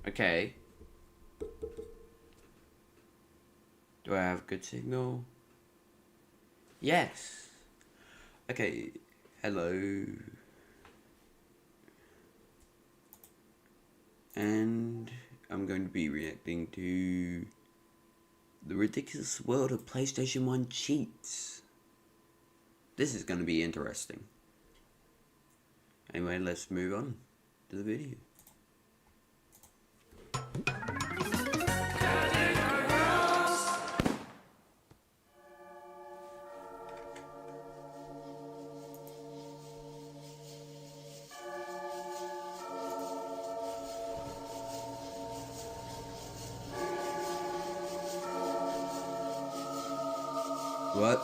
Okay. Do I have good signal? Yes. Okay. Hello. And I'm going to be reacting to the ridiculous world of PlayStation 1 cheats. This is going to be interesting. Anyway, let's move on to the video. What?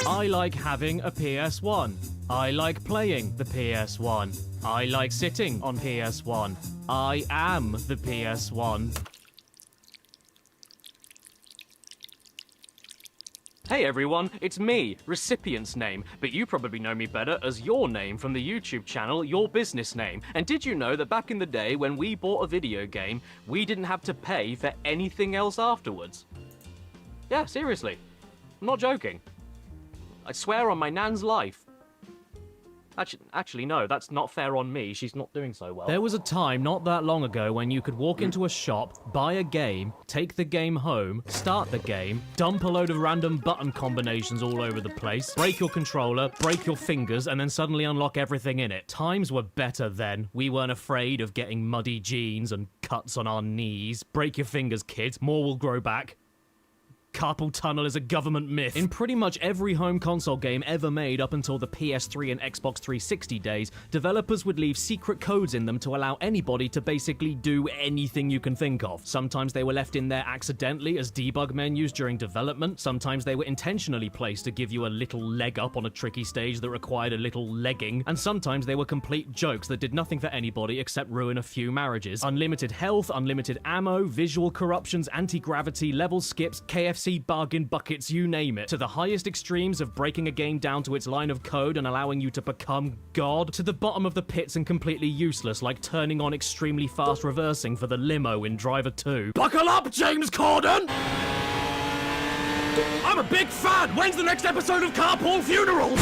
I like having a PS1. I like playing the PS1. I like sitting on PS1. I am the PS1. Hey everyone, it's me, Recipient's Name, but you probably know me better as Your Name from the YouTube channel Your Business Name. And did you know that back in the day when we bought a video game, we didn't have to pay for anything else afterwards? Yeah, seriously. I'm not joking. I swear on my nan's life. Actually, no, that's not fair on me. She's not doing so well. There was a time not that long ago when you could walk into a shop, buy a game, take the game home, start the game, dump a load of random button combinations all over the place, break your controller, break your fingers, and then suddenly unlock everything in it. Times were better then. We weren't afraid of getting muddy jeans and cuts on our knees. Break your fingers, kids. More will grow back. Carpal tunnel is a government myth. In pretty much every home console game ever made up until the PS3 and Xbox 360 days, developers would leave secret codes in them to allow anybody to basically do anything you can think of. Sometimes they were left in there accidentally as debug menus during development, sometimes they were intentionally placed to give you a little leg up on a tricky stage that required a little legging, and sometimes they were complete jokes that did nothing for anybody except ruin a few marriages. Unlimited health, unlimited ammo, visual corruptions, anti-gravity, level skips, KFC bargain buckets, you name it. To the highest extremes of breaking a game down to its line of code and allowing you to become God, to the bottom of the pits and completely useless, like turning on extremely fast reversing for the limo in Driver 2. Buckle up, James Corden! I'm a big fan! When's the next episode of Carpool Funerals?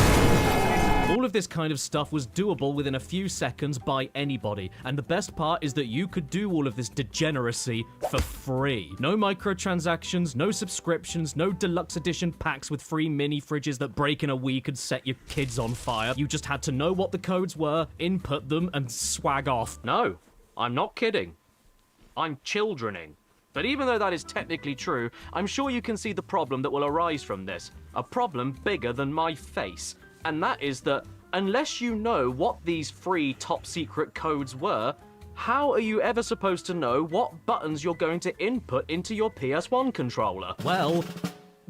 All of this kind of stuff was doable within a few seconds by anybody, and the best part is that you could do all of this degeneracy for free. No microtransactions, no subscriptions, no deluxe edition packs with free mini fridges that break in a week and set your kids on fire. You just had to know what the codes were, input them, and swag off. No, I'm not kidding. I'm childrening. But even though that is technically true, I'm sure you can see the problem that will arise from this. A problem bigger than my face. And that is that unless you know what these free top secret codes were, how are you ever supposed to know what buttons you're going to input into your PS1 controller? Well,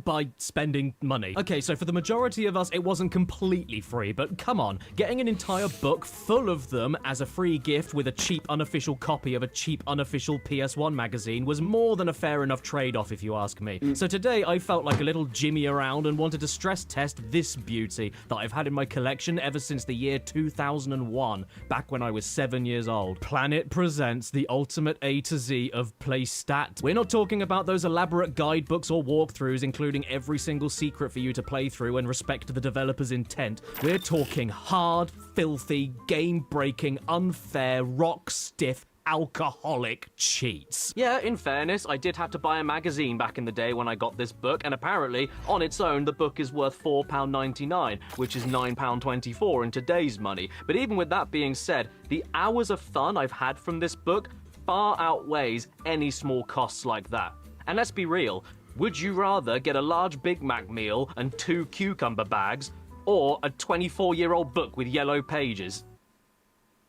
by spending money. Okay, so for the majority of us, it wasn't completely free, but come on, getting an entire book full of them as a free gift with a cheap unofficial copy of a cheap unofficial PS1 magazine was more than a fair enough trade-off if you ask me. So today I felt like a little Jimmy around and wanted to stress test this beauty that I've had in my collection ever since the year 2001, back when I was 7 years old. Planet presents the ultimate A to Z of PlayStat. We're not talking about those elaborate guidebooks or walkthroughs including every single secret for you to play through and respect the developer's intent. We're talking hard, filthy, game-breaking, unfair, rock-stiff, alcoholic cheats. Yeah, in fairness, I did have to buy a magazine back in the day when I got this book, and apparently, on its own, the book is worth £4.99, which is £9.24 in today's money. But even with that being said, the hours of fun I've had from this book far outweighs any small costs like that. And let's be real, would you rather get a large Big Mac meal and 2 cucumber bags, or a 24-year-old book with yellow pages?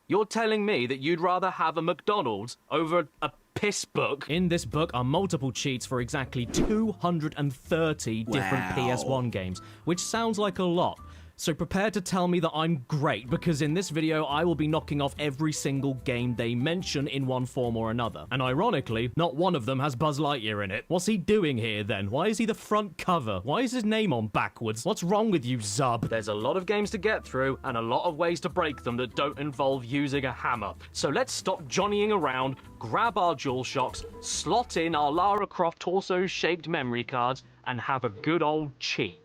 You're telling me that you'd rather have a McDonald's over a piss book? In this book are multiple cheats for exactly 230 different PS1 games, which sounds like a lot. So prepare to tell me that I'm great, because in this video I will be knocking off every single game they mention in one form or another. And ironically, not one of them has Buzz Lightyear in it. What's he doing here then? Why is he the front cover? Why is his name on backwards? What's wrong with you, Zub? There's a lot of games to get through and a lot of ways to break them that don't involve using a hammer. So let's stop johnnying around, grab our DualShocks, slot in our Lara Croft torso-shaped memory cards, and have a good old cheat.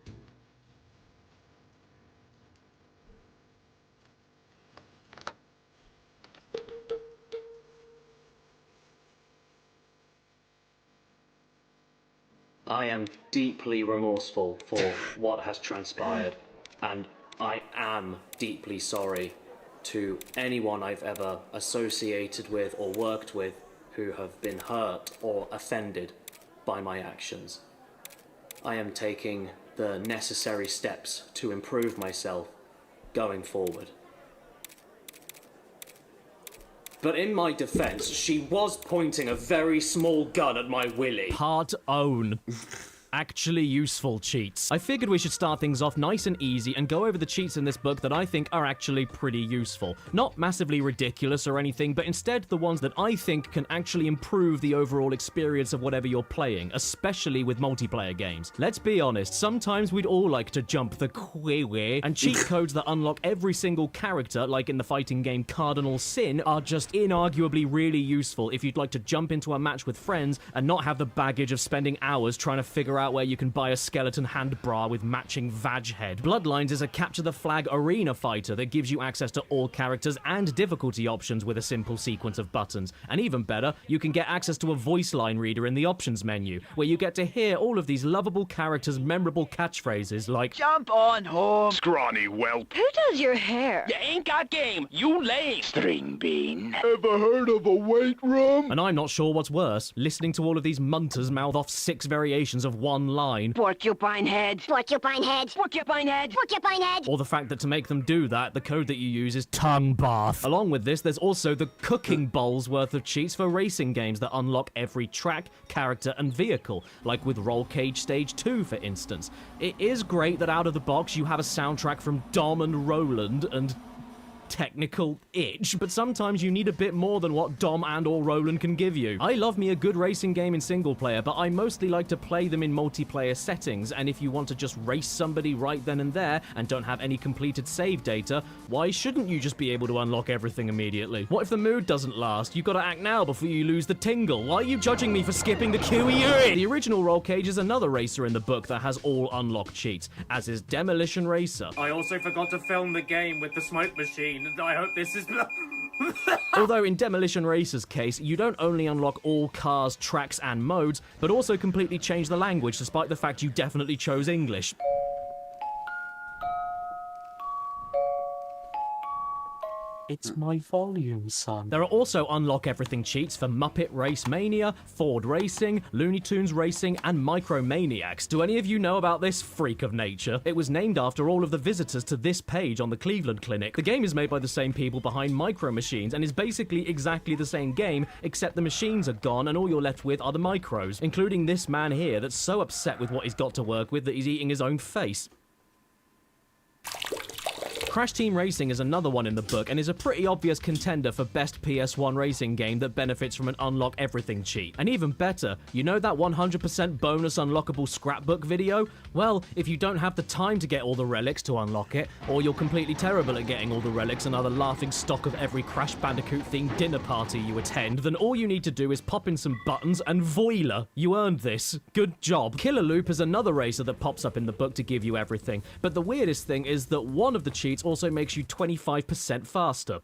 I am deeply remorseful for what has transpired, and I am deeply sorry to anyone I've ever associated with or worked with who have been hurt or offended by my actions. I am taking the necessary steps to improve myself going forward. But in my defense, she was pointing a very small gun at my willy. Part own. Actually useful cheats. I figured we should start things off nice and easy and go over the cheats in this book that I think are actually pretty useful. Not massively ridiculous or anything, but instead the ones that I think can actually improve the overall experience of whatever you're playing, especially with multiplayer games. Let's be honest, sometimes we'd all like to jump the queue, and cheat codes that unlock every single character, like in the fighting game Cardinal Sin, are just inarguably really useful if you'd like to jump into a match with friends and not have the baggage of spending hours trying to figure out where you can buy a skeleton hand bra with matching vag head. Bloodlines is a capture the flag arena fighter that gives you access to all characters and difficulty options with a simple sequence of buttons. And even better, you can get access to a voice line reader in the options menu, where you get to hear all of these lovable characters' memorable catchphrases like "Jump on home, Scrawny whelp. Who does your hair? you ain't got game, you lame." String bean. Ever heard of a weight room? and I'm not sure what's worse, listening to all of these munters mouth off 6 variations of one line, Porcupine head. Porcupine head. Porcupine head. Porcupine head. or the fact that to make them do that, the code that you use is tongue bath. Along with this, there's also the cooking bowl's worth of cheats for racing games that unlock every track, character, and vehicle, like with Roll Cage Stage 2, for instance. It is great that out of the box you have a soundtrack from Dom and Roland and technical itch, but sometimes you need a bit more than what Dom and or Roland can give you. I love me a good racing game in single player, but I mostly like to play them in multiplayer settings, and if you want to just race somebody right then and there and don't have any completed save data, why shouldn't you just be able to unlock everything immediately? What if the mood doesn't last? You gotta act now before you lose the tingle. Why are you judging me for skipping the QE? The original Roll Cage is another racer in the book that has all unlocked cheats, as is Demolition Racer. I also forgot to film the game with the smoke machine, and I hope this is... Although in Demolition Racer's case, you don't only unlock all cars, tracks, and modes, but also completely change the language despite the fact you definitely chose English. It's my volume, son. There are also unlock everything cheats for Muppet Race Mania, Ford Racing, Looney Tunes Racing, and Micromaniacs. Do any of you know about this freak of nature? It was named after all of the visitors to this page on the Cleveland Clinic. The game is made by the same people behind Micro Machines and is basically exactly the same game, except the machines are gone and all you're left with are the micros, including this man here that's so upset with what he's got to work with that he's eating his own face. Crash Team Racing is another one in the book and is a pretty obvious contender for best PS1 racing game that benefits from an unlock everything cheat. And even better, you know that 100% bonus unlockable scrapbook video? Well, if you don't have the time to get all the relics to unlock it, or you're completely terrible at getting all the relics and are the laughing stock of every Crash Bandicoot themed dinner party you attend, then all you need to do is pop in some buttons and voila, you earned this. Good job. Killer Loop is another racer that pops up in the book to give you everything, but the weirdest thing is that one of the cheats also makes you 25% faster.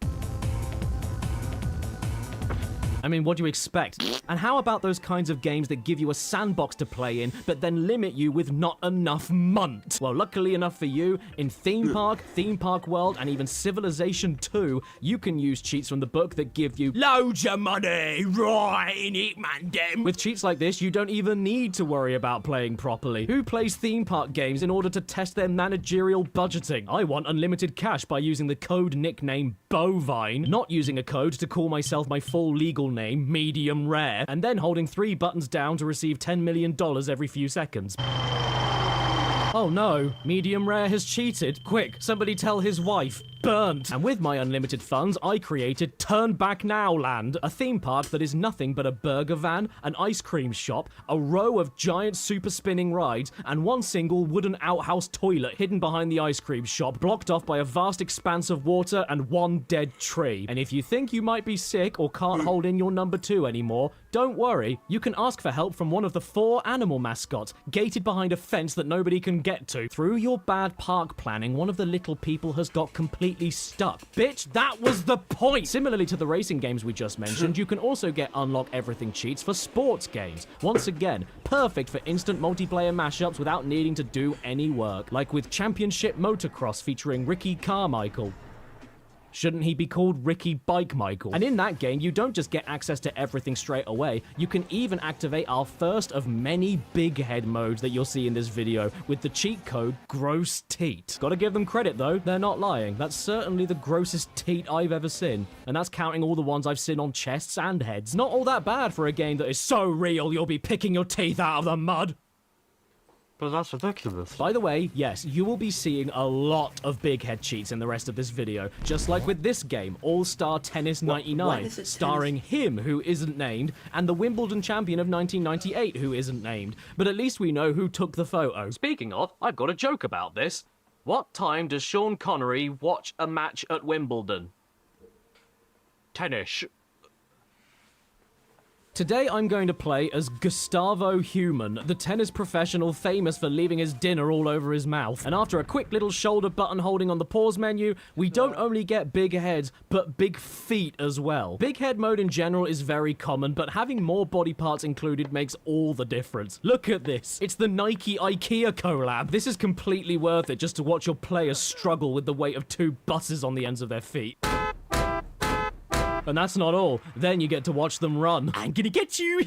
I mean, what do you expect? And how about those kinds of games that give you a sandbox to play in, but then limit you with not enough munt? Well, luckily enough for you, in Theme Park World, and even Civilization 2, you can use cheats from the book that give you loads of money, right in it, man, dem. With cheats like this, you don't even need to worry about playing properly. Who plays theme park games in order to test their managerial budgeting? I want unlimited cash by using the code nickname Bovine, not using a code to call myself my full legal name, Medium Rare, and then holding 3 buttons down to receive $10 million every few seconds. Oh no, medium rare has cheated. Quick, somebody tell his wife. Burnt. And with my unlimited funds, I created Turn Back Now Land, a theme park that is nothing but a burger van, an ice cream shop, a row of giant super spinning rides, and one single wooden outhouse toilet hidden behind the ice cream shop, blocked off by a vast expanse of water and one dead tree. And if you think you might be sick or can't hold in your number 2 anymore, don't worry, you can ask for help from one of the 4 animal mascots, gated behind a fence that nobody can get to. Through your bad park planning, one of the little people has got completely stuck. Bitch, that was the point! Similarly to the racing games we just mentioned, you can also get Unlock Everything cheats for sports games. Once again, perfect for instant multiplayer mashups without needing to do any work. Like with Championship Motocross featuring Ricky Carmichael. Shouldn't he be called Ricky Bike Michael? And in that game, you don't just get access to everything straight away, you can even activate our first of many big head modes that you'll see in this video with the cheat code Gross Teat. Gotta give them credit though, they're not lying. That's certainly the grossest teat I've ever seen. And that's counting all the ones I've seen on chests and heads. Not all that bad for a game that is so real you'll be picking your teeth out of the mud. But that's ridiculous. By the way, yes, you will be seeing a lot of big head cheats in the rest of this video, just like with this game, All-Star Tennis 99, is it starring him, who isn't named, and the Wimbledon champion of 1998, who isn't named. But at least we know who took the photo. Speaking of, I've got a joke about this. What time does Sean Connery watch a match at Wimbledon? Tennis. Today I'm going to play as Gustavo Human, the tennis professional famous for leaving his dinner all over his mouth. And after a quick little shoulder button holding on the pause menu, we don't only get big heads, but big feet as well. Big head mode in general is very common, but having more body parts included makes all the difference. Look at this. It's the Nike IKEA collab. This is completely worth it just to watch your players struggle with the weight of 2 buses on the ends of their feet. And that's not all. Then you get to watch them run. I'm gonna get you!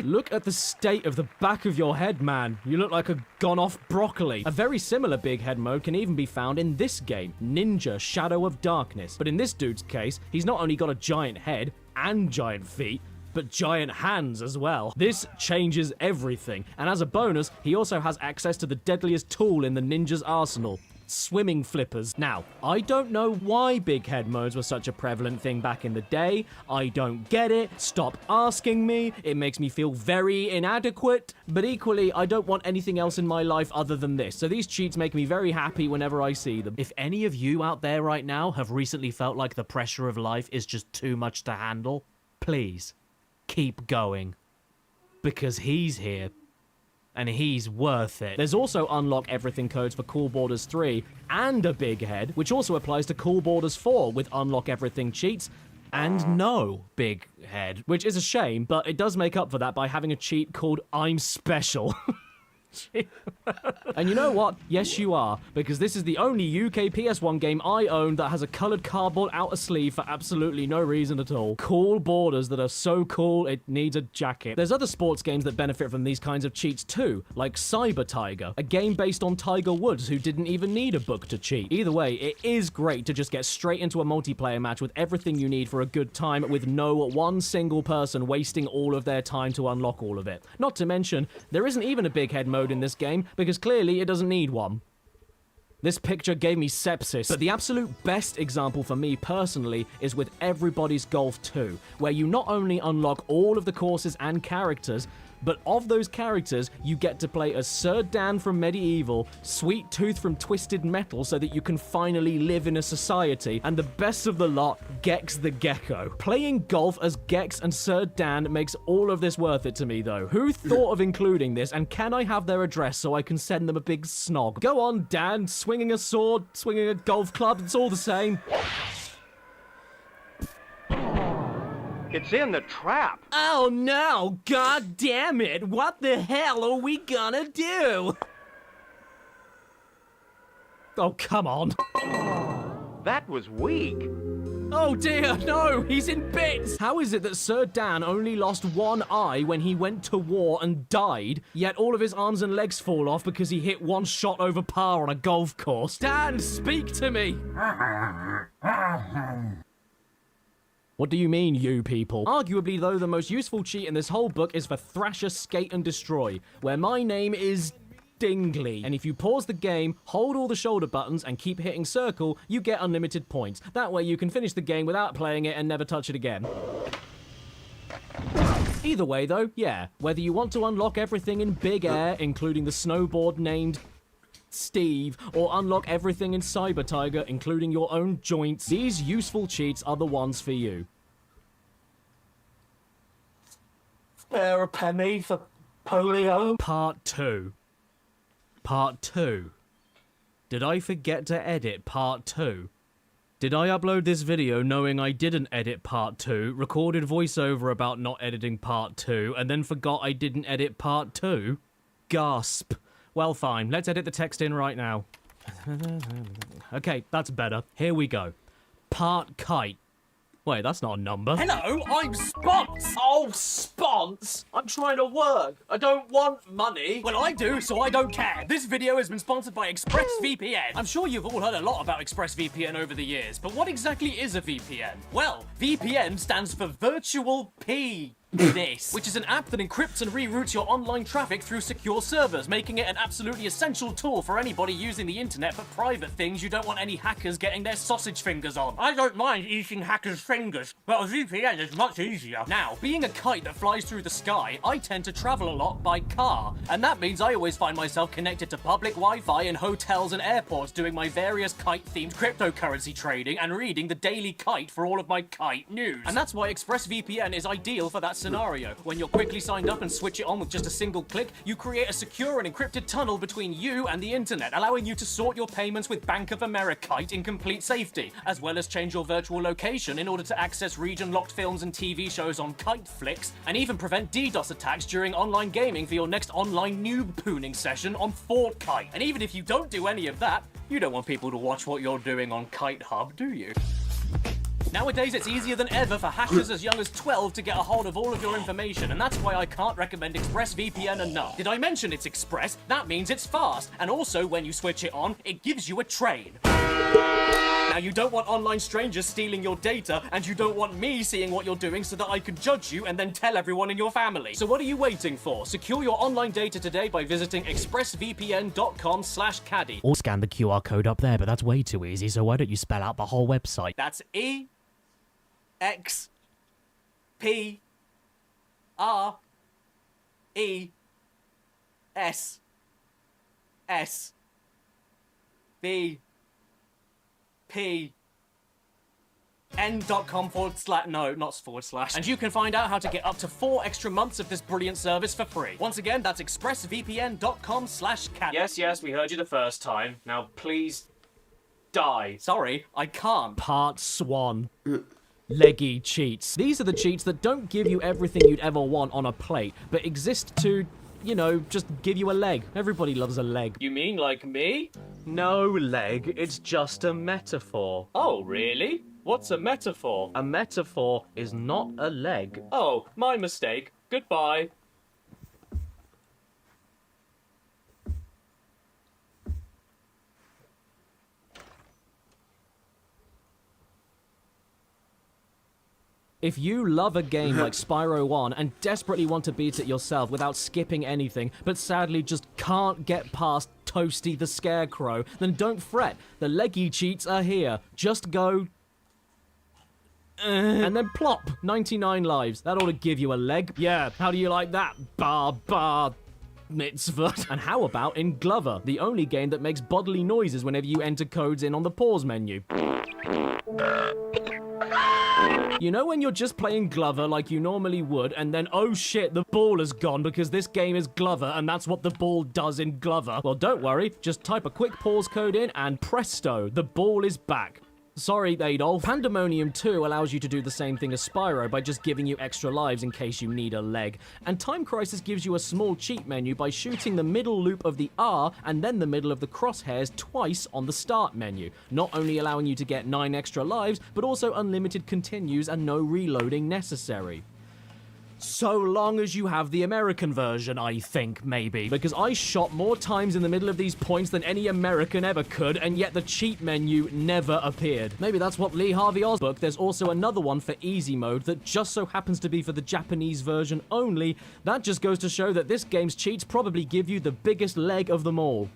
Look at the state of the back of your head, man. You look like a gone-off broccoli. A very similar big head mode can even be found in this game, Ninja Shadow of Darkness. But in this dude's case, he's not only got a giant head and giant feet, but giant hands as well. This changes everything. And as a bonus, he also has access to the deadliest tool in the ninja's arsenal. Swimming flippers. Now, I don't know why big head modes were such a prevalent thing back in the day. I don't get it. Stop asking me. It makes me feel very inadequate. But equally, I don't want anything else in my life other than this. So these cheats make me very happy whenever I see them. If any of you out there right now have recently felt like the pressure of life is just too much to handle, please keep going. Because he's here. And he's worth it. There's also Unlock Everything codes for Cool Borders 3 and a big head, which also applies to Cool Borders 4 with Unlock Everything cheats and no big head, which is a shame, but it does make up for that by having a cheat called I'm Special. And you know what? Yes, you are, because this is the only UK PS1 game I own that has a coloured cardboard outer sleeve for absolutely no reason at all. Cool borders that are so cool it needs a jacket. There's other sports games that benefit from these kinds of cheats too, like Cyber Tiger, a game based on Tiger Woods who didn't even need a book to cheat. Either way, it is great to just get straight into a multiplayer match with everything you need for a good time with no one single person wasting all of their time to unlock all of it. Not to mention, there isn't even a big head mode in this game because clearly it doesn't need one. This picture gave me sepsis. But the absolute best example for me personally is with Everybody's Golf 2, where you not only unlock all of the courses and characters, but of those characters, you get to play as Sir Dan from Medieval, Sweet Tooth from Twisted Metal so that you can finally live in a society, and the best of the lot, Gex the Gecko. Playing golf as Gex and Sir Dan makes all of this worth it to me though. Who thought of including this, and can I have their address so I can send them a big snog? Go on, Dan, swinging a sword, swinging a golf club, it's all the same. It's in the trap. Oh no, god damn it, what the hell are we gonna do? Oh, come on. That was weak. Oh dear, no, he's in bits! How is it that Sir Dan only lost one eye when he went to war and died, yet all of his arms and legs fall off because he hit one shot over par on a golf course? Dan, speak to me! What do you mean, you people? Arguably, though, the most useful cheat in this whole book is for Thrasher Skate and Destroy, where my name is disgustingly. And if you pause the game, hold all the shoulder buttons, and keep hitting circle, you get unlimited points. That way you can finish the game without playing it and never touch it again. Either way though, yeah, whether you want to unlock everything in Big Air, including the snowboard named Steve, or unlock everything in Cyber Tiger, including your own joints, these useful cheats are the ones for you. Spare a penny for polio. Part 2. Part 2. Did I forget to edit Part 2? Did I upload this video knowing I didn't edit Part 2, recorded voiceover about not editing Part 2, and then forgot I didn't edit Part 2? Gasp. Well, fine. Let's edit the text in right now. Okay, that's better. Here we go. Part Kite. Wait, that's not a number. Hello, I'm Spons! Oh, Spons! I'm trying to work. I don't want money. Well, I do, so I don't care. This video has been sponsored by ExpressVPN. I'm sure you've all heard a lot about ExpressVPN over the years, but what exactly is a VPN? Well, VPN stands for Virtual P. Which is an app that encrypts and reroutes your online traffic through secure servers, making it an absolutely essential tool for anybody using the internet for private things you don't want any hackers getting their sausage fingers on. I don't mind eating hackers' fingers, but a VPN is much easier. Now, being a kite that flies through the sky, I tend to travel a lot by car, and that means I always find myself connected to public Wi-Fi in hotels and airports doing my various kite-themed cryptocurrency trading and reading the Daily Kite for all of my kite news. And that's why ExpressVPN is ideal for that scenario. When you're quickly signed up and switch it on with just a single click, you create a secure and encrypted tunnel between you and the internet, allowing you to sort your payments with Bank of America in complete safety, as well as change your virtual location in order to access region-locked films and TV shows on KiteFlix, and even prevent DDoS attacks during online gaming for your next online noob pooning session on Fortkite. And even if you don't do any of that, you don't want people to watch what you're doing on Kite Hub, do you? Nowadays, it's easier than ever for hackers as young as 12 to get a hold of all of your information, and that's why I can't recommend ExpressVPN enough. Did I mention it's express? That means it's fast, and also when you switch it on, it gives you a train. Now, you don't want online strangers stealing your data, and you don't want me seeing what you're doing so that I can judge you and then tell everyone in your family. So what are you waiting for? Secure your online data today by visiting expressvpn.com/caddy. Or scan the QR code up there, but that's way too easy, so why don't you spell out the whole website? That's ExpressVPN.com/. No, not /. And you can find out how to get up to 4 extra months of this brilliant service for free. Once again, that's expressvpn.com/caddy. Yes, we heard you the first time. Now, please die. Sorry, I can't. Part Swan. Leggy cheats. These are the cheats that don't give you everything you'd ever want on a plate, but exist to, you know, just give you a leg. Everybody loves a leg. You mean like me? No leg, it's just a metaphor. Oh, really? What's a metaphor? A metaphor is not a leg. Oh, my mistake. Goodbye. If you love a game like Spyro 1 and desperately want to beat it yourself without skipping anything, but sadly just can't get past Toasty the Scarecrow, then don't fret. The leggy cheats are here. Just go... and then plop. 99 lives. That ought to give you a leg. Yeah, how do you like that? Bar mitzvah. And how about in Glover, the only game that makes bodily noises whenever you enter codes in on the pause menu? You know when you're just playing Glover like you normally would, and then, oh shit, the ball is gone because this game is Glover, and that's what the ball does in Glover? Well, don't worry, just type a quick pause code in, and presto, the ball is back. Sorry, Adolf. Pandemonium 2 allows you to do the same thing as Spyro by just giving you extra lives in case you need a leg. And Time Crisis gives you a small cheat menu by shooting the middle loop of the R and then the middle of the crosshairs twice on the start menu, not only allowing you to get 9 extra lives, but also unlimited continues and no reloading necessary. So long as you have the American version, I think, maybe. Because I shot more times in the middle of these points than any American ever could, and yet the cheat menu never appeared. Maybe that's what Lee Harvey Oswald's book. There's also another one for easy mode that just so happens to be for the Japanese version only. That just goes to show that this game's cheats probably give you the biggest leg of them all.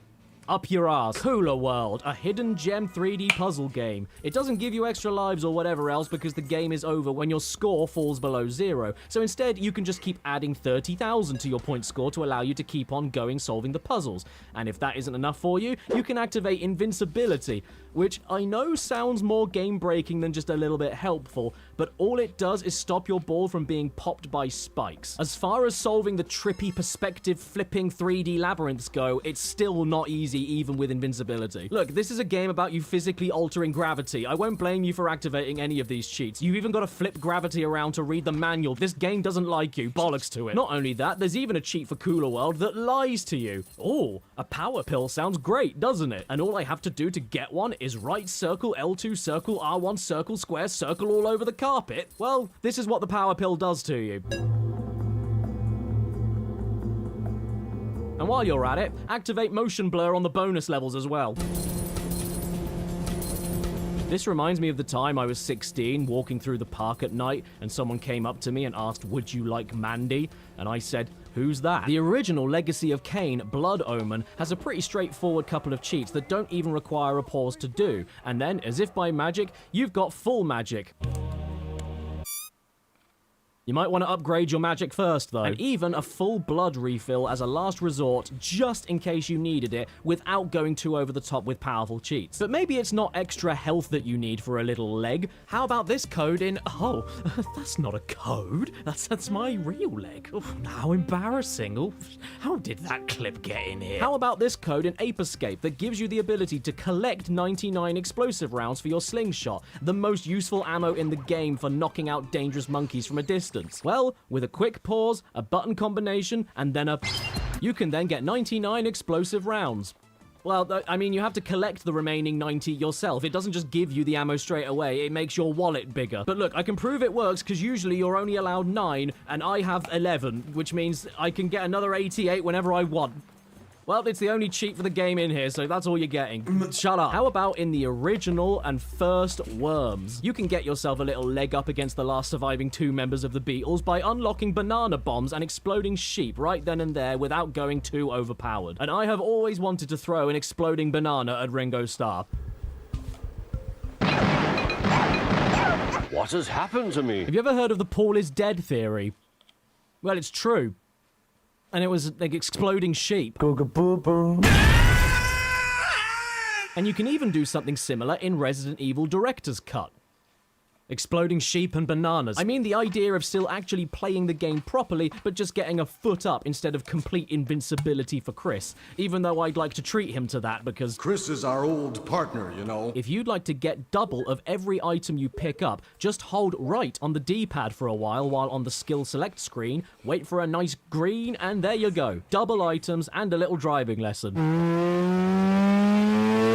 Up your ass. Cooler World, a hidden gem 3D puzzle game. It doesn't give you extra lives or whatever else because the game is over when your score falls below 0. So instead, you can just keep adding 30,000 to your point score to allow you to keep on going solving the puzzles. And if that isn't enough for you, you can activate invincibility, which I know sounds more game-breaking than just a little bit helpful, but all it does is stop your ball from being popped by spikes. As far as solving the trippy perspective flipping 3D labyrinths go, it's still not easy even with invincibility. Look, this is a game about you physically altering gravity. I won't blame you for activating any of these cheats. You've even got to flip gravity around to read the manual. This game doesn't like you. Bollocks to it. Not only that, there's even a cheat for Cooler World that lies to you. Oh, a power pill sounds great, doesn't it? And all I have to do to get one is right circle, L2 circle, R1 circle, square circle all over the carpet. Well, this is what the power pill does to you. And while you're at it, activate motion blur on the bonus levels as well. This reminds me of the time I was 16, walking through the park at night, and someone came up to me and asked, "Would you like Mandy?" And I said, "Who's that?" The original Legacy of Kain, Blood Omen, has a pretty straightforward couple of cheats that don't even require a pause to do. And then, as if by magic, you've got full magic. You might want to upgrade your magic first, though. And even a full blood refill as a last resort, just in case you needed it, without going too over the top with powerful cheats. But maybe it's not extra health that you need for a little leg. How about this code in... Oh, that's not a code. That's my real leg. Oh, how embarrassing. Oh, how did that clip get in here? How about this code in Ape Escape that gives you the ability to collect 99 explosive rounds for your slingshot, the most useful ammo in the game for knocking out dangerous monkeys from a distance? Well, with a quick pause, a button combination, and then you can then get 99 explosive rounds. Well, I mean, you have to collect the remaining 90 yourself. It doesn't just give you the ammo straight away, it makes your wallet bigger. But look, I can prove it works because usually you're only allowed 9, and I have 11, which means I can get another 88 whenever I want. Well, it's the only cheat for the game in here, so that's all you're getting. Shut up. How about in the original and first Worms? You can get yourself a little leg up against the last surviving 2 members of the Beatles by unlocking banana bombs and exploding sheep right then and there without going too overpowered. And I have always wanted to throw an exploding banana at Ringo Starr. What has happened to me? Have you ever heard of the Paul is dead theory? Well, it's true. And it was like exploding sheep. And you can even do something similar in Resident Evil Director's Cut. Exploding sheep and bananas. I mean the idea of still actually playing the game properly, but just getting a foot up instead of complete invincibility for Chris. Even though I'd like to treat him to that because... Chris is our old partner, you know. If you'd like to get double of every item you pick up, just hold right on the D-pad for a while on the skill select screen, wait for a nice green, and there you go. Double items and a little driving lesson.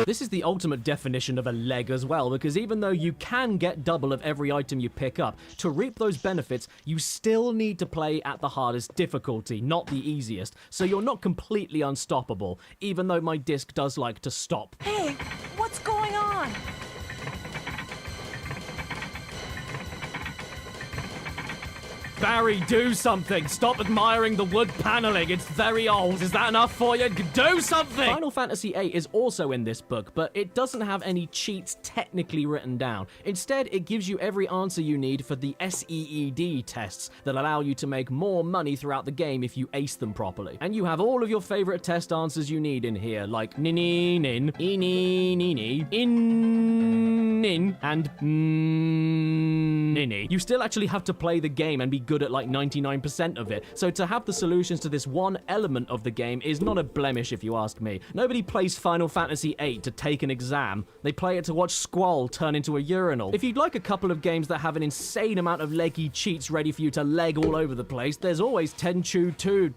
This is the ultimate definition of a leg as well, because even though you can get double of every item you pick up, to reap those benefits, you still need to play at the hardest difficulty, not the easiest. So you're not completely unstoppable, even though my disc does like to stop. Hey, what's going on? Barry, do something! Stop admiring the wood paneling, it's very old. Is that enough for you? Do something! Final Fantasy VIII is also in this book, but it doesn't have any cheats technically written down. Instead, it gives you every answer you need for the SEED tests that allow you to make more money throughout the game if you ace them properly. And you have all of your favorite test answers you need in here, like nini nin, ini nini, in nin, and nini. You still actually have to play the game and be good at like 99% of it, so to have the solutions to this one element of the game is not a blemish if you ask me. Nobody plays Final Fantasy VIII to take an exam, they play it to watch Squall turn into a urinal. If you'd like a couple of games that have an insane amount of leggy cheats ready for you to leg all over the place, there's always Tenchu 2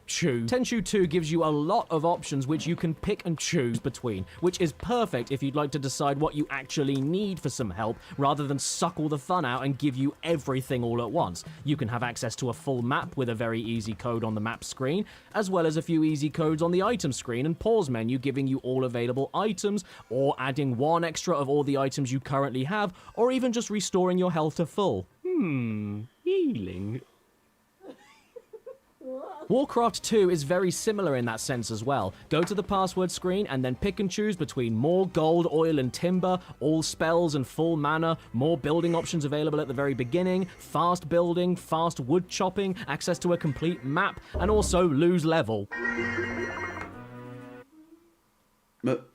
choose. Tenchu 2 gives you a lot of options which you can pick and choose between, which is perfect if you'd like to decide what you actually need for some help, rather than suck all the fun out and give you everything all at once. You can have access to a full map with a very easy code on the map screen, as well as a few easy codes on the item screen and pause menu giving you all available items, or adding one extra of all the items you currently have, or even just restoring your health to full. Healing. Warcraft 2 is very similar in that sense as well. Go to the password screen and then pick and choose between more gold, oil and timber, all spells and full mana, more building options available at the very beginning, fast building, fast wood chopping, access to a complete map, and also lose level. But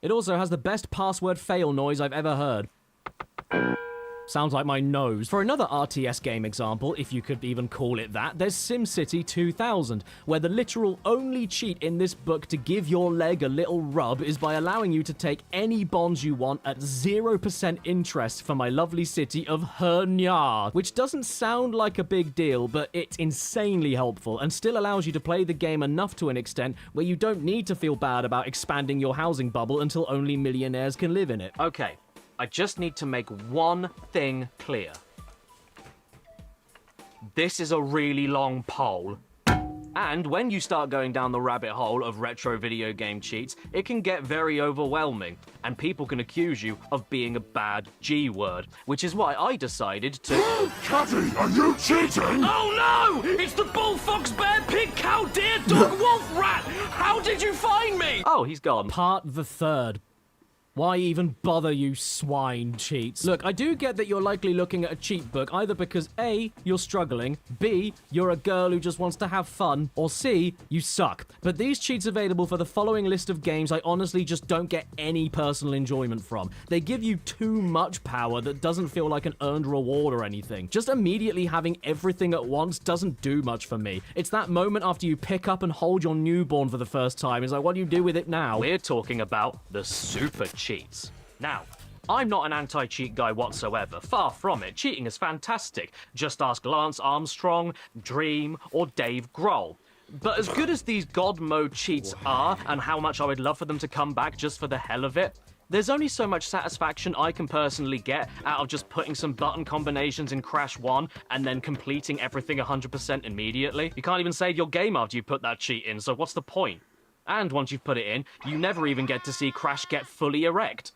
It also has the best password fail noise I've ever heard. Sounds like my nose. For another RTS game example, if you could even call it that, there's SimCity 2000, where the literal only cheat in this book to give your leg a little rub is by allowing you to take any bonds you want at 0% interest for my lovely city of Hernyard, which doesn't sound like a big deal, but it's insanely helpful and still allows you to play the game enough to an extent where you don't need to feel bad about expanding your housing bubble until only millionaires can live in it. Okay. I just need to make one thing clear. This is a really long poll. And when you start going down the rabbit hole of retro video game cheats, it can get very overwhelming, and people can accuse you of being a bad G-word, which is why I decided to... Catty, are you cheating? Oh no! It's the bull, fox, bear, pig, cow, deer, dog, wolf, rat! How did you find me? Oh, he's gone. Part the third. Why even bother, you swine cheats? Look, I do get that you're likely looking at a cheat book either because A, you're struggling, B, you're a girl who just wants to have fun, or C, you suck. But these cheats available for the following list of games I honestly just don't get any personal enjoyment from. They give you too much power that doesn't feel like an earned reward or anything. Just immediately having everything at once doesn't do much for me. It's that moment after you pick up and hold your newborn for the first time. It's like, what do you do with it now? We're talking about the super cheats. Now, I'm not an anti-cheat guy whatsoever. Far from it. Cheating is fantastic. Just ask Lance Armstrong, Dream, or Dave Grohl. But as good as these God mode cheats are, and how much I would love for them to come back just for the hell of it, there's only so much satisfaction I can personally get out of just putting some button combinations in Crash 1 and then completing everything 100% immediately. You can't even save your game after you put that cheat in, so what's the point? And once you've put it in, you never even get to see Crash get fully erect.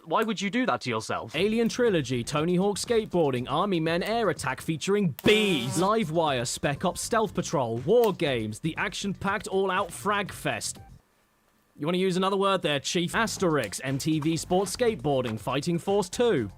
Why would you do that to yourself? Alien Trilogy, Tony Hawk Skateboarding, Army Men Air Attack featuring bees, Livewire, Spec Ops Stealth Patrol, War Games, the action-packed all-out Frag Fest. You want to use another word there, Chief? Asterix, MTV Sports Skateboarding, Fighting Force 2.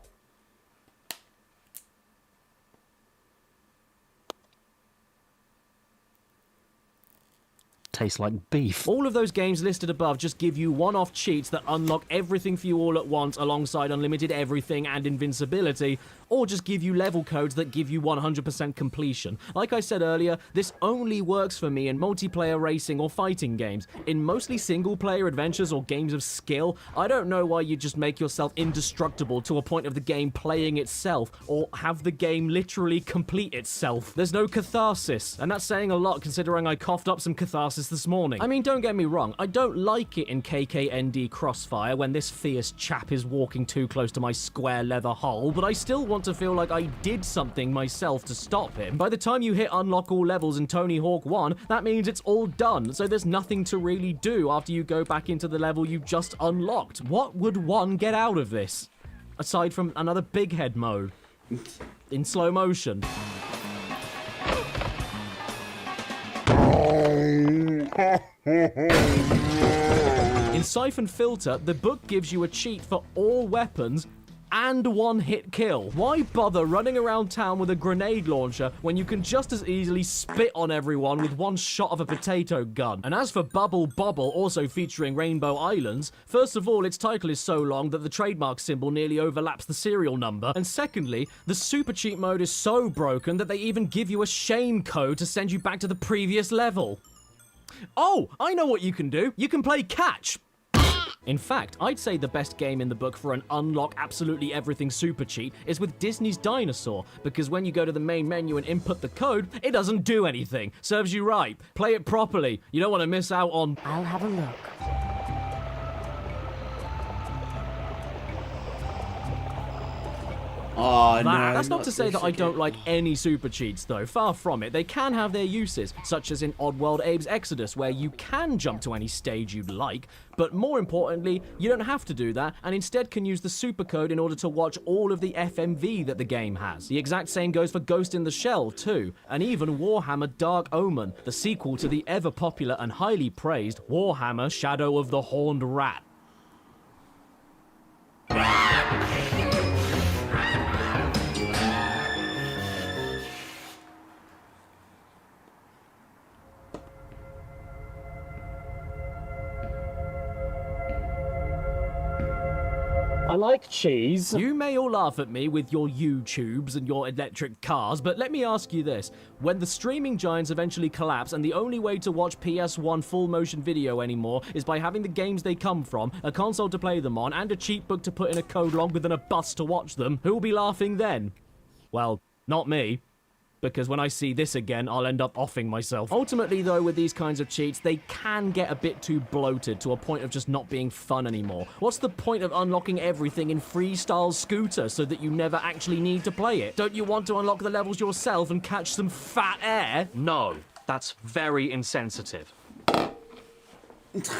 Tastes like beef. All of those games listed above just give you one-off cheats that unlock everything for you all at once alongside unlimited everything and invincibility, or just give you level codes that give you 100% completion. Like I said earlier, this only works for me in multiplayer racing or fighting games. In mostly single-player adventures or games of skill, I don't know why you just make yourself indestructible to a point of the game playing itself, or have the game literally complete itself. There's no catharsis, and that's saying a lot considering I coughed up some catharsis this morning. I mean, don't get me wrong, I don't like it in KKND Crossfire when this fierce chap is walking too close to my square leather hole, but I still want to feel like I did something myself to stop him. By the time you hit unlock all levels in Tony Hawk 1, that means it's all done, so there's nothing to really do after you go back into the level you just unlocked. What would one get out of this? Aside from another big head mode. In slow motion. In Siphon Filter, the book gives you a cheat for all weapons and one-hit kill. Why bother running around town with a grenade launcher when you can just as easily spit on everyone with one shot of a potato gun? And as for Bubble Bobble, also featuring Rainbow Islands, first of all, its title is so long that the trademark symbol nearly overlaps the serial number, and secondly, the super cheat mode is so broken that they even give you a shame code to send you back to the previous level. Oh, I know what you can do. You can play catch. In fact, I'd say the best game in the book for an unlock absolutely everything super cheat is with Disney's Dinosaur, because when you go to the main menu and input the code, it doesn't do anything. Serves you right. Play it properly. You don't want to miss out on... I'll have a look. Oh, no. That's not to say that I don't again. like any super cheats, though. Far from it. They can have their uses, such as in Oddworld Abe's Exodus, where you can jump to any stage you'd like, but more importantly, you don't have to do that, and instead can use the supercode in order to watch all of the FMV that the game has. The exact same goes for Ghost in the Shell, too, and even Warhammer Dark Omen, the sequel to the ever-popular and highly praised Warhammer Shadow of the Horned Rat. I like cheese. You may all laugh at me with your YouTubes and your electric cars, but let me ask you this. When the streaming giants eventually collapse and the only way to watch PS1 full motion video anymore is by having the games they come from, a console to play them on, and a cheat book to put in a code longer than a bus to watch them, who'll be laughing then? Well, not me. Because when I see this again, I'll end up offing myself. Ultimately, though, with these kinds of cheats, they can get a bit too bloated to a point of just not being fun anymore. What's the point of unlocking everything in Freestyle Scooter so that you never actually need to play it? Don't you want to unlock the levels yourself and catch some fat air? No, that's very insensitive.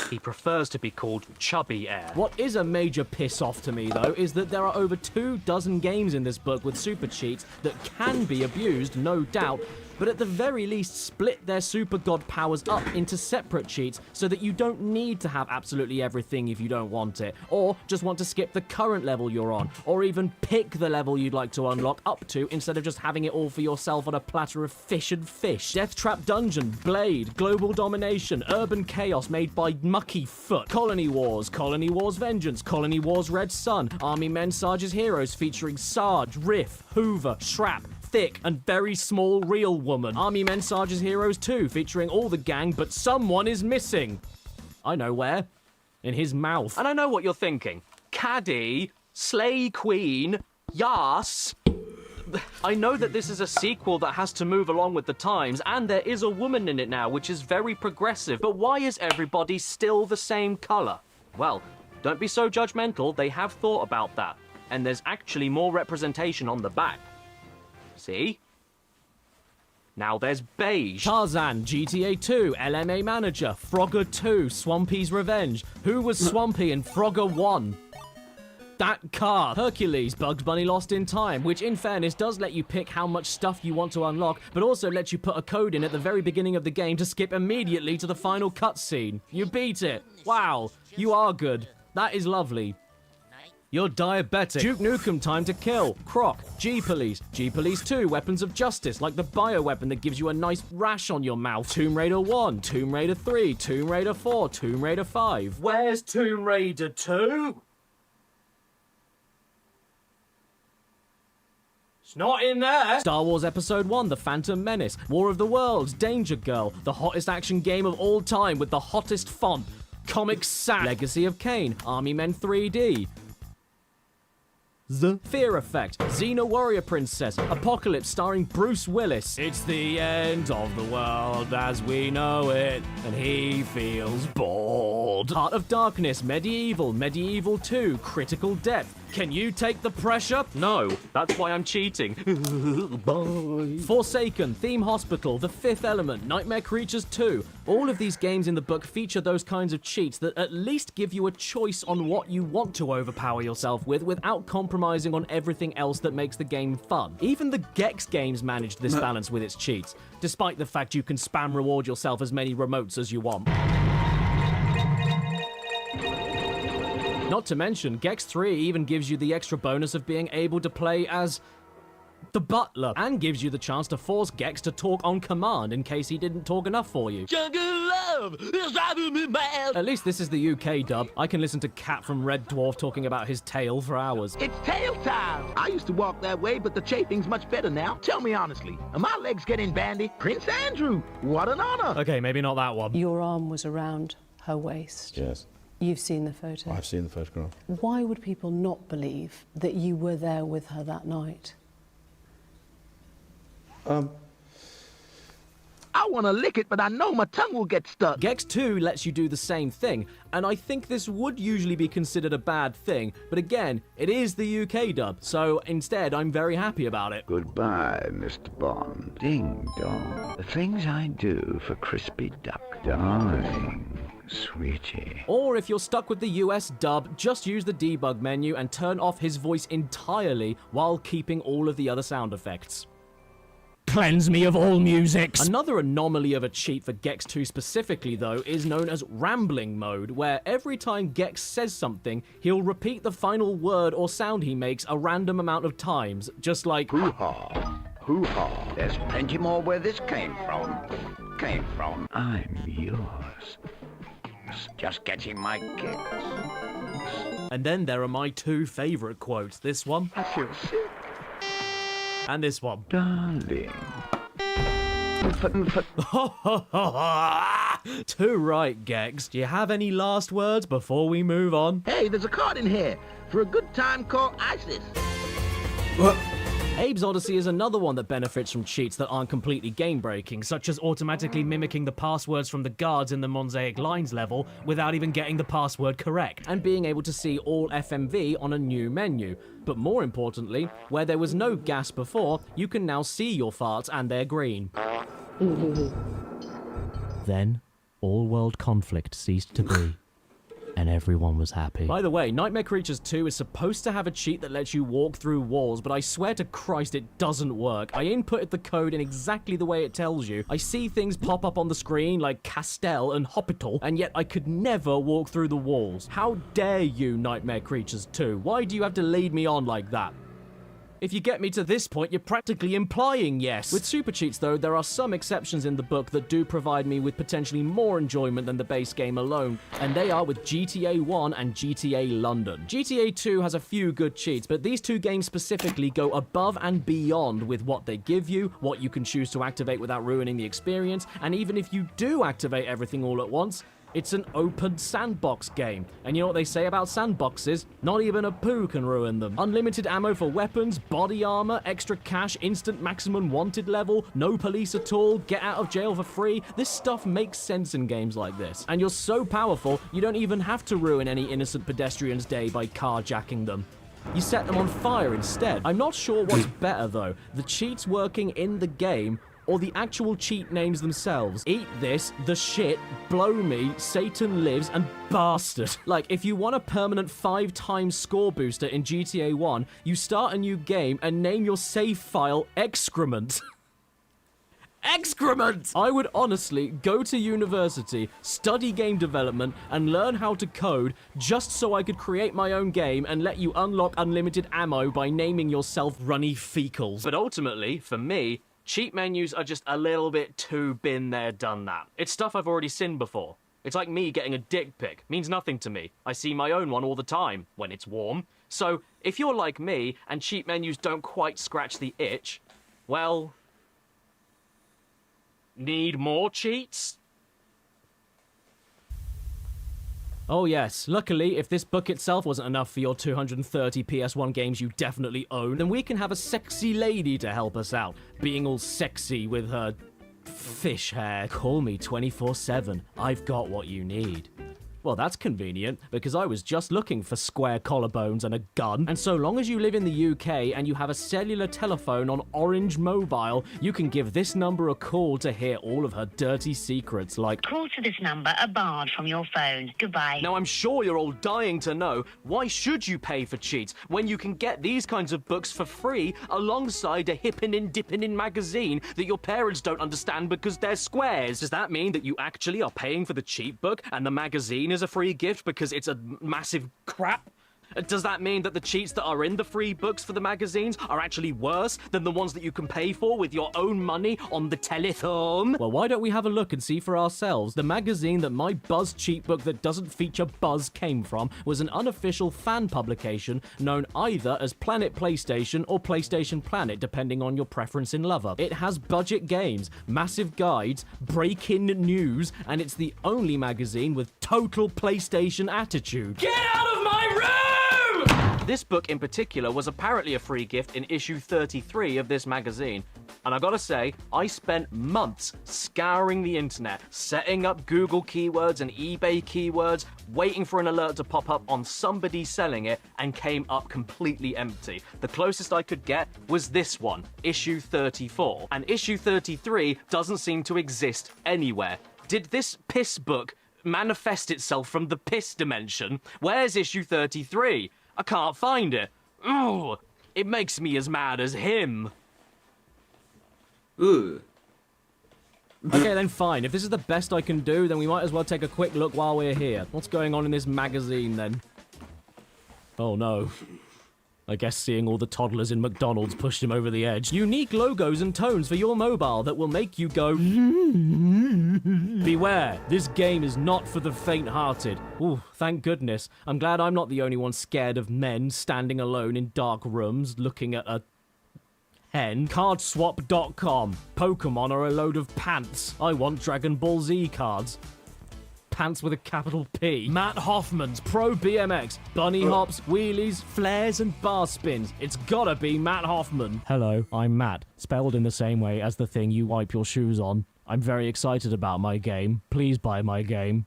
He prefers to be called Chubby Air. What is a major piss-off to me, though, is that there are over 24 games in this book with super cheats that can be abused, no doubt, but at the very least split their super god powers up into separate cheats so that you don't need to have absolutely everything if you don't want it, or just want to skip the current level you're on, or even pick the level you'd like to unlock up to instead of just having it all for yourself on a platter of fish and fish. Death Trap Dungeon, Blade, Global Domination, Urban Chaos made by Mucky Foot, Colony Wars Vengeance, Colony Wars Red Sun, Army Men Sarge's Heroes featuring Sarge, Riff, Hoover, Shrap, Thick and very small real woman. Army Men Sarge's Heroes 2, featuring all the gang, but someone is missing. I know where. In his mouth. And I know what you're thinking. Caddy, Slay Queen, Yas. I know that this is a sequel that has to move along with the times, and there is a woman in it now, which is very progressive, but why is everybody still the same colour? Well, don't be so judgmental, they have thought about that, and there's actually more representation on the back. See? Now there's beige. Tarzan, GTA 2, LMA Manager, Frogger 2, Swampy's Revenge. Who was Swampy in Frogger 1? That car. Hercules, Bugs Bunny Lost in Time, which in fairness does let you pick how much stuff you want to unlock, but also lets you put a code in at the very beginning of the game to skip immediately to the final cutscene. You beat it. Wow, you are good. That is lovely. You're diabetic. Duke Nukem Time to Kill. Croc. G-Police. G-Police 2, Weapons of Justice, like the bioweapon that gives you a nice rash on your mouth. Tomb Raider 1, Tomb Raider 3, Tomb Raider 4, Tomb Raider 5. Where's Tomb Raider 2? It's not in there. Star Wars Episode 1, The Phantom Menace. War of the Worlds, Danger Girl. The hottest action game of all time with the hottest font. Comic Sans. Legacy of Kain. Army Men 3D. The Fear Effect, Xena Warrior Princess, Apocalypse starring Bruce Willis. It's the end of the world as we know it, and he feels bored. Heart of Darkness, Medieval, Medieval 2, Critical Depth. Can you take the pressure? No, that's why I'm cheating. Bye. Forsaken, Theme Hospital, The Fifth Element, Nightmare Creatures 2. All of these games in the book feature those kinds of cheats that at least give you a choice on what you want to overpower yourself with without compromising on everything else that makes the game fun. Even the Gex games managed this balance with its cheats, despite the fact you can spam reward yourself as many remotes as you want. Not to mention, Gex 3 even gives you the extra bonus of being able to play as the butler, and gives you the chance to force Gex to talk on command in case he didn't talk enough for you. Jungle love is driving me mad. At least this is the UK dub. I can listen to Cat from Red Dwarf talking about his tail for hours. It's tail time. I used to walk that way, but the chafing's much better now. Tell me honestly, are my legs getting bandy? Prince Andrew, what an honor. Okay, maybe not that one. Your arm was around her waist. Yes. You've seen the photo? I've seen the photograph. Why would people not believe that you were there with her that night? I want to lick it, but I know my tongue will get stuck. Gex 2 lets you do the same thing, and I think this would usually be considered a bad thing, but again, it is the UK dub, so instead I'm very happy about it. Goodbye, Mr. Bond. Ding dong. The things I do for crispy duck. Darling, sweetie. Or if you're stuck with the US dub, just use the debug menu and turn off his voice entirely while keeping all of the other sound effects. Cleanse me of all musics. Another anomaly of a cheat for Gex 2 specifically, though, is known as rambling mode, where every time Gex says something, he'll repeat the final word or sound he makes a random amount of times, just like Hoo-ha. Hoo-ha. There's plenty more where this came from. I'm yours. Just getting my kicks. And then there are my two favourite quotes. This one. I feel sick. And this one. Darling. Too right, Gex. Do you have any last words before we move on? Hey, there's a card in here for a good time called ISIS. What? Abe's Odyssey is another one that benefits from cheats that aren't completely game-breaking, such as automatically mimicking the passwords from the guards in the Mosaic Lines level without even getting the password correct, and being able to see all FMV on a new menu. But more importantly, where there was no gas before, you can now see your farts and they're green. Then, all world conflict ceased to be. And everyone was happy. By the way, Nightmare Creatures 2 is supposed to have a cheat that lets you walk through walls, but I swear to Christ it doesn't work. I inputted the code in exactly the way it tells you. I see things pop up on the screen like Castell and Hospital, and yet I could never walk through the walls. How dare you, Nightmare Creatures 2? Why do you have to lead me on like that? If you get me to this point, you're practically implying yes. With super cheats, though, there are some exceptions in the book that do provide me with potentially more enjoyment than the base game alone, and they are with GTA 1 and GTA London. GTA 2 has a few good cheats, but these two games specifically go above and beyond with what they give you, what you can choose to activate without ruining the experience, and even if you do activate everything all at once, it's an open sandbox game. And you know what they say about sandboxes? Not even a poo can ruin them. Unlimited ammo for weapons, body armor, extra cash, instant maximum wanted level, no police at all, get out of jail for free. This stuff makes sense in games like this. And you're so powerful, you don't even have to ruin any innocent pedestrian's day by carjacking them. You set them on fire instead. I'm not sure what's better though, the cheats working in the game or the actual cheat names themselves. Eat this, the shit, blow me, Satan lives, and bastard. Like, if you want a permanent 5-time score booster in GTA 1, you start a new game and name your save file excrement. Excrement! I would honestly go to university, study game development, and learn how to code just so I could create my own game and let you unlock unlimited ammo by naming yourself Runny Fecals. But ultimately, for me, cheat menus are just a little bit too been there, done that. It's stuff I've already seen before. It's like me getting a dick pic. Means nothing to me. I see my own one all the time, when it's warm. So, if you're like me, and cheat menus don't quite scratch the itch, well... need more cheats? Oh yes, luckily, if this book itself wasn't enough for your 230 PS1 games you definitely own, then we can have a sexy lady to help us out, being all sexy with her fish hair. Call me 24/7, I've got what you need. Well, that's convenient, because I was just looking for square collarbones and a gun. And so long as you live in the UK and you have a cellular telephone on Orange Mobile, you can give this number a call to hear all of her dirty secrets, like... Call to this number are barred from your phone. Goodbye. Now, I'm sure you're all dying to know, why should you pay for cheats when you can get these kinds of books for free alongside a hippin'-in-dippin'-in magazine that your parents don't understand because they're squares? Does that mean that you actually are paying for the cheat book and the magazine is a free gift because it's a massive crap? Does that mean that the cheats that are in the free books for the magazines are actually worse than the ones that you can pay for with your own money on the telephone? Well, why don't we have a look and see for ourselves? The magazine that my Buzz cheat book that doesn't feature Buzz came from was an unofficial fan publication known either as Planet PlayStation or PlayStation Planet, depending on your preference in lover. It has budget games, massive guides, break-in news, and it's the only magazine with total PlayStation attitude. Get out of my room! This book in particular was apparently a free gift in issue 33 of this magazine. And I gotta say, I spent months scouring the internet, setting up Google keywords and eBay keywords, waiting for an alert to pop up on somebody selling it, and came up completely empty. The closest I could get was this one, issue 34. And issue 33 doesn't seem to exist anywhere. Did this piss book manifest itself from the piss dimension? Where's issue 33? I can't find it. Ooh, it makes me as mad as him. Ooh. Okay, then fine. If this is the best I can do, then we might as well take a quick look while we're here. What's going on in this magazine, then? Oh, no. I guess seeing all the toddlers in McDonald's pushed him over the edge. Unique logos and tones for your mobile that will make you go... Beware, this game is not for the faint-hearted. Ooh, thank goodness. I'm glad I'm not the only one scared of men standing alone in dark rooms looking at a... hen. Cardswap.com. Pokemon are a load of pants. I want Dragon Ball Z cards. Pants with a capital P. Matt Hoffman's Pro BMX. Bunny hops, wheelies, flares, and bar spins. It's gotta be Matt Hoffman. Hello, I'm Matt. Spelled in the same way as the thing you wipe your shoes on. I'm very excited about my game. Please buy my game.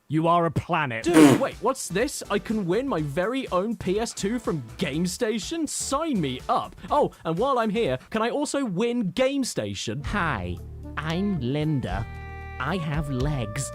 You are a planet. Dude, wait, what's this? I can win my very own PS2 from GameStation? Sign me up. Oh, and while I'm here, can I also win GameStation? Hi, I'm Linda. I have legs,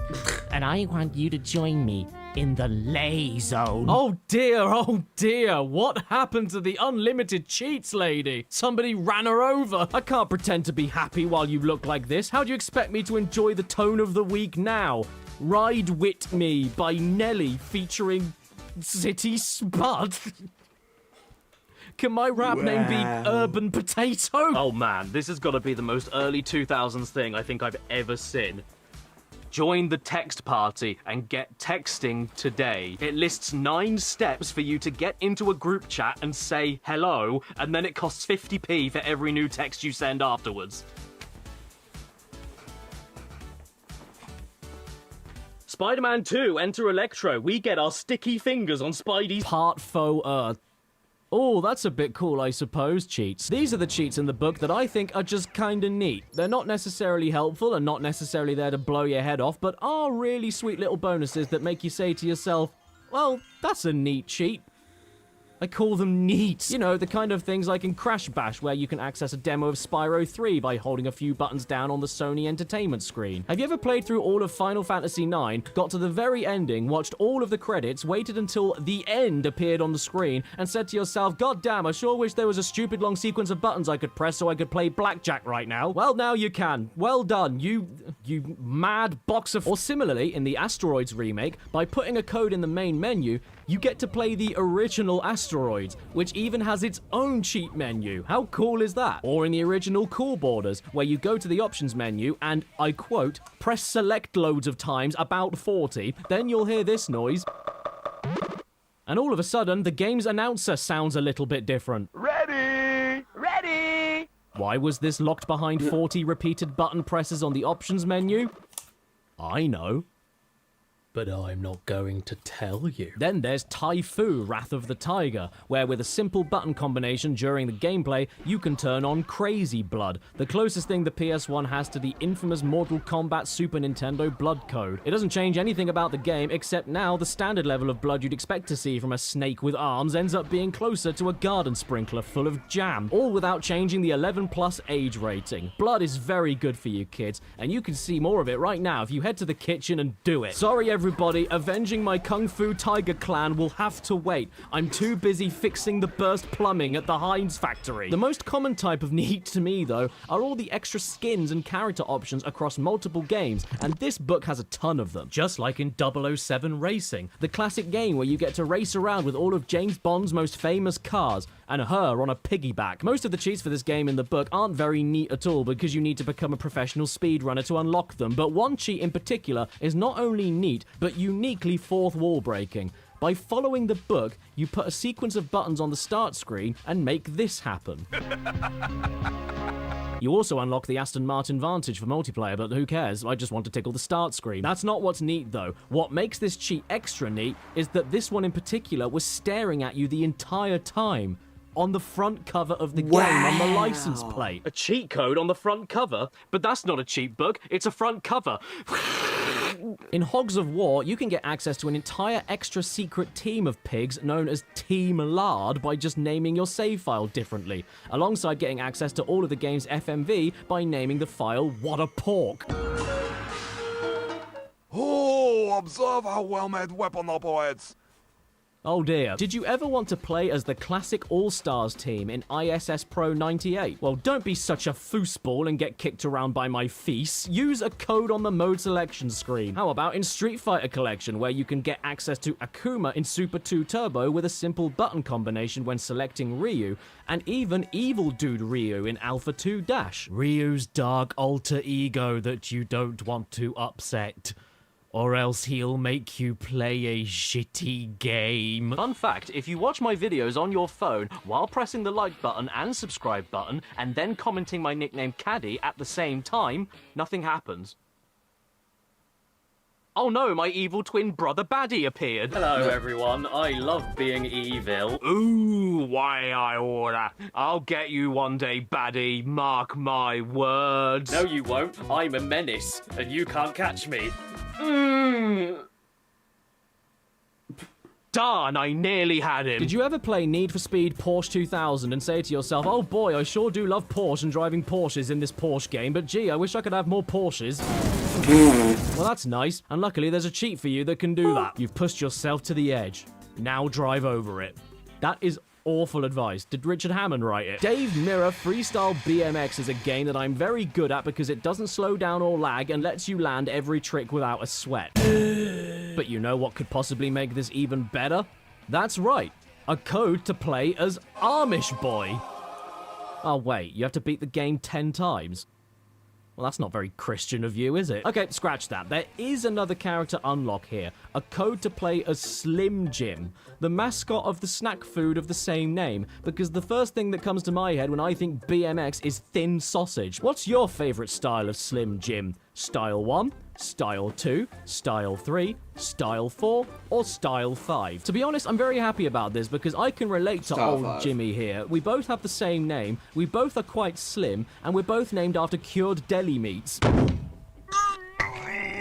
and I want you to join me in the lay zone. Oh dear, what happened to the unlimited cheats lady? Somebody ran her over. I can't pretend to be happy while you look like this. How do you expect me to enjoy the tone of the week now? Ride Wit Me by Nelly featuring City Spud. Can my rap name be Urban Potato? Oh man, this has got to be the most early 2000s thing I think I've ever seen. Join the text party and get texting today. It lists 9 steps for you to get into a group chat and say hello, and then it costs 50p for every new text you send afterwards. Spider-Man 2, Enter Electro. We get our sticky fingers on Spidey's part faux Earth. Oh, that's a bit cool, I suppose, cheats. These are the cheats in the book that I think are just kinda neat. They're not necessarily helpful and not necessarily there to blow your head off, but are really sweet little bonuses that make you say to yourself, well, that's a neat cheat. I call them neat. You know, the kind of things like in Crash Bash, where you can access a demo of Spyro 3 by holding a few buttons down on the Sony Entertainment screen. Have you ever played through all of Final Fantasy IX, got to the very ending, watched all of the credits, waited until the end appeared on the screen, and said to yourself, God damn, I sure wish there was a stupid long sequence of buttons I could press so I could play blackjack right now? Well, now you can. Well done, you mad box of... Or similarly, in the Asteroids remake, by putting a code in the main menu, you get to play the original Asteroids, which even has its own cheat menu. How cool is that? Or in the original Cool Borders, where you go to the options menu and, I quote, press select loads of times, about 40, then you'll hear this noise. And all of a sudden, the game's announcer sounds a little bit different. Ready! Ready! Why was this locked behind 40 repeated button presses on the options menu? I know. But I'm not going to tell you. Then there's Taifu, Wrath of the Tiger, where with a simple button combination during the gameplay, you can turn on Crazy Blood, the closest thing the PS1 has to the infamous Mortal Kombat Super Nintendo blood code. It doesn't change anything about the game, except now the standard level of blood you'd expect to see from a snake with arms ends up being closer to a garden sprinkler full of jam, all without changing the 11+ age rating. Blood is very good for you kids, and you can see more of it right now if you head to the kitchen and do it. Sorry everyone everybody. Avenging my Kung Fu Tiger clan will have to wait. I'm too busy fixing the burst plumbing at the Heinz factory. The most common type of neat to me, though, are all the extra skins and character options across multiple games, and this book has a ton of them. Just like in 007 Racing, the classic game where you get to race around with all of James Bond's most famous cars, and her on a piggyback. Most of the cheats for this game in the book aren't very neat at all because you need to become a professional speedrunner to unlock them, but one cheat in particular is not only neat, but uniquely fourth wall breaking. By following the book, you put a sequence of buttons on the start screen and make this happen. You also unlock the Aston Martin Vantage for multiplayer, but who cares? I just want to tickle the start screen. That's not what's neat, though. What makes this cheat extra neat is that this one in particular was staring at you the entire time. On the front cover of the game, on the license plate. A cheat code on the front cover? But that's not a cheat book, it's a front cover. In Hogs of War, you can get access to an entire extra secret team of pigs known as Team Lard by just naming your save file differently, alongside getting access to all of the game's FMV by naming the file What a Pork. Oh, observe how well-made weapon operates. Oh dear. Did you ever want to play as the classic All-Stars team in ISS Pro 98? Well, don't be such a foosball and get kicked around by my feast. Use a code on the mode selection screen. How about in Street Fighter Collection, where you can get access to Akuma in Super 2 Turbo with a simple button combination when selecting Ryu, and even Evil Dude Ryu in Alpha 2 Dash. Ryu's dark alter ego that you don't want to upset. Or else he'll make you play a shitty game. Fun fact, if you watch my videos on your phone while pressing the like button and subscribe button, and then commenting my nickname Caddy at the same time, nothing happens. Oh no, my evil twin brother Baddie appeared. Hello everyone, I love being evil. Ooh, why I order. I'll get you one day, Baddie, mark my words. No you won't, I'm a menace, and you can't catch me. Darn, I nearly had him. Did you ever play Need for Speed Porsche 2000 and say to yourself, oh boy, I sure do love Porsche and driving Porsches in this Porsche game, but gee, I wish I could have more Porsches. Well, that's nice, and luckily there's a cheat for you that can do that. You've pushed yourself to the edge. Now drive over it. That is awful advice. Did Richard Hammond write it? Dave Mirror Freestyle BMX is a game that I'm very good at because it doesn't slow down or lag and lets you land every trick without a sweat. But you know what could possibly make this even better? That's right, a code to play as Amish Boy. Oh wait, you have to beat the game 10 times? Well, that's not very Christian of you, is it? Okay, scratch that. There is another character unlock here. A code to play as Slim Jim, the mascot of the snack food of the same name, because the first thing that comes to my head when I think BMX is thin sausage. What's your favorite style of Slim Jim? Style 1, Style 2, Style 3, Style 4, or Style 5? To be honest, I'm very happy about this because I can relate to Style old 5. Jimmy here. We both have the same name, we both are quite slim, and we're both named after cured deli meats.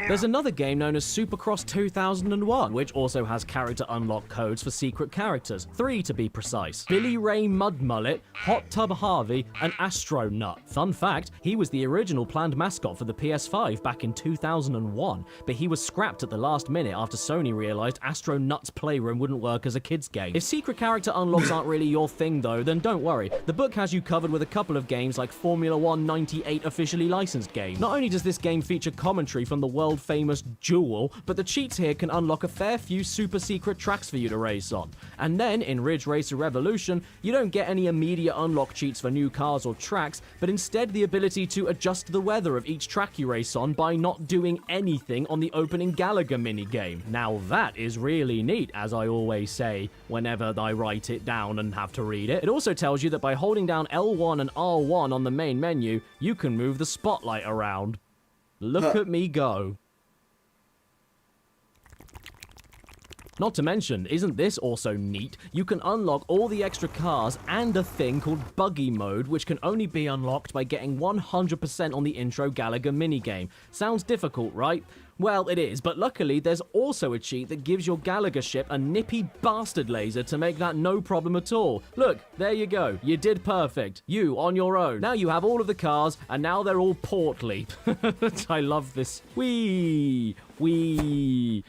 There's another game known as Supercross 2001, which also has character unlock codes for secret characters. 3 to be precise. Billy Ray Mud Mullet, Hot Tub Harvey, and Astro Nut. Fun fact, he was the original planned mascot for the PS5 back in 2001, but he was scrapped at the last minute after Sony realized Astro Nut's Playroom wouldn't work as a kid's game. If secret character unlocks aren't really your thing though, then don't worry. The book has you covered with a couple of games like Formula 1 98 officially licensed games. Not only does this game feature commentary from the world famous Jewel, but the cheats here can unlock a fair few super secret tracks for you to race on. And then, in Ridge Racer Revolution, you don't get any immediate unlock cheats for new cars or tracks, but instead the ability to adjust the weather of each track you race on by not doing anything on the opening Gallagher minigame. Now that is really neat, as I always say whenever I write it down and have to read it. It also tells you that by holding down L1 and R1 on the main menu, you can move the spotlight around. Look at me go. Not to mention, isn't this also neat? You can unlock all the extra cars and a thing called Buggy Mode, which can only be unlocked by getting 100% on the intro Gallagher minigame. Sounds difficult, right? Well, it is, but luckily there's also a cheat that gives your Gallagher ship a nippy bastard laser to make that no problem at all. Look, there you go. You did perfect. You on your own. Now you have all of the cars, and now they're all portly. I love this. Whee! Wee!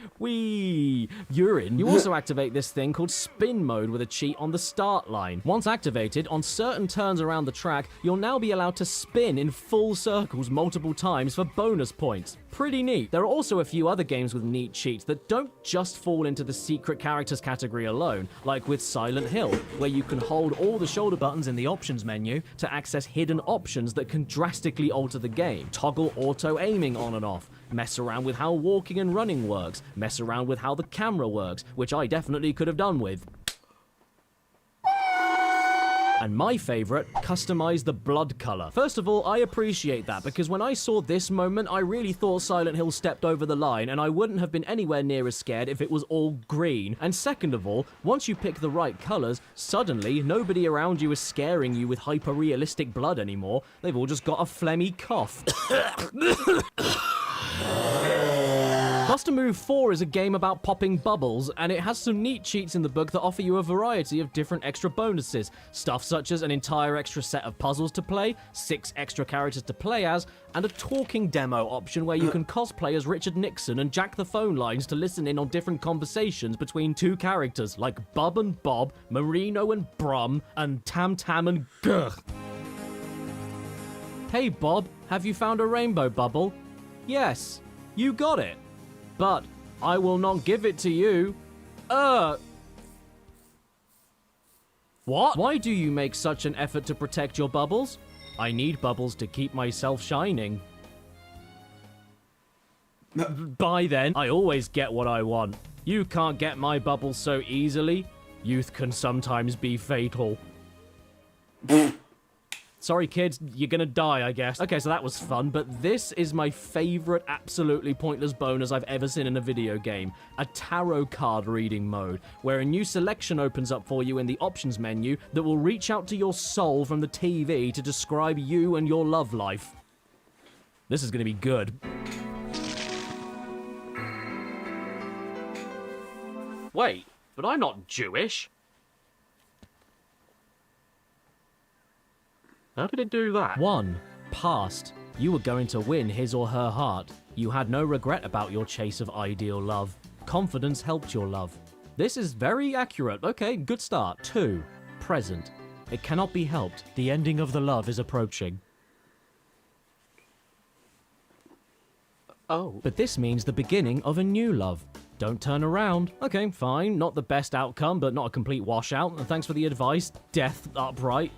Urine. You also activate this thing called spin mode with a cheat on the start line. Once activated, on certain turns around the track, you'll now be allowed to spin in full circles multiple times for bonus points. Pretty neat. There are also a few other games with neat cheats that don't just fall into the secret characters category alone, like with Silent Hill, where you can hold all the shoulder buttons in the options menu to access hidden options that can drastically alter the game. Toggle auto aiming on and off, mess around with how walking and running works, mess around with how the camera works, which I definitely could have done with. And my favourite, customize the blood colour. First of all, I appreciate that, because when I saw this moment, I really thought Silent Hill stepped over the line, and I wouldn't have been anywhere near as scared if it was all green. And second of all, once you pick the right colours, suddenly nobody around you is scaring you with hyper-realistic blood anymore. They've all just got a phlegmy cough. Bust a Move 4 is a game about popping bubbles, and it has some neat cheats in the book that offer you a variety of different extra bonuses. Stuff such as an entire extra set of puzzles to play, 6 extra characters to play as, and a talking demo option where you can cosplay as Richard Nixon and jack the phone lines to listen in on different conversations between 2 characters, like Bub and Bob, Marino and Brum, and Tam Tam and Gurr. Hey Bob, have you found a rainbow bubble? Yes, you got it. But I will not give it to you. What? Why do you make such an effort to protect your bubbles? I need bubbles to keep myself shining. Bye then. I always get what I want. You can't get my bubbles so easily. Youth can sometimes be fatal. Sorry, kids, you're gonna die, I guess. Okay, so that was fun, but this is my favorite absolutely pointless bonus I've ever seen in a video game. A tarot card reading mode, where a new selection opens up for you in the options menu that will reach out to your soul from the TV to describe you and your love life. This is gonna be good. Wait, but I'm not Jewish. How did it do that? 1. Past. You were going to win his or her heart. You had no regret about your chase of ideal love. Confidence helped your love. This is very accurate. Okay, good start. 2. Present. It cannot be helped. The ending of the love is approaching. Oh. But this means the beginning of a new love. Don't turn around. Okay, fine. Not the best outcome, but not a complete washout. Thanks for the advice. Death upright.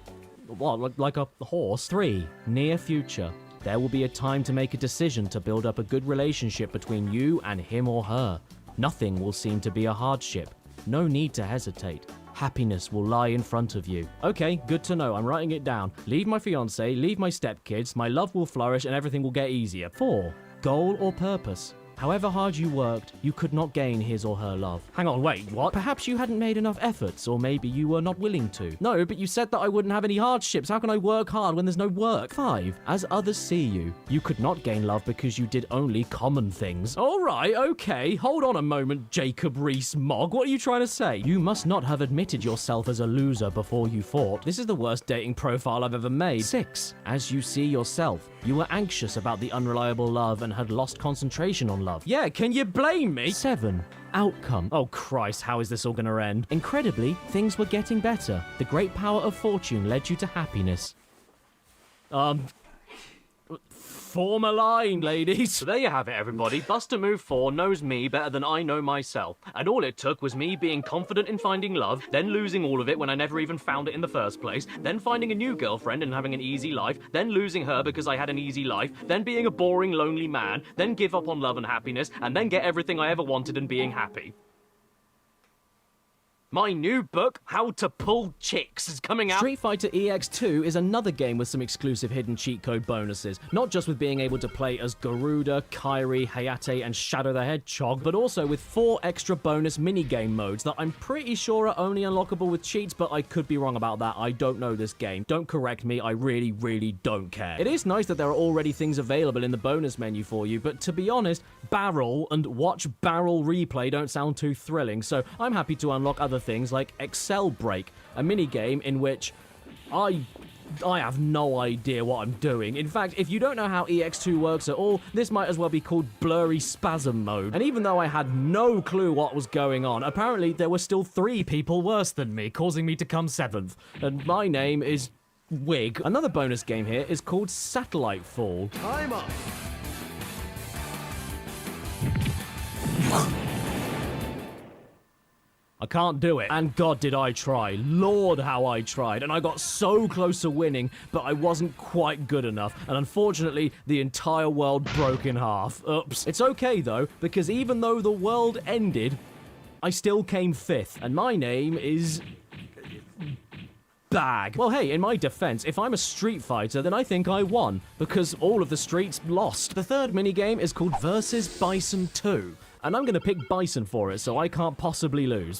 What, like a horse? 3. Near future. There will be a time to make a decision to build up a good relationship between you and him or her. Nothing will seem to be a hardship. No need to hesitate. Happiness will lie in front of you. Okay, good to know. I'm writing it down. Leave my fiance, leave my stepkids, my love will flourish and everything will get easier. 4. Goal or purpose. However hard you worked, you could not gain his or her love. Hang on, wait, what? Perhaps you hadn't made enough efforts, or maybe you were not willing to. No, but you said that I wouldn't have any hardships. How can I work hard when there's no work? 5. As others see you. You could not gain love because you did only common things. All right, okay. Hold on a moment, Jacob Rees-Mogg. What are you trying to say? You must not have admitted yourself as a loser before you fought. This is the worst dating profile I've ever made. 6. As you see yourself. You were anxious about the unreliable love and had lost concentration on love. Yeah, can you blame me? 7. Outcome. Oh Christ, how is this all gonna end? Incredibly, things were getting better. The great power of fortune led you to happiness. Form a line, ladies. So there you have it, everybody. Bust a Move 4 knows me better than I know myself. And all it took was me being confident in finding love, then losing all of it when I never even found it in the first place, then finding a new girlfriend and having an easy life, then losing her because I had an easy life, then being a boring, lonely man, then give up on love and happiness, and then get everything I ever wanted and being happy. My new book, How to Pull Chicks, is coming out. Street Fighter EX2 is another game with some exclusive hidden cheat code bonuses. Not just with being able to play as Garuda, Kairi, Hayate, and Shadow the Hedgehog, but also with 4 extra bonus minigame modes that I'm pretty sure are only unlockable with cheats, but I could be wrong about that. I don't know this game. Don't correct me, I really, really don't care. It is nice that there are already things available in the bonus menu for you, but to be honest, barrel and watch barrel replay don't sound too thrilling, so I'm happy to unlock other things like Excel Break, a minigame in which I I have no idea what I'm doing. In fact, if you don't know how EX2 works at all, this might as well be called blurry spasm mode. And even though I had no clue what was going on, apparently there were still 3 people worse than me, causing me to come 7th. And my name is Wig. Another bonus game here is called Satellite Fall. Time up. I can't do it. And God, did I try. Lord, how I tried. And I got so close to winning, but I wasn't quite good enough. And unfortunately, the entire world broke in half. Oops. It's okay, though, because even though the world ended, I still came 5th. And my name is... Bag. Well, hey, in my defense, if I'm a Street Fighter, then I think I won, because all of the streets lost. The third minigame is called Versus Bison 2. And I'm going to pick Bison for it, so I can't possibly lose.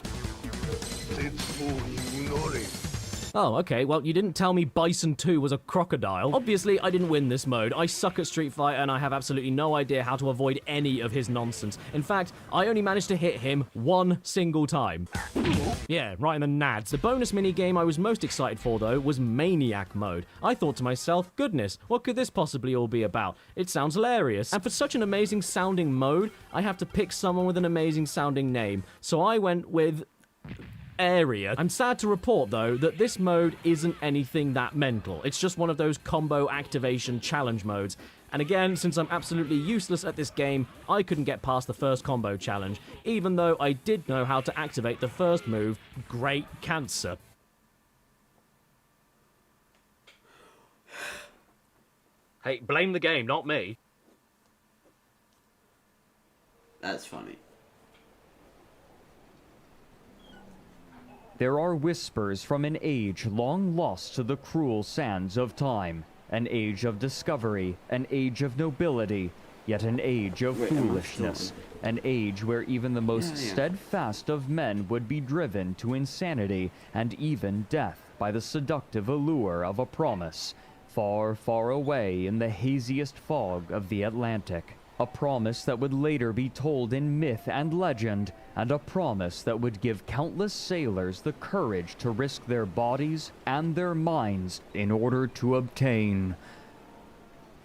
Oh, okay, well, you didn't tell me Bison 2 was a crocodile. Obviously, I didn't win this mode. I suck at Street Fighter, and I have absolutely no idea how to avoid any of his nonsense. In fact, I only managed to hit him 1 single time. Yeah, right in the nads. The bonus minigame I was most excited for, though, was Maniac mode. I thought to myself, goodness, what could this possibly all be about? It sounds hilarious. And for such an amazing sounding mode, I have to pick someone with an amazing sounding name. So I went with... Area. I'm sad to report, though, that this mode isn't anything that mental. It's just one of those combo activation challenge modes. And again, since I'm absolutely useless at this game, I couldn't get past the first combo challenge, even though I did know how to activate the first move, Great Cancer. Hey, blame the game, not me. That's funny. There are whispers from an age long lost to the cruel sands of time, an age of discovery, an age of nobility, yet an age of foolishness, an age where even the most steadfast of men would be driven to insanity and even death by the seductive allure of a promise, far, far away in the haziest fog of the Atlantic. A promise that would later be told in myth and legend, and a promise that would give countless sailors the courage to risk their bodies and their minds in order to obtain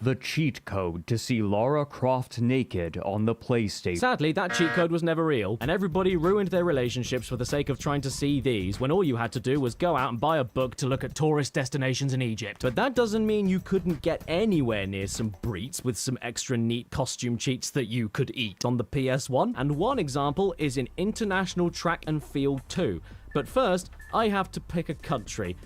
the cheat code to see Lara Croft naked on the PlayStation. Sadly, that cheat code was never real, and everybody ruined their relationships for the sake of trying to see these, when all you had to do was go out and buy a book to look at tourist destinations in Egypt. But that doesn't mean you couldn't get anywhere near some breets with some extra neat costume cheats that you could eat on the PS1, and one example is in International Track and Field 2. But first, I have to pick a country.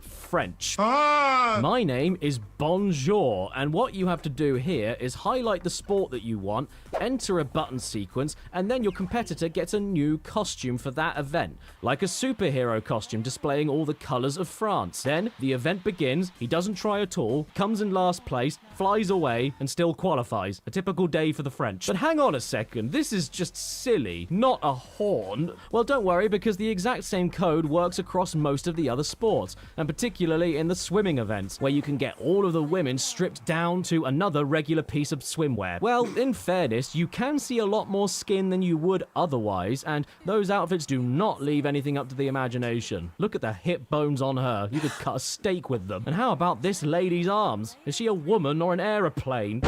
French. My name is Bonjour, and what you have to do here is highlight the sport that you want, enter a button sequence, and then your competitor gets a new costume for that event, like a superhero costume displaying all the colours of France. Then the event begins, he doesn't try at all, comes in last place, flies away, and still qualifies. A typical day for the French. But hang on a second, this is just silly, not a horn. Well, don't worry, because the exact same code works across most of the other sports, and particularly in the swimming events, where you can get all of the women stripped down to another regular piece of swimwear. Well, in fairness, you can see a lot more skin than you would otherwise, and those outfits do not leave anything up to the imagination. Look at the hip bones on her. You could cut a steak with them. And how about this lady's arms? Is she a woman or an aeroplane?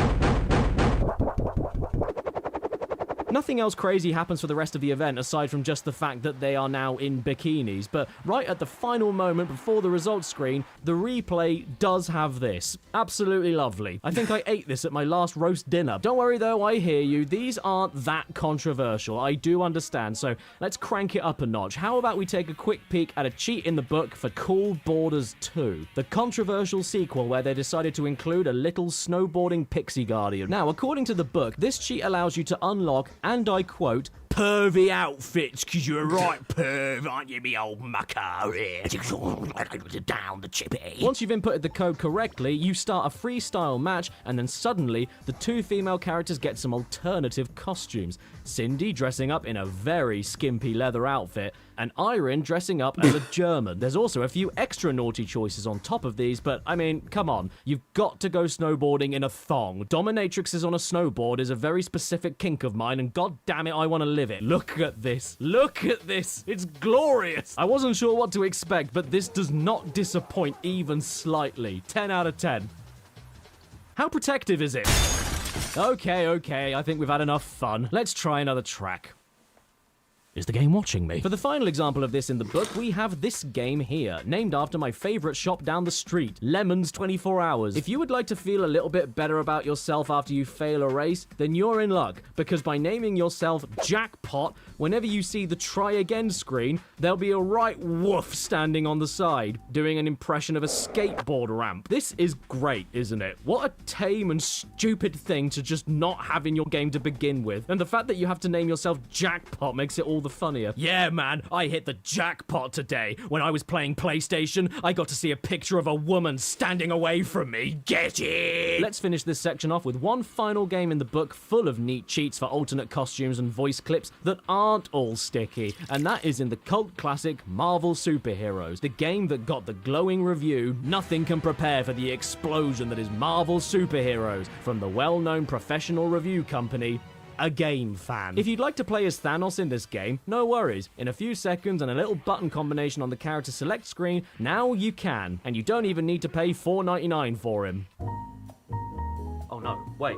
Nothing else crazy happens for the rest of the event aside from just the fact that they are now in bikinis, but right at the final moment before the results screen, the replay does have this. Absolutely lovely. I think I ate this at my last roast dinner. Don't worry though, I hear you. These aren't that controversial. I do understand, so let's crank it up a notch. How about we take a quick peek at a cheat in the book for Cool Borders 2, the controversial sequel where they decided to include a little snowboarding pixie guardian. Now, according to the book, this cheat allows you to unlock, and I quote, pervy outfits, 'cause you're a right perv, aren't you, me old mucker? Down the chippy. Once you've inputted the code correctly, you start a freestyle match, and then suddenly, the 2 female characters get some alternative costumes. Cindy dressing up in a very skimpy leather outfit, and Irene dressing up as a German. There's also a few extra naughty choices on top of these, but I mean, come on, you've got to go snowboarding in a thong. Dominatrixes on a snowboard is a very specific kink of mine, and god damn it, I want to live of it. Look at this. Look at this. It's glorious. I wasn't sure what to expect, but this does not disappoint even slightly. 10 out of 10. How protective is it? Okay, I think we've had enough fun. Let's try another track. Is the game watching me? For the final example of this in the book, we have this game here, named after my favorite shop down the street, Lemon's 24 Hours. If you would like to feel a little bit better about yourself after you fail a race, then you're in luck, because by naming yourself Jackpot, whenever you see the try again screen, there'll be a right woof standing on the side, doing an impression of a skateboard ramp. This is great, isn't it? What a tame and stupid thing to just not have in your game to begin with. And the fact that you have to name yourself Jackpot makes it all the funnier. Yeah, man, I hit the jackpot today. When I was playing PlayStation, I got to see a picture of a woman standing away from me. Get it? Let's finish this section off with one final game in the book full of neat cheats for alternate costumes and voice clips that aren't all sticky, and that is in the cult classic Marvel Superheroes, the game that got the glowing review, "Nothing can prepare for the explosion that is Marvel Superheroes," from the well-known professional review company, A Game Fan. If you'd like to play as Thanos in this game, no worries. In a few seconds and a little button combination on the character select screen, now you can. And you don't even need to pay $4.99 for him. Oh no, wait.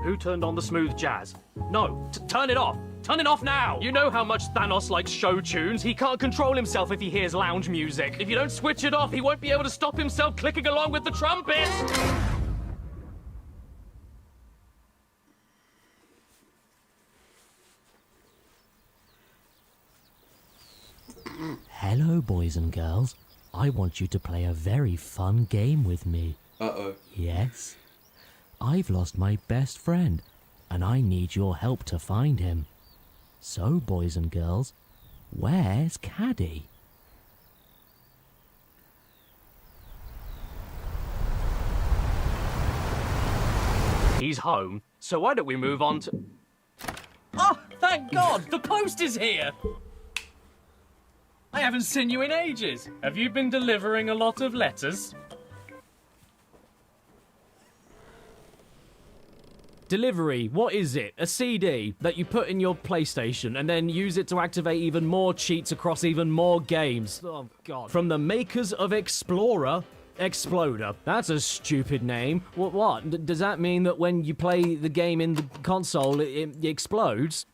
Who turned on the smooth jazz? No, turn it off! Turn it off now! You know how much Thanos likes show tunes. He can't control himself if he hears lounge music. If you don't switch it off, he won't be able to stop himself clicking along with the trumpets! Hello, boys and girls. I want you to play a very fun game with me. Uh-oh. Yes? I've lost my best friend, and I need your help to find him. So, boys and girls, where's Caddy? He's home, so why don't we move on to... Oh, thank God! The post is here! I haven't seen you in ages. Have you been delivering a lot of letters? Delivery, what is it? A CD that you put in your PlayStation and then use it to activate even more cheats across even more games. Oh, God. From the makers of Explorer, Exploder. That's a stupid name. What? Does that mean that when you play the game in the console, it explodes?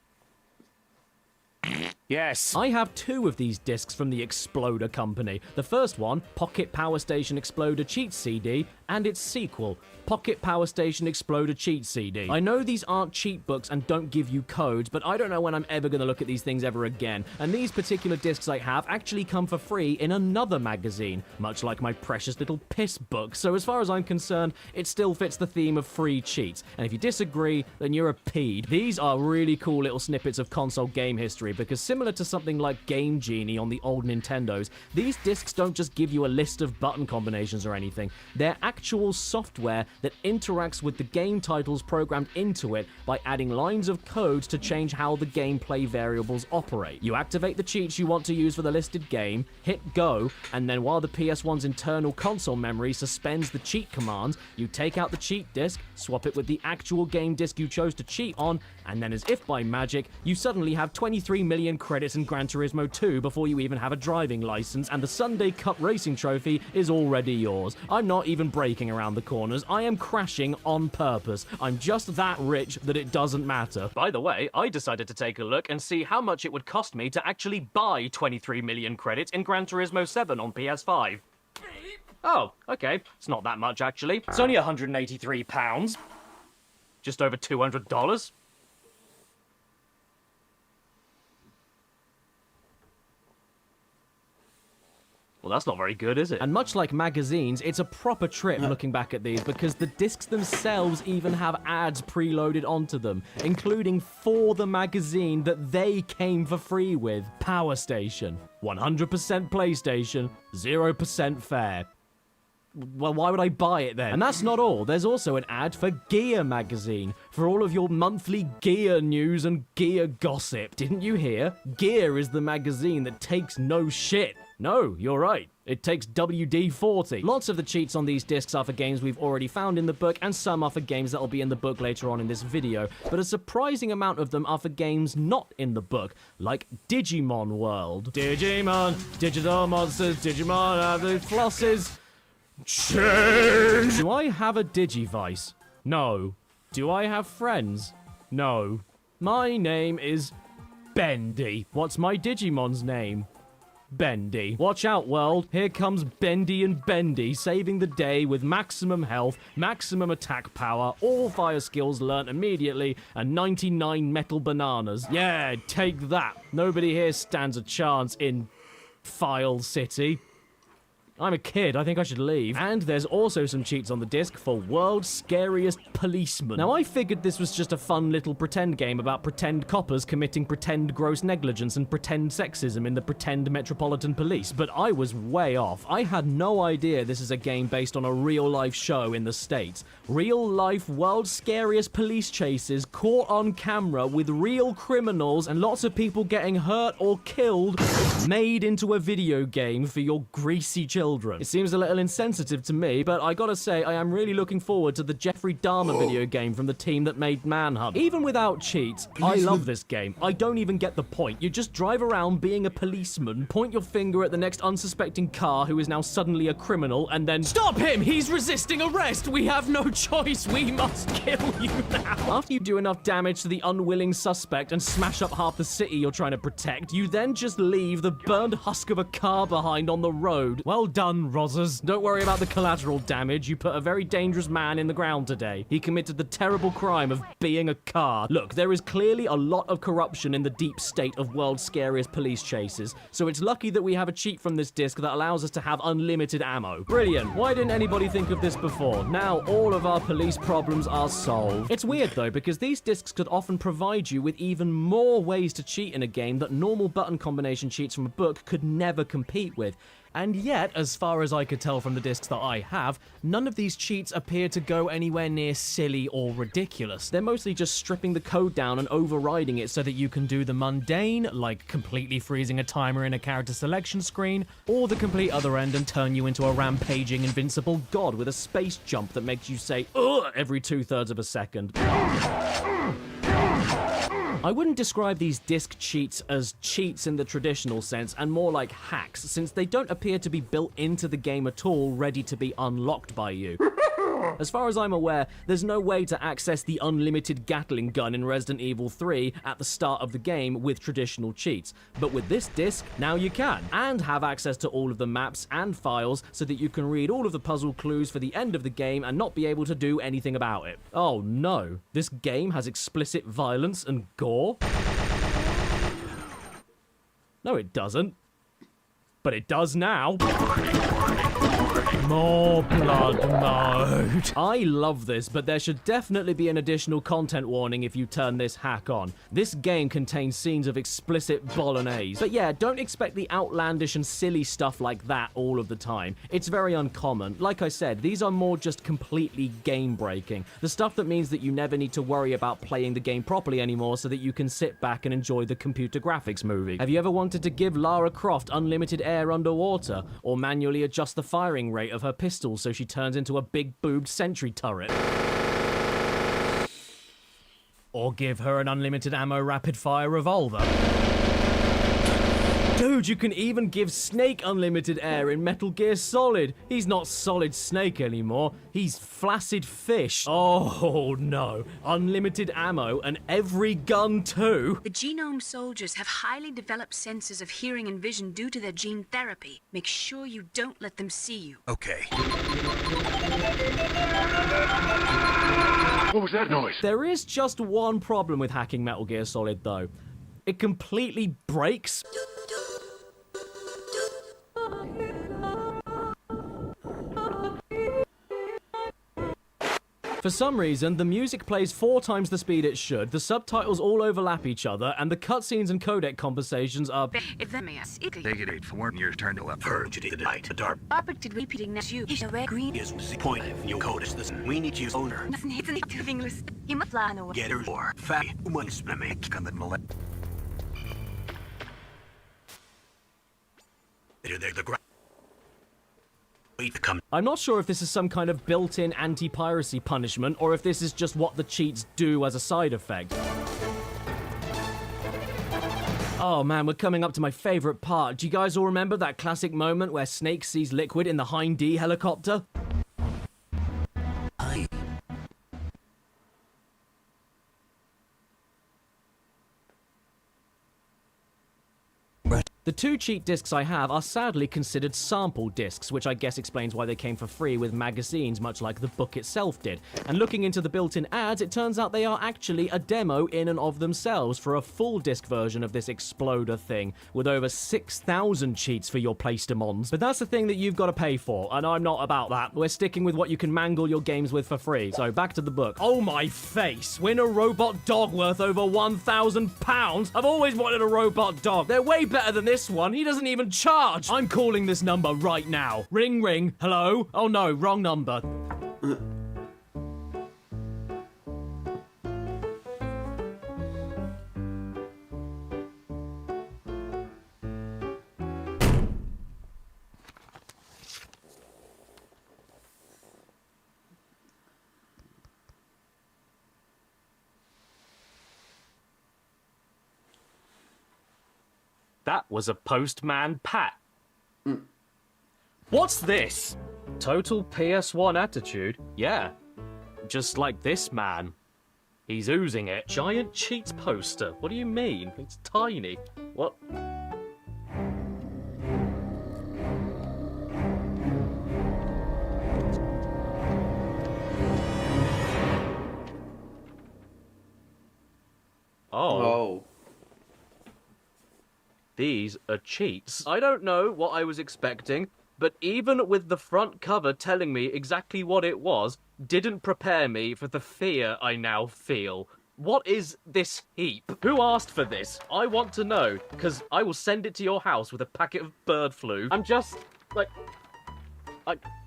Yes. I have 2 of these discs from the Exploder company. The first one, Pocket Power Station Exploder Cheat CD, and its sequel, Pocket Power Station Exploder Cheat CD. I know these aren't cheat books and don't give you codes, but I don't know when I'm ever going to look at these things ever again. And these particular discs I have actually come for free in another magazine, much like my precious little piss book. So as far as I'm concerned, it still fits the theme of free cheats. And if you disagree, then you're a peed. These are really cool little snippets of console game history, because similar to something like Game Genie on the old Nintendos, these discs don't just give you a list of button combinations or anything. They're actual software that interacts with the game titles programmed into it by adding lines of code to change how the gameplay variables operate. You activate the cheats you want to use for the listed game, hit go, and then while the PS1's internal console memory suspends the cheat commands, you take out the cheat disc, swap it with the actual game disc you chose to cheat on, and then as if by magic, you suddenly have 23 million credits in Gran Turismo 2 before you even have a driving license, and the Sunday Cup Racing Trophy is already yours. I'm not even braking around the corners, I am crashing on purpose. I'm just that rich that it doesn't matter. By the way, I decided to take a look and see how much it would cost me to actually buy 23 million credits in Gran Turismo 7 on PS5. Oh, okay. It's not that much, actually. It's only £183. Just over $200. Well, that's not very good, is it? And much like magazines, it's a proper trip looking back at these, because the discs themselves even have ads preloaded onto them, including for the magazine that they came for free with, Power Station. 100% PlayStation, 0% fair. Well, why would I buy it then? And that's not all. There's also an ad for Gear magazine, for all of your monthly gear news and gear gossip. Didn't you hear? Gear is the magazine that takes no shit. No, you're right. It takes WD-40. Lots of the cheats on these discs are for games we've already found in the book, and some are for games that will be in the book later on in this video. But a surprising amount of them are for games not in the book, like Digimon World. Digimon, digital monsters, Digimon have the flosses. Change! Do I have a Digivice? No. Do I have friends? No. My name is Bendy. What's my Digimon's name? Bendy. Watch out, world. Here comes Bendy and Bendy, saving the day with maximum health, maximum attack power, all fire skills learnt immediately, and 99 metal bananas. Yeah, take that. Nobody here stands a chance in File City. I'm a kid, I think I should leave. And there's also some cheats on the disc for World's Scariest Policeman. Now, I figured this was just a fun little pretend game about pretend coppers committing pretend gross negligence and pretend sexism in the pretend Metropolitan Police, but I was way off. I had no idea this is a game based on a real-life show in the States. Real-life World's Scariest Police chases caught on camera with real criminals and lots of people getting hurt or killed made into a video game for your greasy children. It seems a little insensitive to me, but I gotta say, I am really looking forward to the Jeffrey Dahmer video game from the team that made Manhunt. Even without cheats, I love this game. I don't even get the point. You just drive around being a policeman, point your finger at the next unsuspecting car who is now suddenly a criminal, and then stop him! He's resisting arrest! We have no choice! We must kill you now! After you do enough damage to the unwilling suspect and smash up half the city you're trying to protect, you then just leave the burned husk of a car behind on the road. Well done, Rozzers. Don't worry about the collateral damage. You put a very dangerous man in the ground today. He committed the terrible crime of being a car. Look, there is clearly a lot of corruption in the deep state of World's Scariest Police chases, so it's lucky that we have a cheat from this disc that allows us to have unlimited ammo. Brilliant. Why didn't anybody think of this before? Now all of our police problems are solved. It's weird though, because these discs could often provide you with even more ways to cheat in a game that normal button combination cheats from a book could never compete with. And yet, as far as I could tell from the discs that I have, none of these cheats appear to go anywhere near silly or ridiculous. They're mostly just stripping the code down and overriding it so that you can do the mundane, like completely freezing a timer in a character selection screen, or the complete other end and turn you into a rampaging invincible god with a space jump that makes you say "ugh" every 2/3 of a second. I wouldn't describe these disc cheats as cheats in the traditional sense, and more like hacks, since they don't appear to be built into the game at all, ready to be unlocked by you. As far as I'm aware, there's no way to access the unlimited Gatling gun in Resident Evil 3 at the start of the game with traditional cheats. But with this disc, now you can, and have access to all of the maps and files so that you can read all of the puzzle clues for the end of the game and not be able to do anything about it. Oh no, this game has explicit violence and gore? No, it doesn't. But it does now. More blood mode. I love this, but there should definitely be an additional content warning if you turn this hack on. This game contains scenes of explicit bolognese. But yeah, don't expect the outlandish and silly stuff like that all of the time. It's very uncommon. Like I said, these are more just completely game-breaking. The stuff that means that you never need to worry about playing the game properly anymore so that you can sit back and enjoy the computer graphics movie. Have you ever wanted to give Lara Croft unlimited air underwater, or manually adjust the firing rate of her pistol so she turns into a big-boobed sentry turret? Or give her an unlimited ammo rapid-fire revolver? Dude, you can even give Snake unlimited air in Metal Gear Solid. He's not Solid Snake anymore. He's Flaccid Fish. Oh no. Unlimited ammo and every gun too. The genome soldiers have highly developed senses of hearing and vision due to their gene therapy. Make sure you don't let them see you. Okay. What was that noise? There is just one problem with hacking Metal Gear Solid though. It completely breaks. For some reason, the music plays 4 times the speed it should, the subtitles all overlap each other, and the cutscenes and codec conversations are... Negative 4 years turned to left. Purge the light. The dark. Operated repeating that you is a red green is the point of your code is this. We need to use owner. Nothing hits an English. You must plan away. Get her or fat one's make come in I'm not sure if this is some kind of built-in anti-piracy punishment, or if this is just what the cheats do as a side effect. Oh man, we're coming up to my favourite part. Do you guys all remember that classic moment where Snake sees Liquid in the Hind D helicopter? The two cheat discs I have are sadly considered sample discs, which I guess explains why they came for free with magazines, much like the book itself did. And looking into the built-in ads, it turns out they are actually a demo in and of themselves for a full disc version of this Exploder thing, with over 6,000 cheats for your Playstamons. But that's the thing that you've got to pay for, and I'm not about that. We're sticking with what you can mangle your games with for free. So back to the book. Oh my face! Win a robot dog worth over £1,000? I've always wanted a robot dog. They're way better than this one. He doesn't even charge. I'm calling this number right now. Ring, ring. Hello? Oh no, wrong number. That was a postman Pat. What's this? Total PS1 attitude? Yeah. Just like this man. He's oozing it. Giant cheats poster? What do you mean? It's tiny. What? Oh. These are cheats. I don't know what I was expecting, but even with the front cover telling me exactly what it was, didn't prepare me for the fear I now feel. What is this heap? Who asked for this? I want to know, because I will send it to your house with a packet of bird flu. I'm just, like...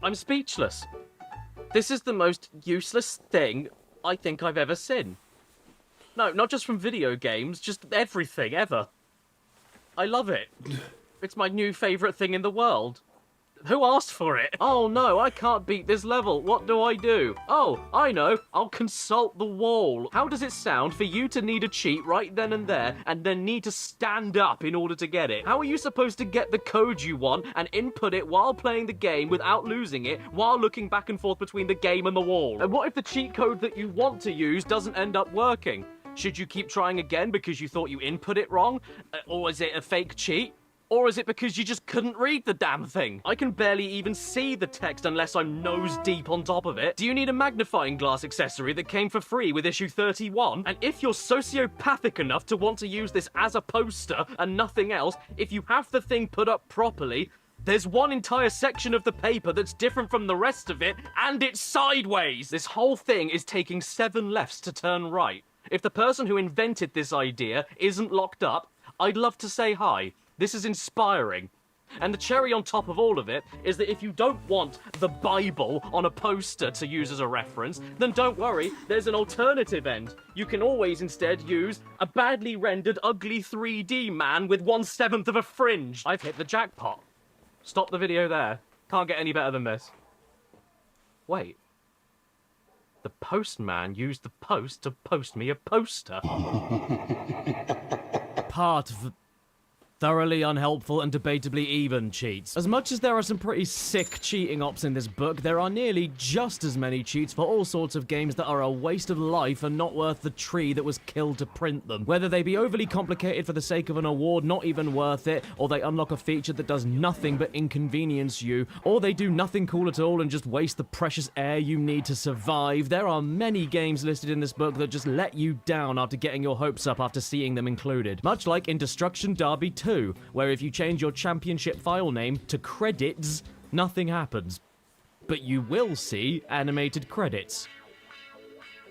I'm speechless. This is the most useless thing I think I've ever seen. No, not just from video games, just everything, ever. I love it. It's my new favourite thing in the world. Who asked for it? Oh no, I can't beat this level. What do I do? Oh, I know. I'll consult the wall. How does it sound for you to need a cheat right then and there, and then need to stand up in order to get it? How are you supposed to get the code you want and input it while playing the game without losing it, while looking back and forth between the game and the wall? And what if the cheat code that you want to use doesn't end up working? Should you keep trying again because you thought you input it wrong? Or is it a fake cheat? Or is it because you just couldn't read the damn thing? I can barely even see the text unless I'm nose deep on top of it. Do you need a magnifying glass accessory that came for free with issue 31? And if you're sociopathic enough to want to use this as a poster and nothing else, if you have the thing put up properly, there's one entire section of the paper that's different from the rest of it, and it's sideways! This whole thing is taking 7 lefts to turn right. If the person who invented this idea isn't locked up, I'd love to say hi. This is inspiring. And the cherry on top of all of it is that if you don't want the Bible on a poster to use as a reference, then don't worry, there's an alternative end. You can always instead use a badly rendered ugly 3D man with 1/7 of a fringe. I've hit the jackpot. Stop the video there. Can't get any better than this. Wait. The postman used the post to post me a poster. Part of thoroughly unhelpful and debatably even cheats. As much as there are some pretty sick cheating ops in this book, there are nearly just as many cheats for all sorts of games that are a waste of life and not worth the tree that was killed to print them. Whether they be overly complicated for the sake of an award not even worth it, or they unlock a feature that does nothing but inconvenience you, or they do nothing cool at all and just waste the precious air you need to survive, there are many games listed in this book that just let you down after getting your hopes up after seeing them included. Much like in Destruction Derby 2, where if you change your championship file name to credits, nothing happens. But you will see animated credits.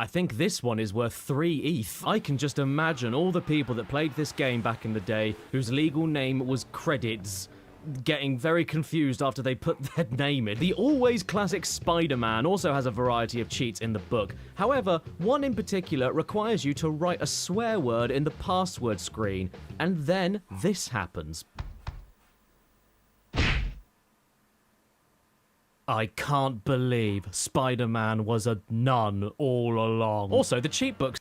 I think this one is worth 3 ETH. I can just imagine all the people that played this game back in the day, whose legal name was Credits, getting very confused after they put their name in. The always classic Spider-Man also has a variety of cheats in the book. However, one in particular requires you to write a swear word in the password screen, and then this happens. I can't believe Spider-Man was a nun all along. Also, the cheat book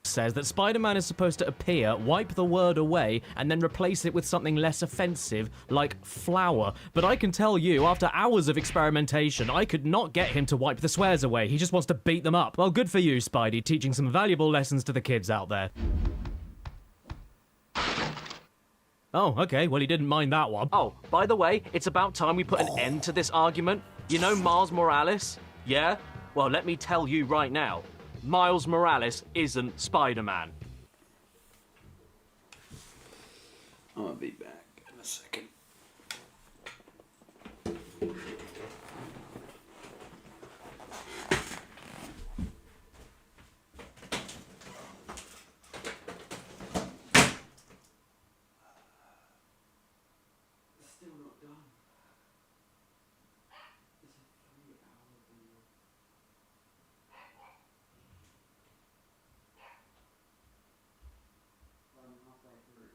says that Spider-Man is supposed to appear, wipe the word away, and then replace it with something less offensive, like flower. But I can tell you, after hours of experimentation, I could not get him to wipe the swears away. He just wants to beat them up. Well, good for you, Spidey, teaching some valuable lessons to the kids out there. Oh, okay, well, he didn't mind that one. Oh, by the way, it's about time we put an end to this argument. You know Miles Morales? Yeah? Well, let me tell you right now. Miles Morales isn't Spider-Man. I'll be back in a second. Still not done. It's a 3-hour video. I'm halfway through.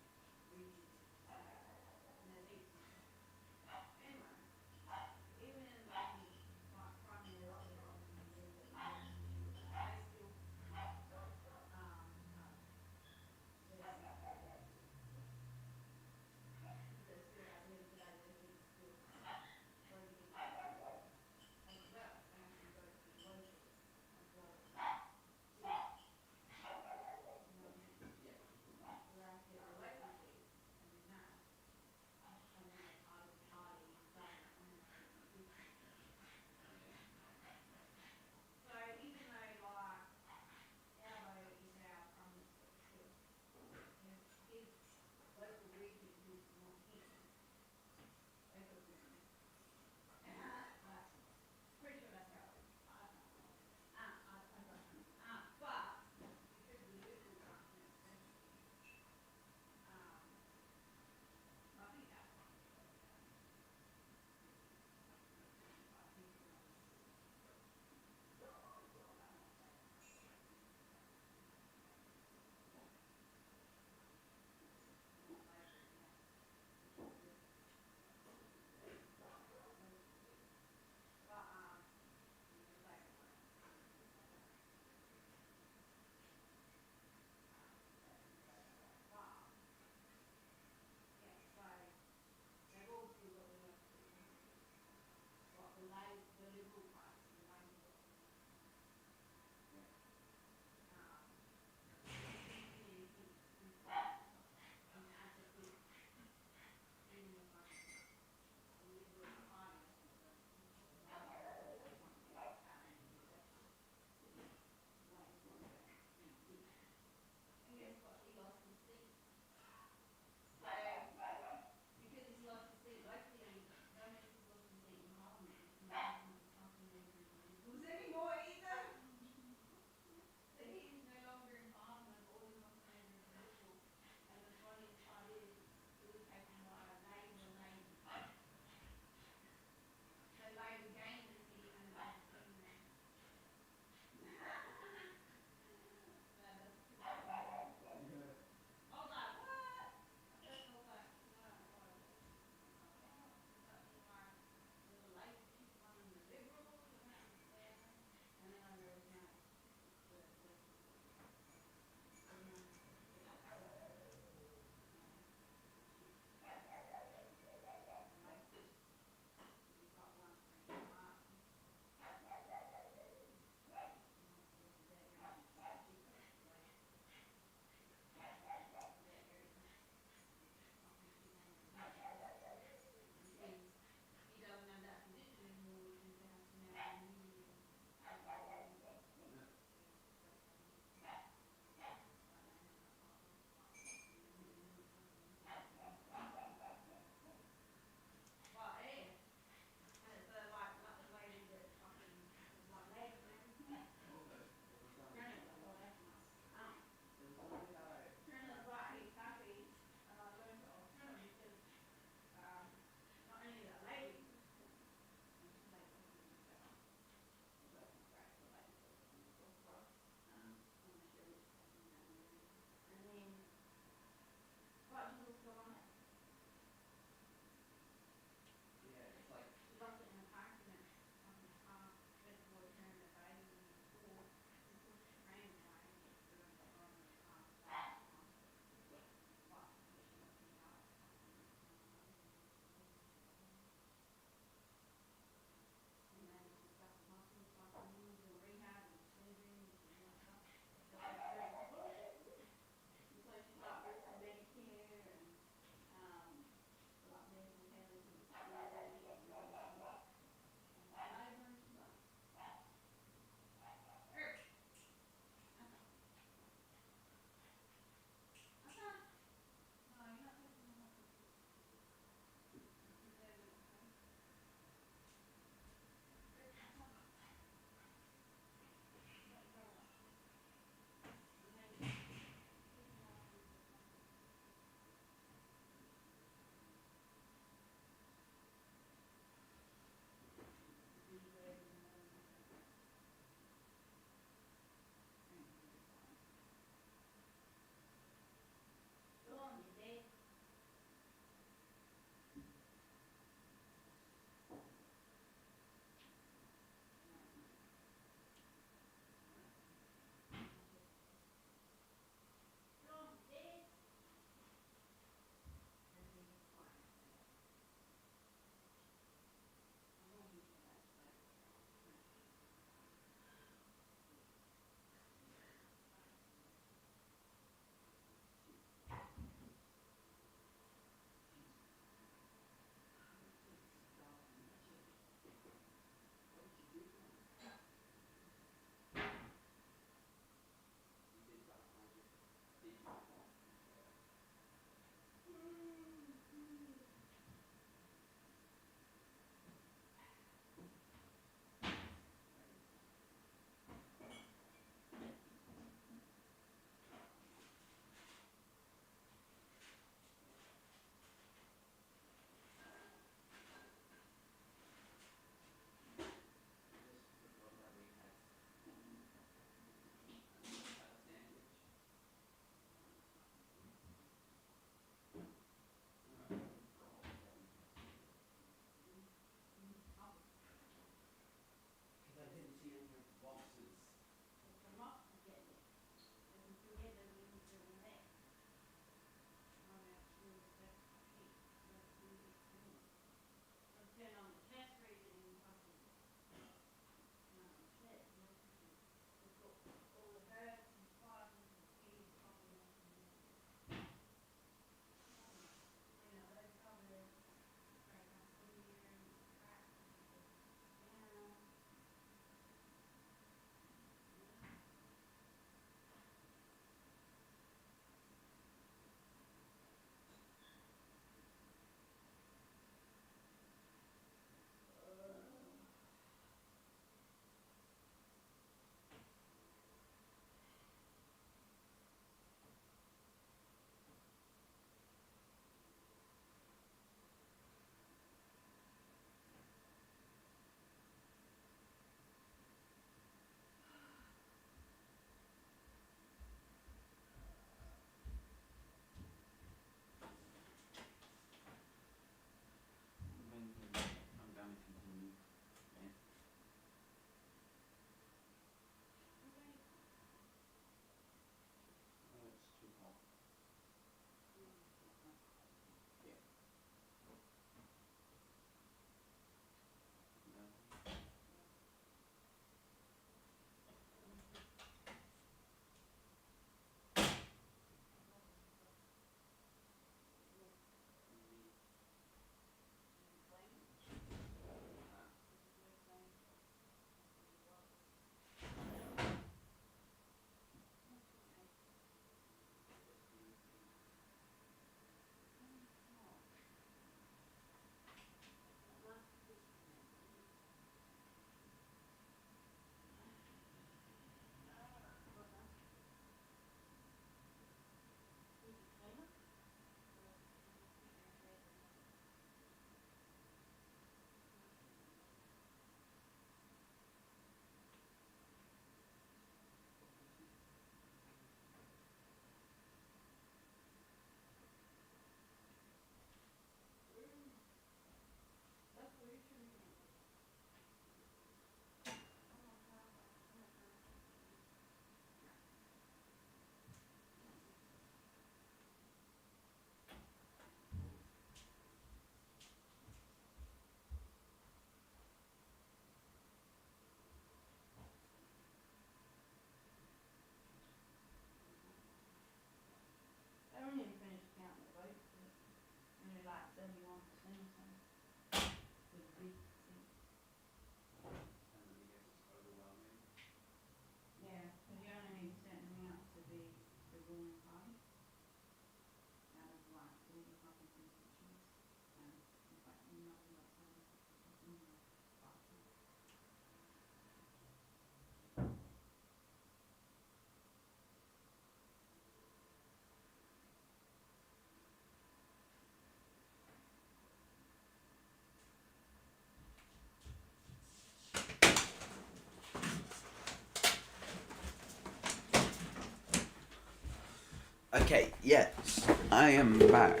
Okay, yes, I am back.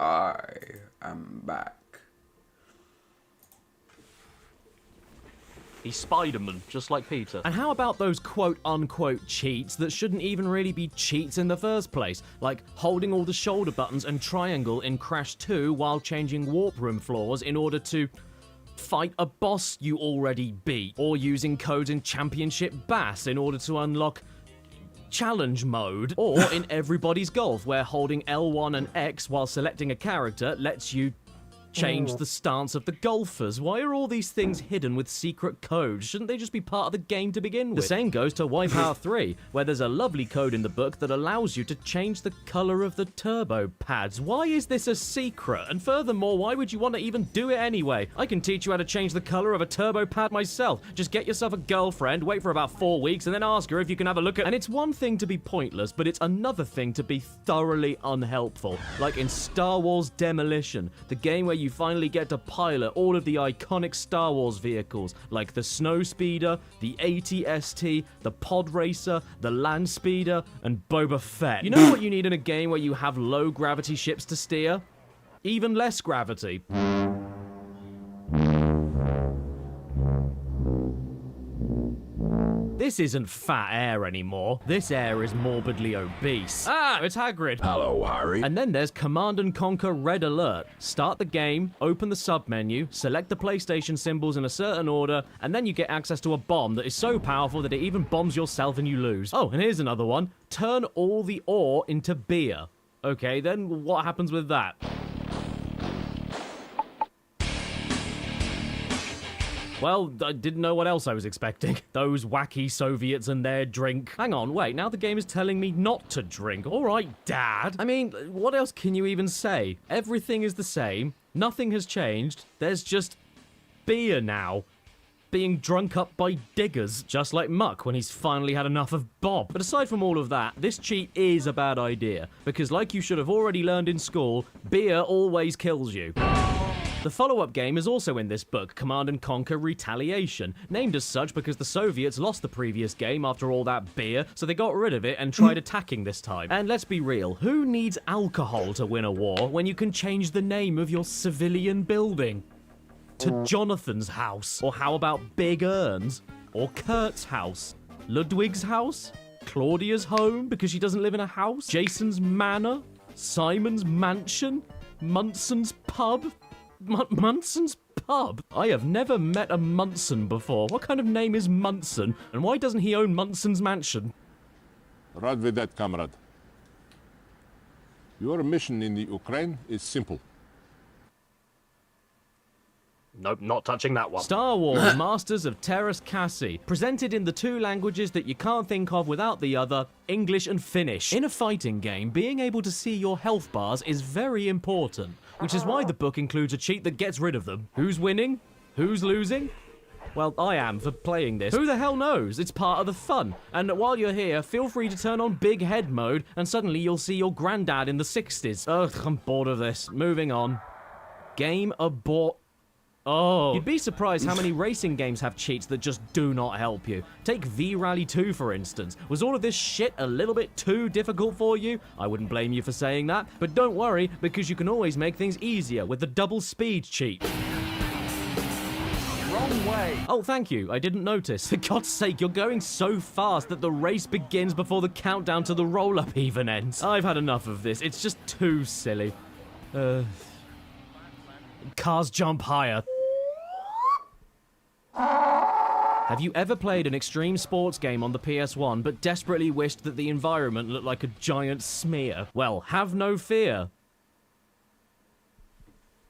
I am back. He's Spider-Man, just like Peter. And how about those quote-unquote cheats that shouldn't even really be cheats in the first place? Like holding all the shoulder buttons and triangle in Crash 2 while changing warp room floors in order to fight a boss you already beat. Or using codes in Championship Bass in order to unlock challenge mode. Or in Everybody's Golf, where holding L1 and X while selecting a character lets you change the stance of the golfers. Why are all these things hidden with secret codes? Shouldn't they just be part of the game to begin with? The same goes to Wipeout 3, where there's a lovely code in the book that allows you to change the color of the turbo pads. Why is this a secret? And furthermore, why would you want to even do it anyway? I can teach you how to change the color of a turbo pad myself. Just get yourself a girlfriend, wait for about 4 weeks, and then ask her if you can have a look at... And it's one thing to be pointless, but it's another thing to be thoroughly unhelpful. Like in Star Wars Demolition, the game where you finally get to pilot all of the iconic Star Wars vehicles, like the Snowspeeder, the AT-ST, the Pod Racer, the Land Speeder, and Boba Fett. You know what you need in a game where you have low gravity ships to steer? Even less gravity. This isn't fat air anymore. This air is morbidly obese. Ah, it's Hagrid. Hello, Harry. And then there's Command & Conquer Red Alert. Start the game, open the sub-menu, select the PlayStation symbols in a certain order, and then you get access to a bomb that is so powerful that it even bombs yourself and you lose. Oh, and here's another one. Turn all the ore into beer. Okay, then what happens with that? Well, I didn't know what else I was expecting. Those wacky Soviets and their drink. Hang on, wait, now the game is telling me not to drink. All right, Dad. I mean, what else can you even say? Everything is the same. Nothing has changed. There's just beer now. Being drunk up by diggers, just like Muck when he's finally had enough of Bob. But aside from all of that, this cheat is a bad idea, because like you should have already learned in school, beer always kills you. The follow-up game is also in this book, Command & Conquer Retaliation, named as such because the Soviets lost the previous game after all that beer, so they got rid of it and tried attacking this time. And let's be real, who needs alcohol to win a war when you can change the name of your civilian building to Jonathan's house? Or how about Big Ern's? Or Kurt's house? Ludwig's house? Claudia's home because she doesn't live in a house? Jason's manor? Simon's mansion? Munson's pub? Munson's pub? I have never met a Munson before. What kind of name is Munson? And why doesn't he own Munson's mansion? Right with that, comrade. Your mission in the Ukraine is simple. Nope, not touching that one. Star Wars Masters of Terras Cassi, presented in the two languages that you can't think of without the other, English and Finnish. In a fighting game, being able to see your health bars is very important, which is why the book includes a cheat that gets rid of them. Who's winning? Who's losing? Well, I am for playing this. Who the hell knows? It's part of the fun. And while you're here, feel free to turn on big head mode, and suddenly you'll see your granddad in the 60s. Ugh, I'm bored of this. Moving on. Game abort. Oh. You'd be surprised how many racing games have cheats that just do not help you. Take V-Rally 2, for instance. Was all of this shit a little bit too difficult for you? I wouldn't blame you for saying that. But don't worry, because you can always make things easier with the double speed cheat. Wrong way. Oh, thank you. I didn't notice. For God's sake, you're going so fast that the race begins before the countdown to the roll-up even ends. I've had enough of this. It's just too silly. Cars jump higher. Have you ever played an extreme sports game on the PS1 but desperately wished that the environment looked like a giant smear? Well, have no fear.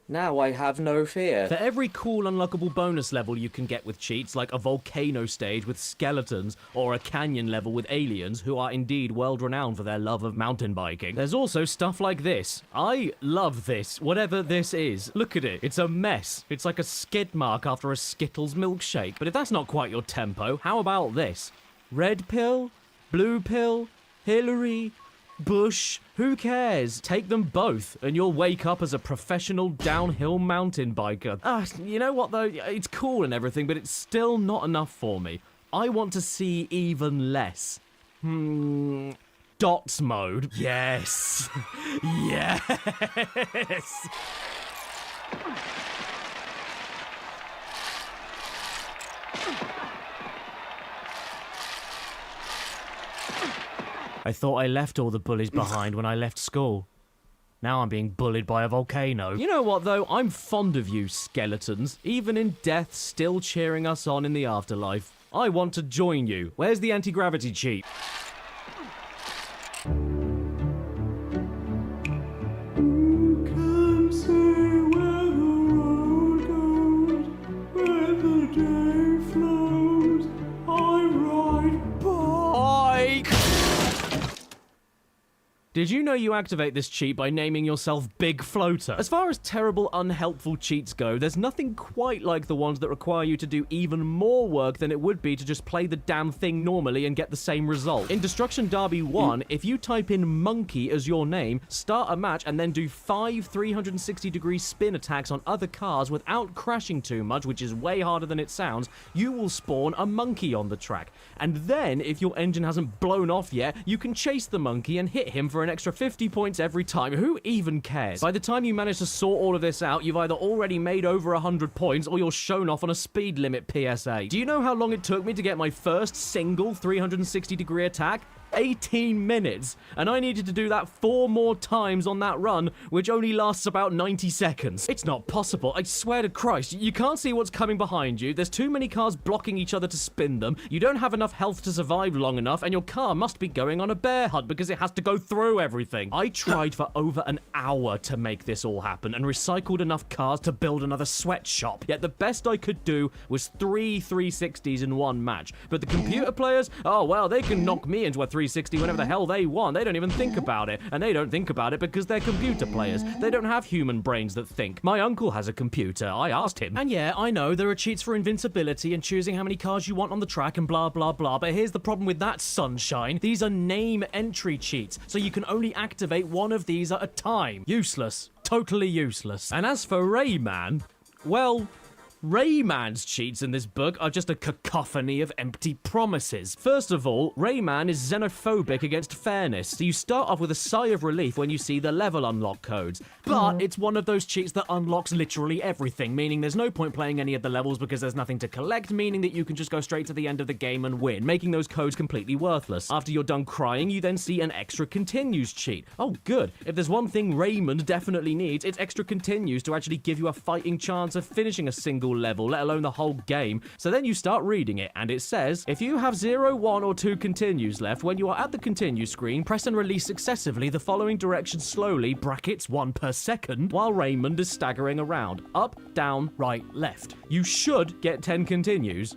Now I have no fear. For every cool unlockable bonus level you can get with cheats, like a volcano stage with skeletons, or a canyon level with aliens, who are indeed world-renowned for their love of mountain biking, there's also stuff like this. I love this, whatever this is. Look at it, it's a mess. It's like a skid mark after a Skittles milkshake. But if that's not quite your tempo, how about this? Red pill? Blue pill? Hillary? Bush, who cares? Take them both, and you'll wake up as a professional downhill mountain biker. You know what though? It's cool and everything, but it's still not enough for me. I want to see even less. Dots mode. Yes. Yes. I thought I left all the bullies behind when I left school. Now I'm being bullied by a volcano. You know what, though? I'm fond of you, skeletons. Even in death, still cheering us on in the afterlife. I want to join you. Where's the anti-gravity cheat? Did you know you activate this cheat by naming yourself Big Floater? As far as terrible, unhelpful cheats go, there's nothing quite like the ones that require you to do even more work than it would be to just play the damn thing normally and get the same result. In Destruction Derby 1, if you type in monkey as your name, start a match, and then do 5 360-degree spin attacks on other cars without crashing too much, which is way harder than it sounds, you will spawn a monkey on the track. And then, if your engine hasn't blown off yet, you can chase the monkey and hit him for an extra 50 points every time. Who even cares? By the time you manage to sort all of this out, you've either already made over 100 points or you're shown off on a speed limit PSA. Do you know how long it took me to get my first single 360-degree attack? 18 minutes, and I needed to do that 4 more times on that run, which only lasts about 90 seconds. It's not possible, I swear to Christ. You can't see what's coming behind you, there's too many cars blocking each other to spin them, you don't have enough health to survive long enough, and your car must be going on a bear hunt because it has to go through everything. I tried for over an hour to make this all happen, and recycled enough cars to build another sweatshop, yet the best I could do was 3 360s in one match. But the computer players, oh well, they can knock me into a 360 whenever the hell they want. They don't even think about it. And they don't think about it because they're computer players. They don't have human brains that think. My uncle has a computer. I asked him. And yeah, I know there are cheats for invincibility and choosing how many cars you want on the track and blah, blah, blah. But here's the problem with that, sunshine. These are name entry cheats. So you can only activate one of these at a time. Useless. Totally useless. And as for Rayman, well, Rayman's cheats in this book are just a cacophony of empty promises. First of all, Rayman is xenophobic against fairness, so you start off with a sigh of relief when you see the level unlock codes. But it's one of those cheats that unlocks literally everything, meaning there's no point playing any of the levels because there's nothing to collect, meaning that you can just go straight to the end of the game and win, making those codes completely worthless. After you're done crying, you then see an extra continues cheat. Oh good, if there's one thing Raymond definitely needs, it's extra continues to actually give you a fighting chance of finishing a single level, let alone the whole game. So then you start reading it, and it says, if you have 0, 1, or 2 continues left, when you are at the continue screen, press and release successively the following directions slowly, brackets 1 per second, while Raymond is staggering around. Up, down, right, left. You should get 10 continues.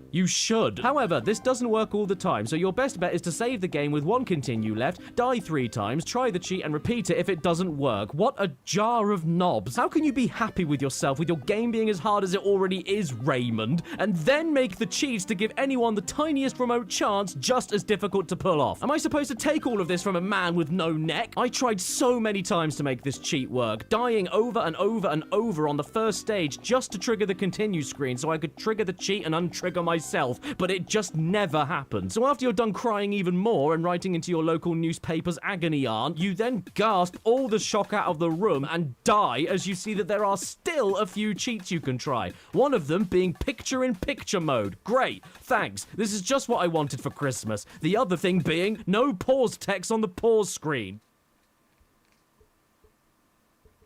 You should. However, this doesn't work all the time, so your best bet is to save the game with 1 continue left, die 3 times, try the cheat, and repeat it if it doesn't work. What a jar of knobs. How can you be happy with yourself with your game being as hard as it already is, Raymond, and then make the cheats to give anyone the tiniest remote chance just as difficult to pull off? Am I supposed to take all of this from a man with no neck? I tried so many times to make this cheat work, dying over and over and over on the first stage just to trigger the continue screen so I could trigger the cheat and untrigger myself, but it just never happened. So after you're done crying even more and writing into your local newspaper's agony aunt, you then gasp all the shock out of the room and die as you see that there are still a few cheats you can try. One of them being picture-in-picture mode. Great, thanks. This is just what I wanted for Christmas. The other thing being no pause text on the pause screen.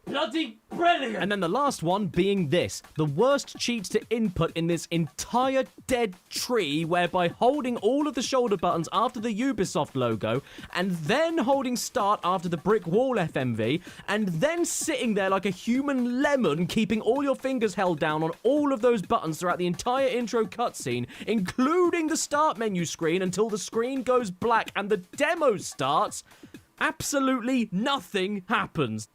Bloody brilliant! And then the last one being this. The worst cheats to input in this entire dead tree, whereby holding all of the shoulder buttons after the Ubisoft logo, and then holding start after the brick wall FMV, and then sitting there like a human lemon, keeping all your fingers held down on all of those buttons throughout the entire intro cutscene, including the start menu screen until the screen goes black and the demo starts. Absolutely nothing happens.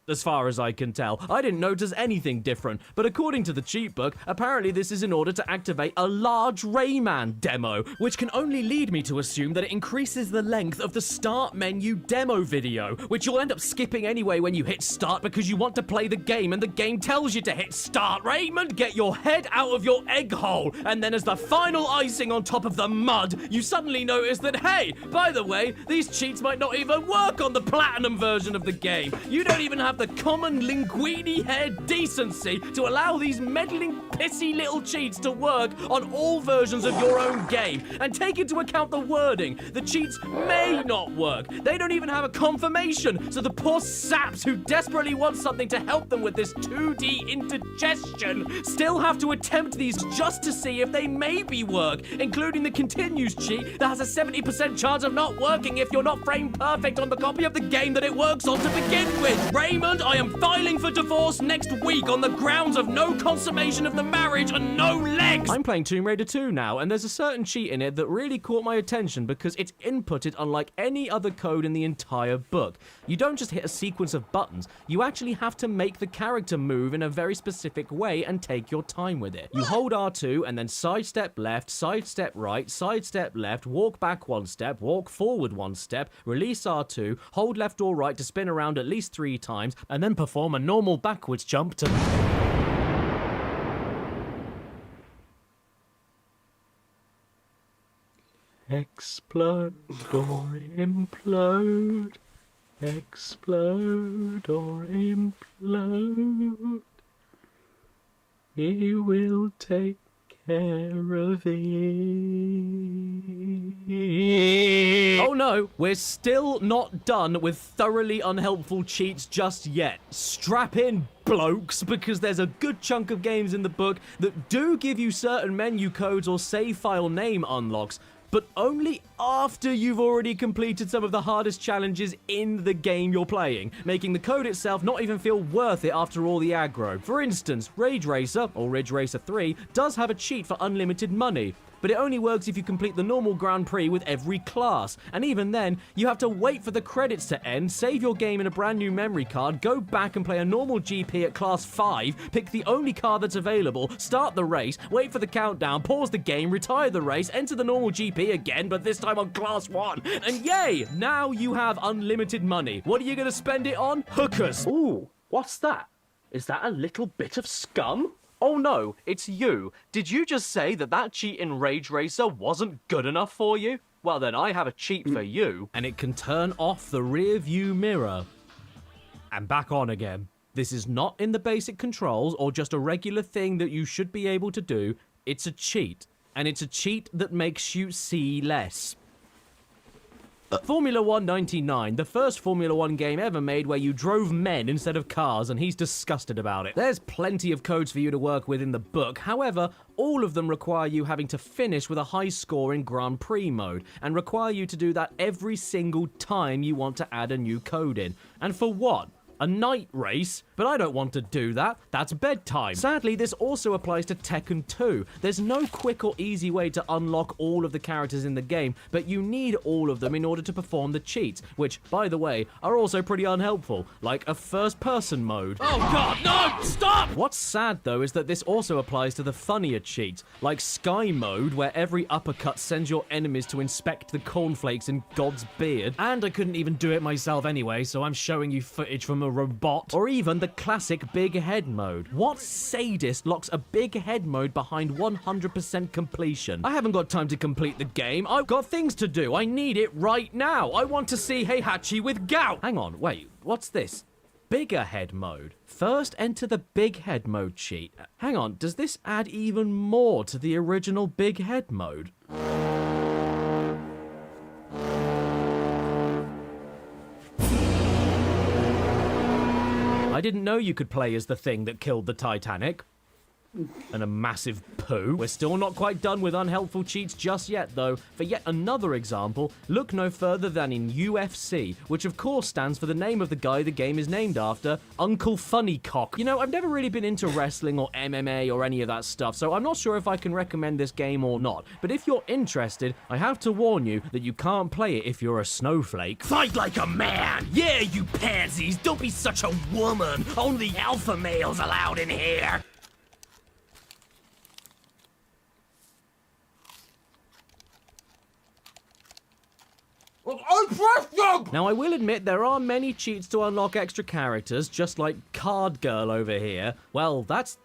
as far as I can tell. I didn't notice anything different, but according to the cheat book, apparently this is in order to activate a large Rayman demo, which can only lead me to assume that it increases the length of the start menu demo video, which you'll end up skipping anyway when you hit start because you want to play the game and the game tells you to hit start. Raymond, get your head out of your egg hole, and then as the final icing on top of the mud, you suddenly notice that, hey, by the way, these cheats might not even work on the platinum version of the game. You don't even have the common linguini hair decency to allow these meddling, pissy little cheats to work on all versions of your own game. And take into account the wording. The cheats may not work. They don't even have a confirmation. So the poor saps who desperately want something to help them with this 2D indigestion still have to attempt these just to see if they maybe work, including the continues cheat that has a 70% chance of not working if you're not frame perfect on the copy of the game that it works on to begin with. Raymond, I am filing for divorce next week on the grounds of no consummation of the marriage and no legs! I'm playing Tomb Raider 2 now, and there's a certain cheat in it that really caught my attention because it's inputted unlike any other code in the entire book. You don't just hit a sequence of buttons, you actually have to make the character move in a very specific way and take your time with it. You hold R2 and then sidestep left, sidestep right, sidestep left, walk back one step, walk forward one step, release R2, hold left or right to spin around at least 3 times, and then perform a normal backwards jump to... Explode or implode. Explode or implode. He will take care of it. Oh no, we're still not done with thoroughly unhelpful cheats just yet. Strap in, blokes, because there's a good chunk of games in the book that do give you certain menu codes or save file name unlocks, but only after you've already completed some of the hardest challenges in the game you're playing, making the code itself not even feel worth it after all the aggro. For instance, Rage Racer, or Ridge Racer 3, does have a cheat for unlimited money, but it only works if you complete the normal Grand Prix with every class, and even then, you have to wait for the credits to end, save your game in a brand new memory card, go back and play a normal GP at class 5, pick the only car that's available, start the race, wait for the countdown, pause the game, retire the race, enter the normal GP again, but this time on class 1, and yay! Now you have unlimited money. What are you gonna spend it on? Hookers! Ooh, what's that? Is that a little bit of scum? Oh no, it's you. Did you just say that that cheat in Rage Racer wasn't good enough for you? Well then, I have a cheat for you, and it can turn off the rear view mirror. And back on again. This is not in the basic controls or just a regular thing that you should be able to do. It's a cheat, and it's a cheat that makes you see less. Formula 1 99, the first Formula 1 game ever made where you drove men instead of cars, and he's disgusted about it. There's plenty of codes for you to work with in the book, however, all of them require you having to finish with a high score in Grand Prix mode, and require you to do that every single time you want to add a new code in. And for what? A night race? But I don't want to do that. That's bedtime. Sadly, this also applies to Tekken 2. There's no quick or easy way to unlock all of the characters in the game, but you need all of them in order to perform the cheats, which, by the way, are also pretty unhelpful, like a first-person mode. Oh god, no! Stop! What's sad, though, is that this also applies to the funnier cheats, like Sky Mode, where every uppercut sends your enemies to inspect the cornflakes in God's beard. And I couldn't even do it myself anyway, so I'm showing you footage from a robot. Or even the classic big head mode. What sadist locks a big head mode behind 100% completion? I haven't got time to complete the game. I've got things to do. I need it right now. I want to see Heihachi with gout. Hang on, wait, what's this? Bigger head mode. First enter the big head mode cheat. Hang on, does this add even more to the original big head mode? I didn't know you could play as the thing that killed the Titanic. and a massive poo. We're still not quite done with unhelpful cheats just yet, though. For yet another example, look no further than in UFC, which of course stands for the name of the guy the game is named after, Uncle Funnycock. You know, I've never really been into wrestling or MMA or any of that stuff, so I'm not sure if I can recommend this game or not. But if you're interested, I have to warn you that you can't play it if you're a snowflake. Fight like a man! Yeah, you pansies! Don't be such a woman! Only alpha males allowed in here! Now, I will admit there are many cheats to unlock extra characters, just like Card Girl over here. Well, that's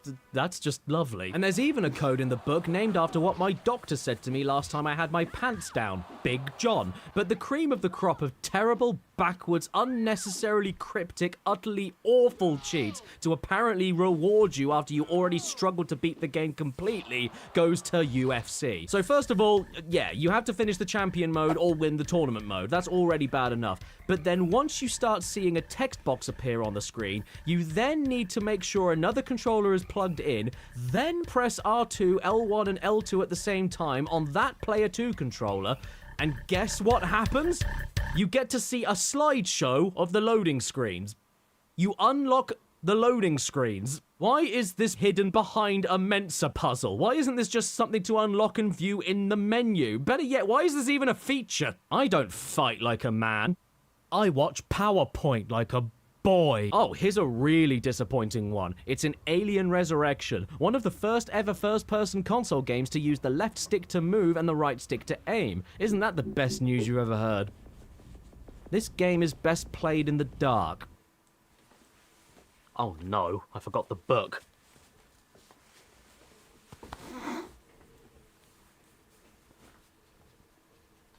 just lovely. And there's even a code in the book named after what my doctor said to me last time I had my pants down, Big John. But the cream of the crop of terrible, backwards, unnecessarily cryptic, utterly awful cheats to apparently reward you after you already struggled to beat the game completely goes to UFC. So first of all, yeah, you have to finish the champion mode or win the tournament mode. That's already bad enough. But then once you start seeing a text box appear on the screen, you then need to make sure another controller is plugged in, then press R2, L1 and L2 at the same time on that Player 2 controller, and guess what happens? You get to see a slideshow of the loading screens. You unlock the loading screens. Why is this hidden behind a Mensa puzzle? Why isn't this just something to unlock and view in the menu? Better yet, why is this even a feature? I don't fight like a man. I watch PowerPoint like a boy. Oh, here's a really disappointing one. It's in Alien Resurrection, one of the first ever first-person console games to use the left stick to move and the right stick to aim. Isn't that the best news you've ever heard? This game is best played in the dark. Oh no, I forgot the book.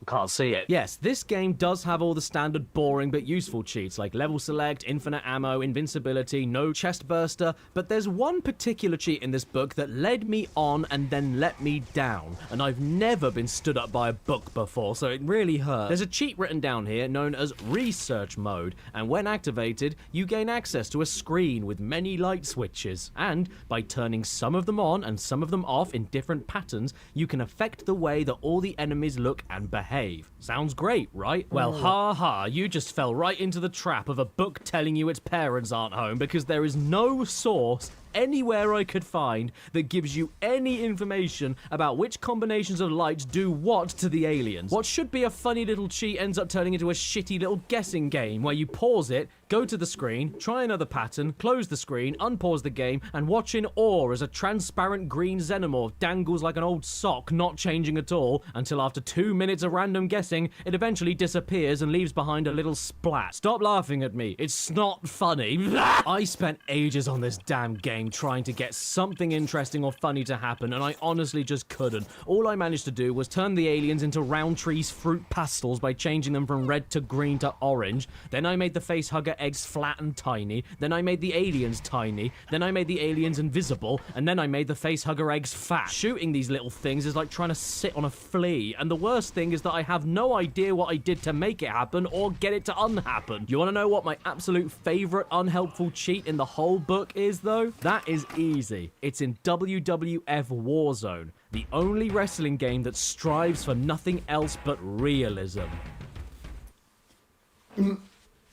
Can't see it. Yes, this game does have all the standard boring but useful cheats like level select, infinite ammo, invincibility, no chest burster, but there's one particular cheat in this book that led me on and then let me down, and I've never been stood up by a book before, so it really hurt. There's a cheat written down here known as research mode, and when activated, you gain access to a screen with many light switches, and by turning some of them on and some of them off in different patterns, you can affect the way that all the enemies look and behave. Sounds great, right? Well, ha ha, you just fell right into the trap of a book telling you its parents aren't home, because there is no source anywhere I could find that gives you any information about which combinations of lights do what to the aliens. What should be a funny little cheat ends up turning into a shitty little guessing game where you pause it, go to the screen, try another pattern, close the screen, unpause the game, and watch in awe as a transparent green xenomorph dangles like an old sock, not changing at all, until after 2 minutes of random guessing, it eventually disappears and leaves behind a little splat. Stop laughing at me. It's not funny. I spent ages on this damn game trying to get something interesting or funny to happen, and I honestly just couldn't. All I managed to do was turn the aliens into Roundtree's fruit pastels by changing them from red to green to orange. Then I made the facehugger eggs flat and tiny. Then I made the aliens tiny. Then I made the aliens invisible. And then I made the facehugger eggs fat. Shooting these little things is like trying to sit on a flea. And the worst thing is that I have no idea what I did to make it happen or get it to unhappen. You want to know what my absolute favorite unhelpful cheat in the whole book is, though? That is easy. It's in WWF Warzone, the only wrestling game that strives for nothing else but realism.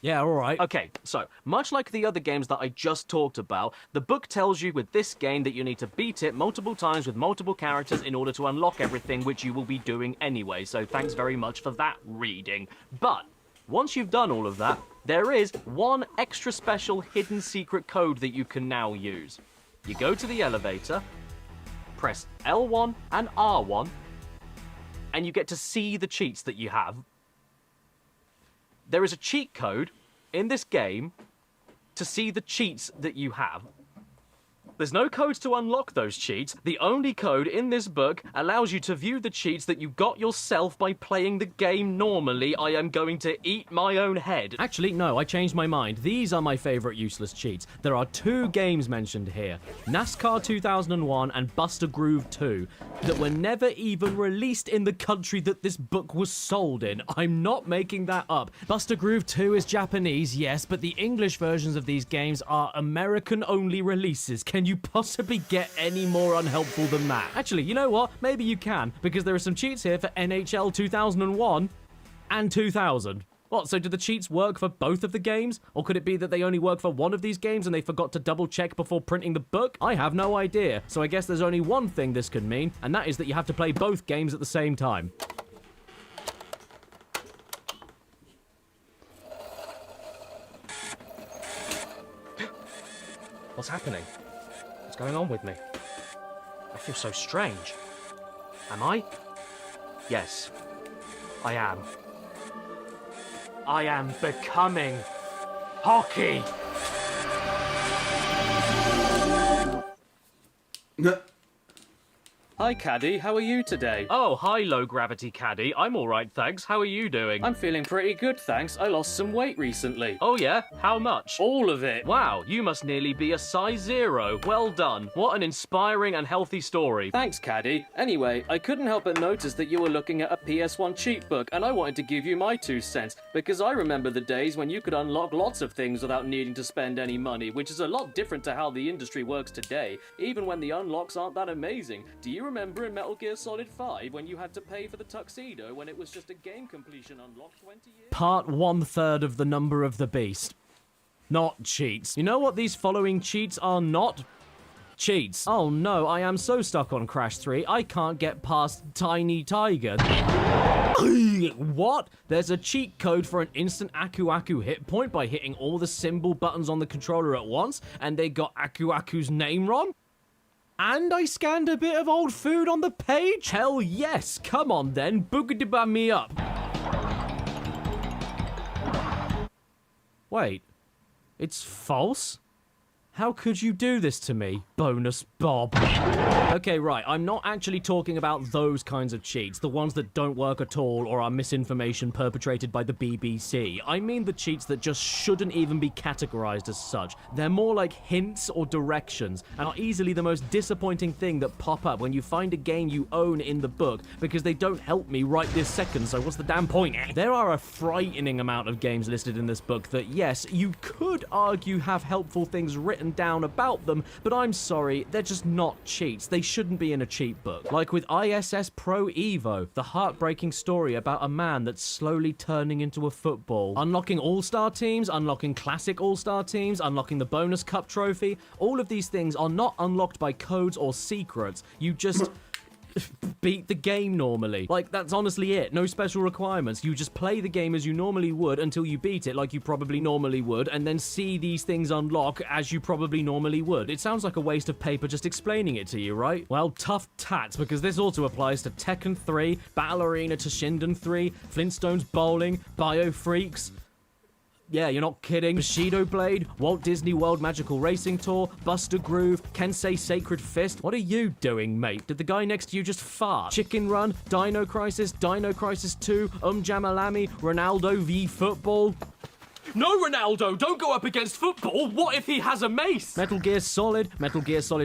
Yeah, alright. Okay, so, much like the other games that I just talked about, the book tells you with this game that you need to beat it multiple times with multiple characters in order to unlock everything, which you will be doing anyway, so thanks very much for that reading. But, once you've done all of that, there is one extra special hidden secret code that you can now use. You go to the elevator, press L1 and R1, and you get to see the cheats that you have. There is a cheat code in this game to see the cheats that you have. There's no codes to unlock those cheats. The only code in this book allows you to view the cheats that you got yourself by playing the game normally. I am going to eat my own head. Actually, no, I changed my mind. These are my favorite useless cheats. There are 2 games mentioned here, NASCAR 2001 and Buster Groove 2, that were never even released in the country that this book was sold in. I'm not making that up. Buster Groove 2 is Japanese, yes, but the English versions of these games are American-only releases. Can you you possibly get any more unhelpful than that? Actually, you know what? Maybe you can, because there are some cheats here for NHL 2001 and 2000. What, so do the cheats work for both of the games? Or could it be that they only work for one of these games and they forgot to double check before printing the book? I have no idea, so I guess there's only one thing this could mean, and that is that you have to play both games at the same time. What's happening? What's going on with me? I feel so strange. Am I? Yes, I am. I am becoming hockey. Hi, Caddy. How are you today? Oh, hi, low-gravity Caddy. I'm alright, thanks. How are you doing? I'm feeling pretty good, thanks. I lost some weight recently. Oh, yeah? How much? All of it. Wow, you must nearly be a size 0. Well done. What an inspiring and healthy story. Thanks, Caddy. Anyway, I couldn't help but notice that you were looking at a PS1 cheat book, and I wanted to give you my 2 cents, because I remember the days when you could unlock lots of things without needing to spend any money, which is a lot different to how the industry works today, even when the unlocks aren't that amazing. Do you remember in Metal Gear Solid 5 when you had to pay for the tuxedo when it was just a game completion unlock 20 years? Part 1/3 of the number of the beast. Not cheats. You know what these following cheats are not? Cheats. Oh no, I am so stuck on Crash 3, I can't get past Tiny Tiger. What? There's a cheat code for an instant Aku Aku hit point by hitting all the symbol buttons on the controller at once, and they got Aku Aku's name wrong? And I scanned a bit of old food on the page? Hell yes! Come on then, boogity me up. Wait, it's false? How could you do this to me, Bonus Bob? Okay, right, I'm not actually talking about those kinds of cheats, the ones that don't work at all or are misinformation perpetrated by the BBC. I mean the cheats that just shouldn't even be categorized as such. They're more like hints or directions, and are easily the most disappointing thing that pop up when you find a game you own in the book, because they don't help me right this second, so what's the damn point? There are a frightening amount of games listed in this book that, yes, you could argue have helpful things written down about them, but I'm sorry, they're just not cheats. They shouldn't be in a cheat book. Like with ISS Pro Evo, the heartbreaking story about a man that's slowly turning into a football. Unlocking all-star teams, unlocking classic all-star teams, unlocking the bonus cup trophy. All of these things are not unlocked by codes or secrets. You just beat the game normally. Like, that's honestly it. No special requirements. You just play the game as you normally would until you beat it like you probably normally would, and then see these things unlock as you probably normally would. It sounds like a waste of paper just explaining it to you, right? Well, tough tats, because this also applies to Tekken 3, Battle Arena to Shinden 3, Flintstones Bowling, Bio Freaks. Yeah, you're not kidding. Bushido Blade, Walt Disney World Magical Racing Tour, Buster Groove, Kensei Sacred Fist. What are you doing, mate? Did the guy next to you just fart? Chicken Run, Dino Crisis 2, Jamalami, Ronaldo v Football. No, Ronaldo, don't go up against football. What if he has a mace? Metal Gear Solid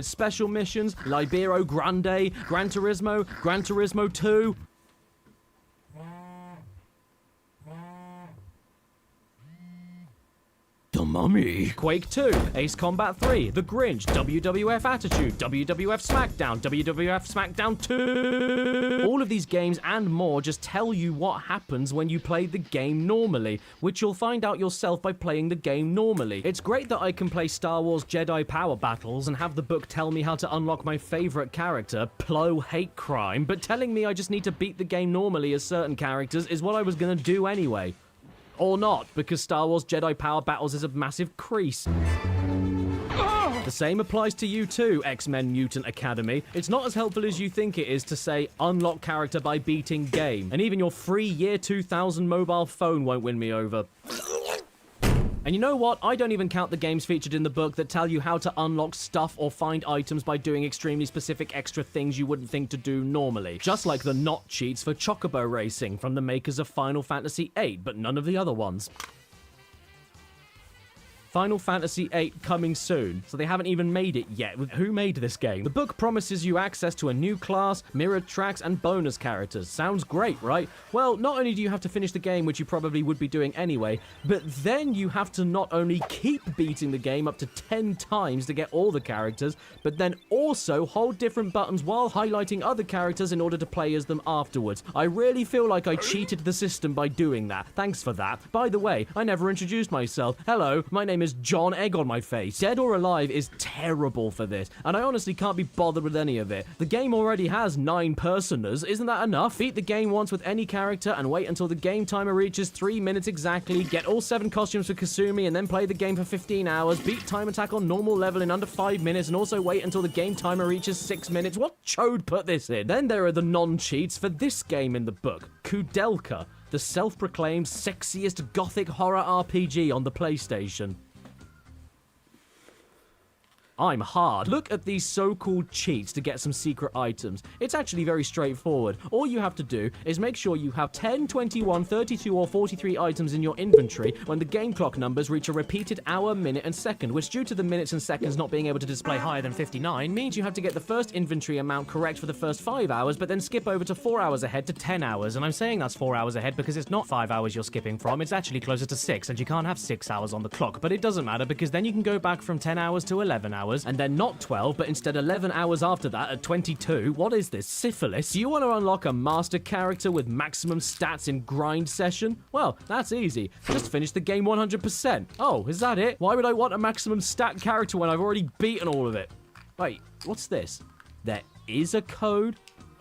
Special Missions, Libero Grande, Gran Turismo 2. The Mummy. Quake 2, Ace Combat 3, The Grinch, WWF Attitude, WWF SmackDown, WWF SmackDown 2. All of these games and more just tell you what happens when you play the game normally, which you'll find out yourself by playing the game normally. It's great that I can play Star Wars Jedi Power Battles and have the book tell me how to unlock my favorite character, Plo Hate Crime, but telling me I just need to beat the game normally as certain characters is what I was gonna do anyway. Or not, because Star Wars Jedi Power Battles is a massive crease. The same applies to you too, X-Men Mutant Academy. It's not as helpful as you think it is to say, unlock character by beating game. And even your free year 2000 mobile phone won't win me over. And you know what? I don't even count the games featured in the book that tell you how to unlock stuff or find items by doing extremely specific extra things you wouldn't think to do normally. Just like the not cheats for Chocobo Racing from the makers of Final Fantasy VIII, but none of the other ones. Final Fantasy VIII coming soon. So they haven't even made it yet. Who made this game? The book promises you access to a new class, mirrored tracks, and bonus characters. Sounds great, right? Well, not only do you have to finish the game, which you probably would be doing anyway, but then you have to not only keep beating the game up to 10 times to get all the characters, but then also hold different buttons while highlighting other characters in order to play as them afterwards. I really feel like I cheated the system by doing that. Thanks for that. By the way, I never introduced myself. Hello, my name is John Egg on my face. Dead or Alive is terrible for this, and I honestly can't be bothered with any of it. The game already has 9 personas. Isn't that enough? Beat the game once with any character and wait until the game timer reaches 3 minutes exactly. Get all 7 costumes for Kasumi and then play the game for 15 hours. Beat time attack on normal level in under 5 minutes and also wait until the game timer reaches 6 minutes. What chode put this in? Then there are the non-cheats for this game in the book. Kudelka, the self-proclaimed sexiest gothic horror RPG on the PlayStation. I'm hard. Look at these so-called cheats to get some secret items. It's actually very straightforward. All you have to do is make sure you have 10, 21, 32, or 43 items in your inventory when the game clock numbers reach a repeated hour, minute, and second, which due to the minutes and seconds not being able to display higher than 59, means you have to get the first inventory amount correct for the first 5 hours, but then skip over to 4 hours ahead to 10 hours. And I'm saying that's 4 hours ahead because it's not 5 hours you're skipping from, it's actually closer to 6, and you can't have 6 hours on the clock. But it doesn't matter because then you can go back from 10 hours to 11 hours, and then not 12, but instead 11 hours after that at 22. What is this, syphilis? Do you want to unlock a master character with maximum stats in grind session? Well, that's easy. Just finish the game 100%. Oh, is that it? Why would I want a maximum stat character when I've already beaten all of it? Wait, what's this? There is a code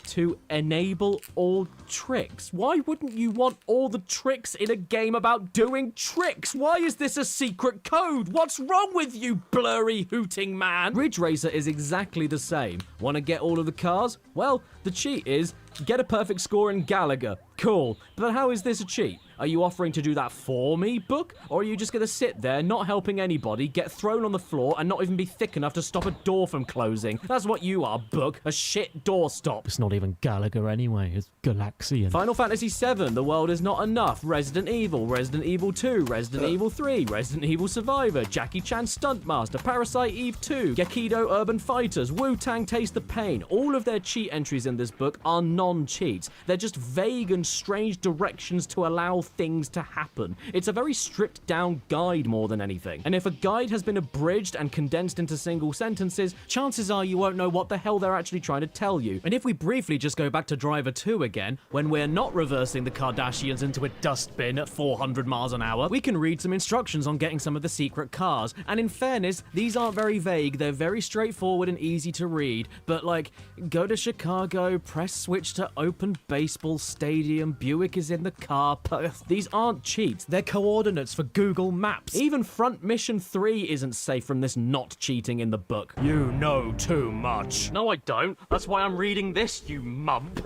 to enable all tricks. Why wouldn't you want all the tricks in a game about doing tricks? Why is this a secret code? What's wrong with you, blurry hooting man? Ridge Racer is exactly the same. Want to get all of the cars? Well, the cheat is get a perfect score in Gallagher. Cool. But how is this a cheat? Are you offering to do that for me, book? Or are you just going to sit there, not helping anybody, get thrown on the floor, and not even be thick enough to stop a door from closing? That's what you are, book. A shit doorstop. It's not even Gallagher anyway, it's Galaxian. Final Fantasy VII, The World Is Not Enough, Resident Evil 2, Resident Evil 3, Resident Evil Survivor, Jackie Chan Stuntmaster, Parasite Eve 2, Gekido Urban Fighters, Wu-Tang Taste the Pain. All of their cheat entries in this book are non-cheats. They're just vague and strange directions to allow things to happen. It's a very stripped down guide more than anything. And if a guide has been abridged and condensed into single sentences, chances are you won't know what the hell they're actually trying to tell you. And if we briefly just go back to Driver 2 again, when we're not reversing the Kardashians into a dustbin at 400 miles an hour, we can read some instructions on getting some of the secret cars. And in fairness, these aren't very vague, they're very straightforward and easy to read. But like, go to Chicago, press switch to open baseball stadium, Buick is in the car. These aren't cheats, they're coordinates for Google Maps. Even Front Mission 3 isn't safe from this not cheating in the book. You know too much. No, I don't. That's why I'm reading this, you mump.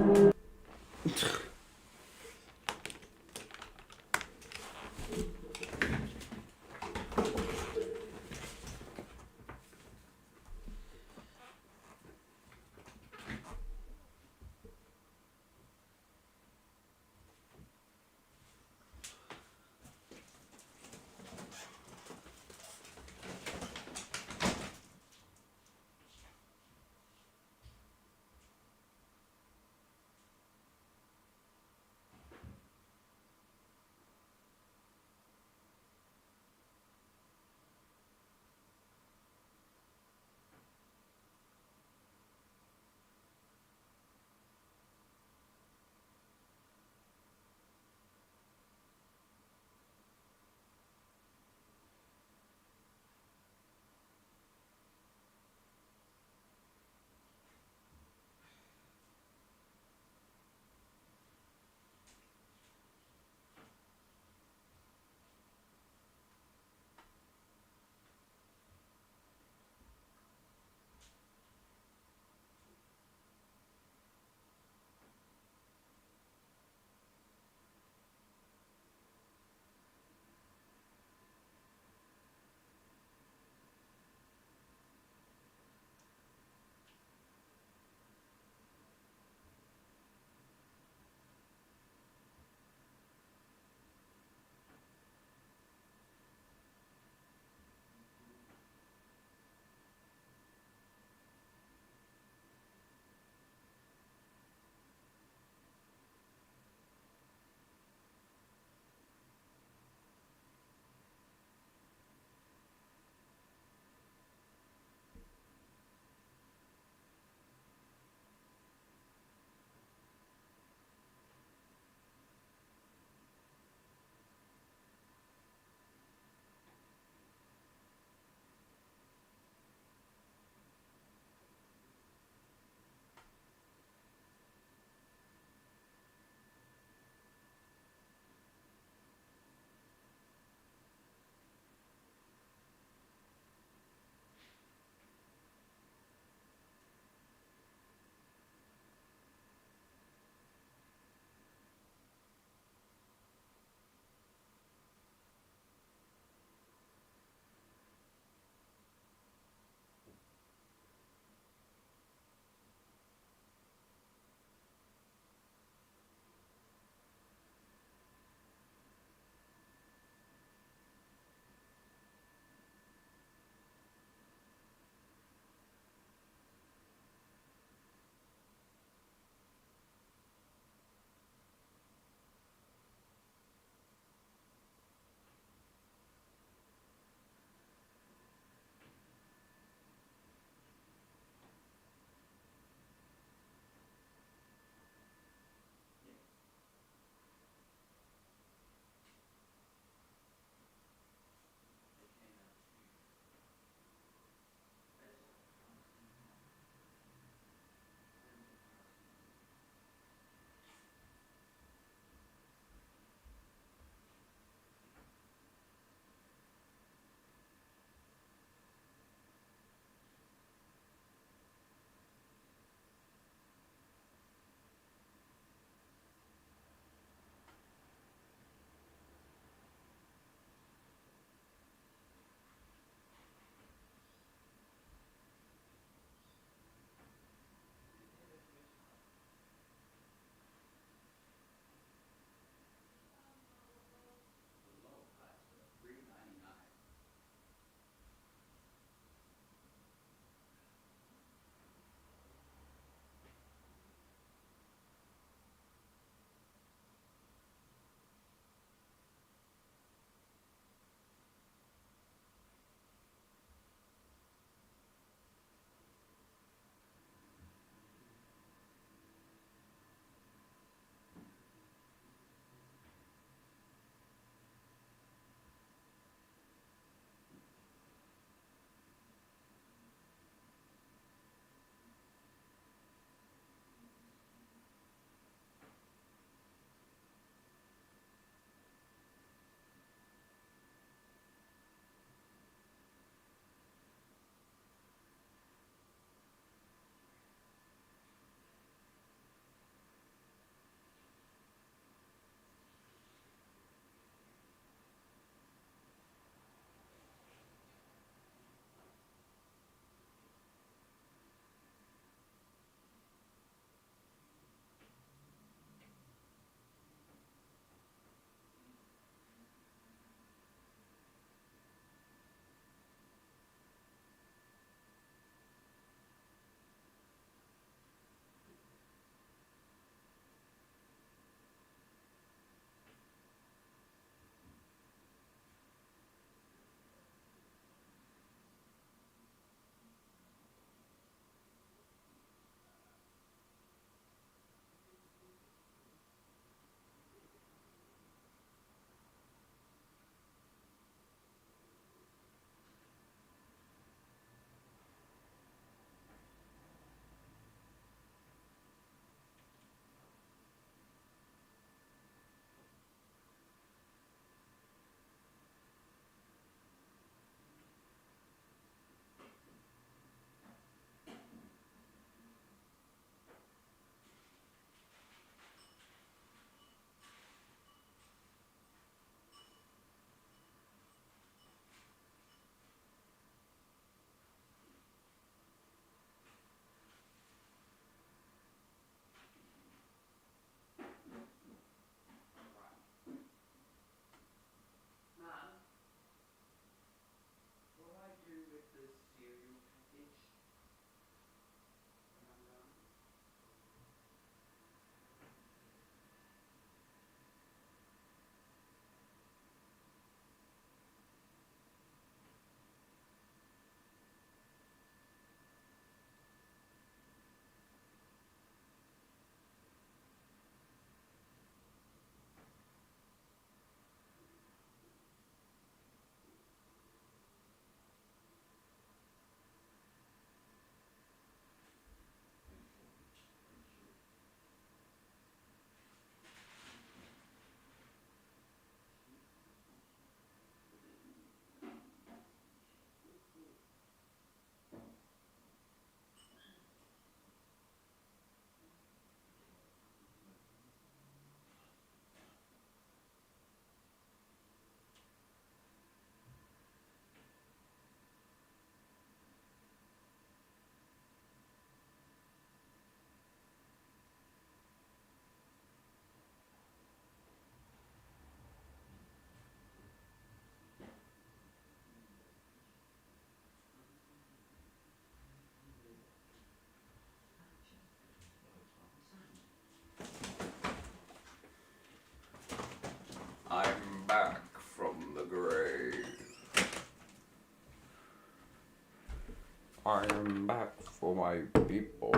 I am back for my people.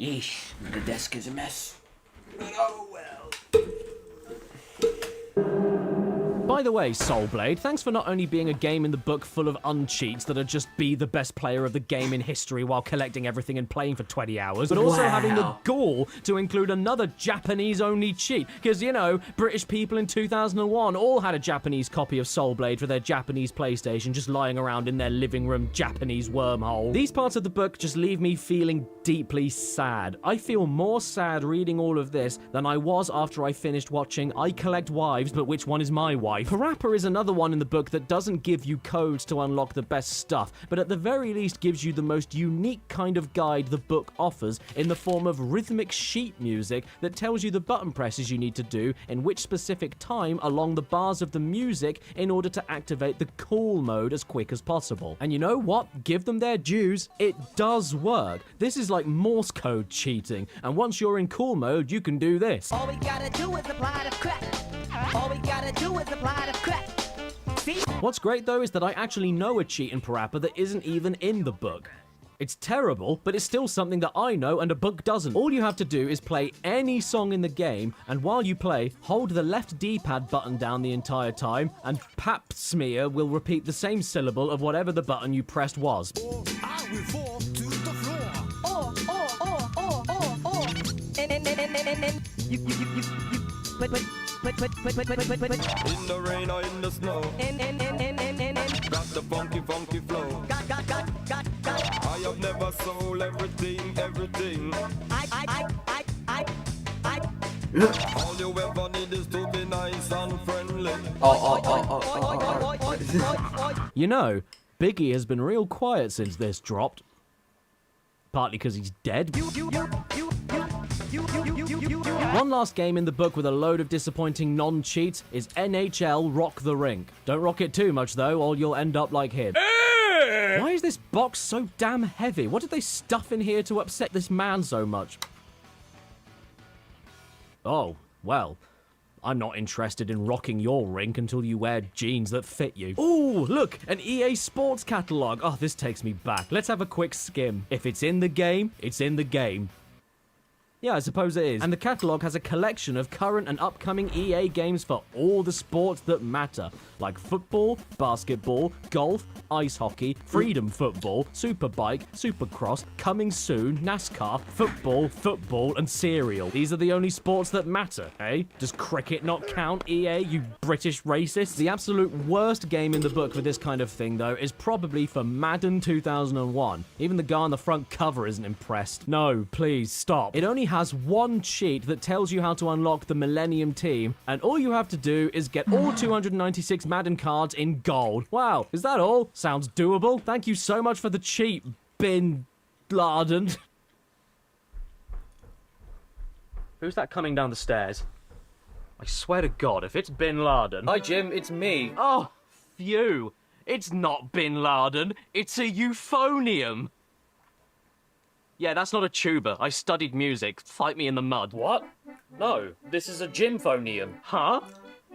Yeesh, the desk is a mess. But oh well. By the way, Soulblade, thanks for not only being a game in the book full of uncheats that'll just be the best player of the game in history while collecting everything and playing for 20 hours, but also having the gall to include another Japanese-only cheat. Because, you know, British people in 2001 all had a Japanese copy of Soulblade for their Japanese PlayStation just lying around in their living room Japanese wormhole. These parts of the book just leave me feeling deeply sad. I feel more sad reading all of this than I was after I finished watching I Collect Wives, but which one is my wife? Parappa is another one in the book that doesn't give you codes to unlock the best stuff, but at the very least gives you the most unique kind of guide the book offers in the form of rhythmic sheet music that tells you the button presses you need to do in which specific time along the bars of the music in order to activate the cool mode as quick as possible. And you know what? Give them their dues. It does work. This is like Morse code cheating, and once you're in cool mode, you can do this. All we gotta do is apply the crack. All we gotta do is apply the crack. See? What's great though is that I actually know a cheat in Parappa that isn't even in the book. It's terrible, but it's still something that I know and a book doesn't. All you have to do is play any song in the game, and while you play, hold the left D-pad button down the entire time, and Pap Smear will repeat the same syllable of whatever the button you pressed was. I will fall to the floor. In the rain or in the snow. Got the funky flow. I have never sold everything. All you ever need is to be nice and friendly. You know, Biggie has been real quiet since this dropped. Partly because he's dead. One last game in the book with a load of disappointing non-cheats is NHL Rock the Rink. Don't rock it too much though, or you'll end up like him. Why is this box so damn heavy? What did they stuff in here to upset this man so much? Oh, well, I'm not interested in rocking your rink until you wear jeans that fit you. Ooh, look, an EA Sports catalogue. Oh, this takes me back. Let's have a quick skim. If it's in the game, it's in the game. Yeah, I suppose it is. And the catalogue has a collection of current and upcoming EA games for all the sports that matter, like football, basketball, golf, ice hockey, freedom football, superbike, supercross, coming soon, NASCAR, football, and cereal. These are the only sports that matter, eh? Does cricket not count, EA, you British racists? The absolute worst game in the book for this kind of thing, though, is probably for Madden 2001. Even the guy on the front cover isn't impressed. No, please, stop. It only has one cheat that tells you how to unlock the Millennium Team, and all you have to do is get all 296 Madden cards in gold. Wow, is that all? Sounds doable. Thank you so much for the cheat, Bin Laden. Who's that coming down the stairs? I swear to God, if it's Bin Laden... Hi, Jim, it's me. Oh, phew. It's not Bin Laden, it's a euphonium. Yeah, that's not a tuba. I studied music. Fight me in the mud. What? No, this is a gymphonium. Huh?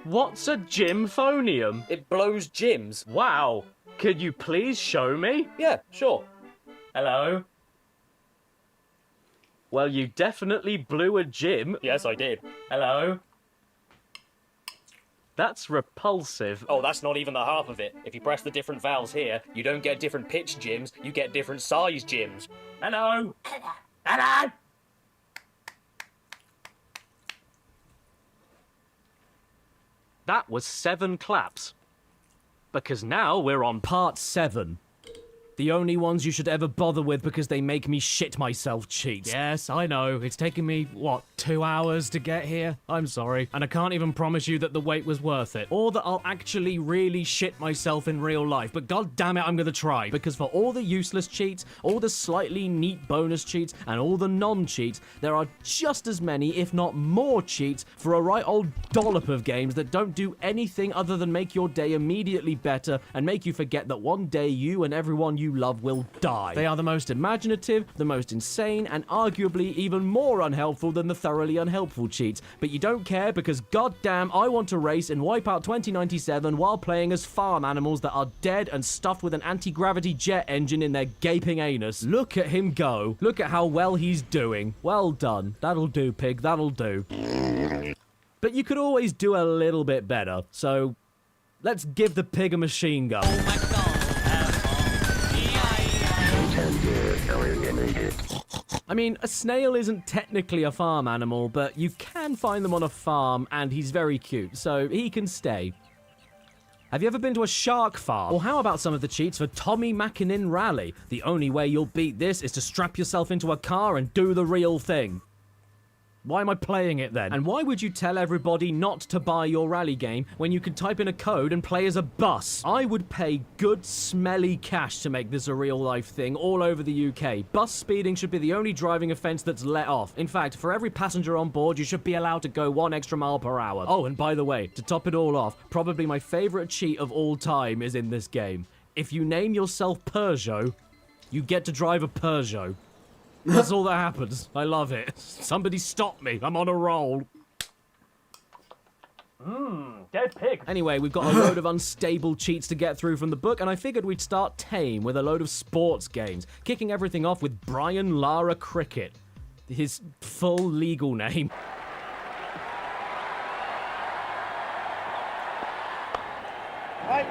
What's a gymphonium? It blows gyms. Wow. Could you please show me? Yeah, sure. Hello? Well, you definitely blew a gym. Yes, I did. Hello? That's repulsive. Oh, that's not even the half of it. If you press the different valves here, you don't get different pitch gyms, you get different size gyms. Hello? Hello? That was 7 claps. Because now we're on part 7. The only ones you should ever bother with because they make me shit myself cheats. Yes, I know. It's taken me, what, 2 hours to get here? I'm sorry. And I can't even promise you that the wait was worth it. Or that I'll actually really shit myself in real life. But god damn it, I'm gonna try. Because for all the useless cheats, all the slightly neat bonus cheats, and all the non-cheats, there are just as many, if not more cheats, for a right old dollop of games that don't do anything other than make your day immediately better and make you forget that one day you and everyone you you love will die. They are the most imaginative, the most insane, and arguably even more unhelpful than the thoroughly unhelpful cheats. But you don't care because goddamn, I want to race in Wipeout 2097 while playing as farm animals that are dead and stuffed with an anti-gravity jet engine in their gaping anus. Look at him go. Look at how well he's doing. Well done. That'll do, pig. That'll do. But you could always do a little bit better, so let's give the pig a machine gun. I mean, a snail isn't technically a farm animal, but you can find them on a farm, and he's very cute, so he can stay. Have you ever been to a shark farm? Or how about some of the cheats for Tommy Mackinnon Rally? The only way you'll beat this is to strap yourself into a car and do the real thing. Why am I playing it then? And why would you tell everybody not to buy your rally game when you could type in a code and play as a bus? I would pay good smelly cash to make this a real life thing all over the UK. Bus speeding should be the only driving offence that's let off. In fact, for every passenger on board, you should be allowed to go 1 extra mile per hour. Oh, and by the way, to top it all off, probably my favourite cheat of all time is in this game. If you name yourself Peugeot, you get to drive a Peugeot. That's all that happens. I love it. Somebody stop me. I'm on a roll. Dead pig. Anyway, we've got a load of unstable cheats to get through from the book, and I figured we'd start tame with a load of sports games, kicking everything off with Brian Lara Cricket. His full legal name. Right.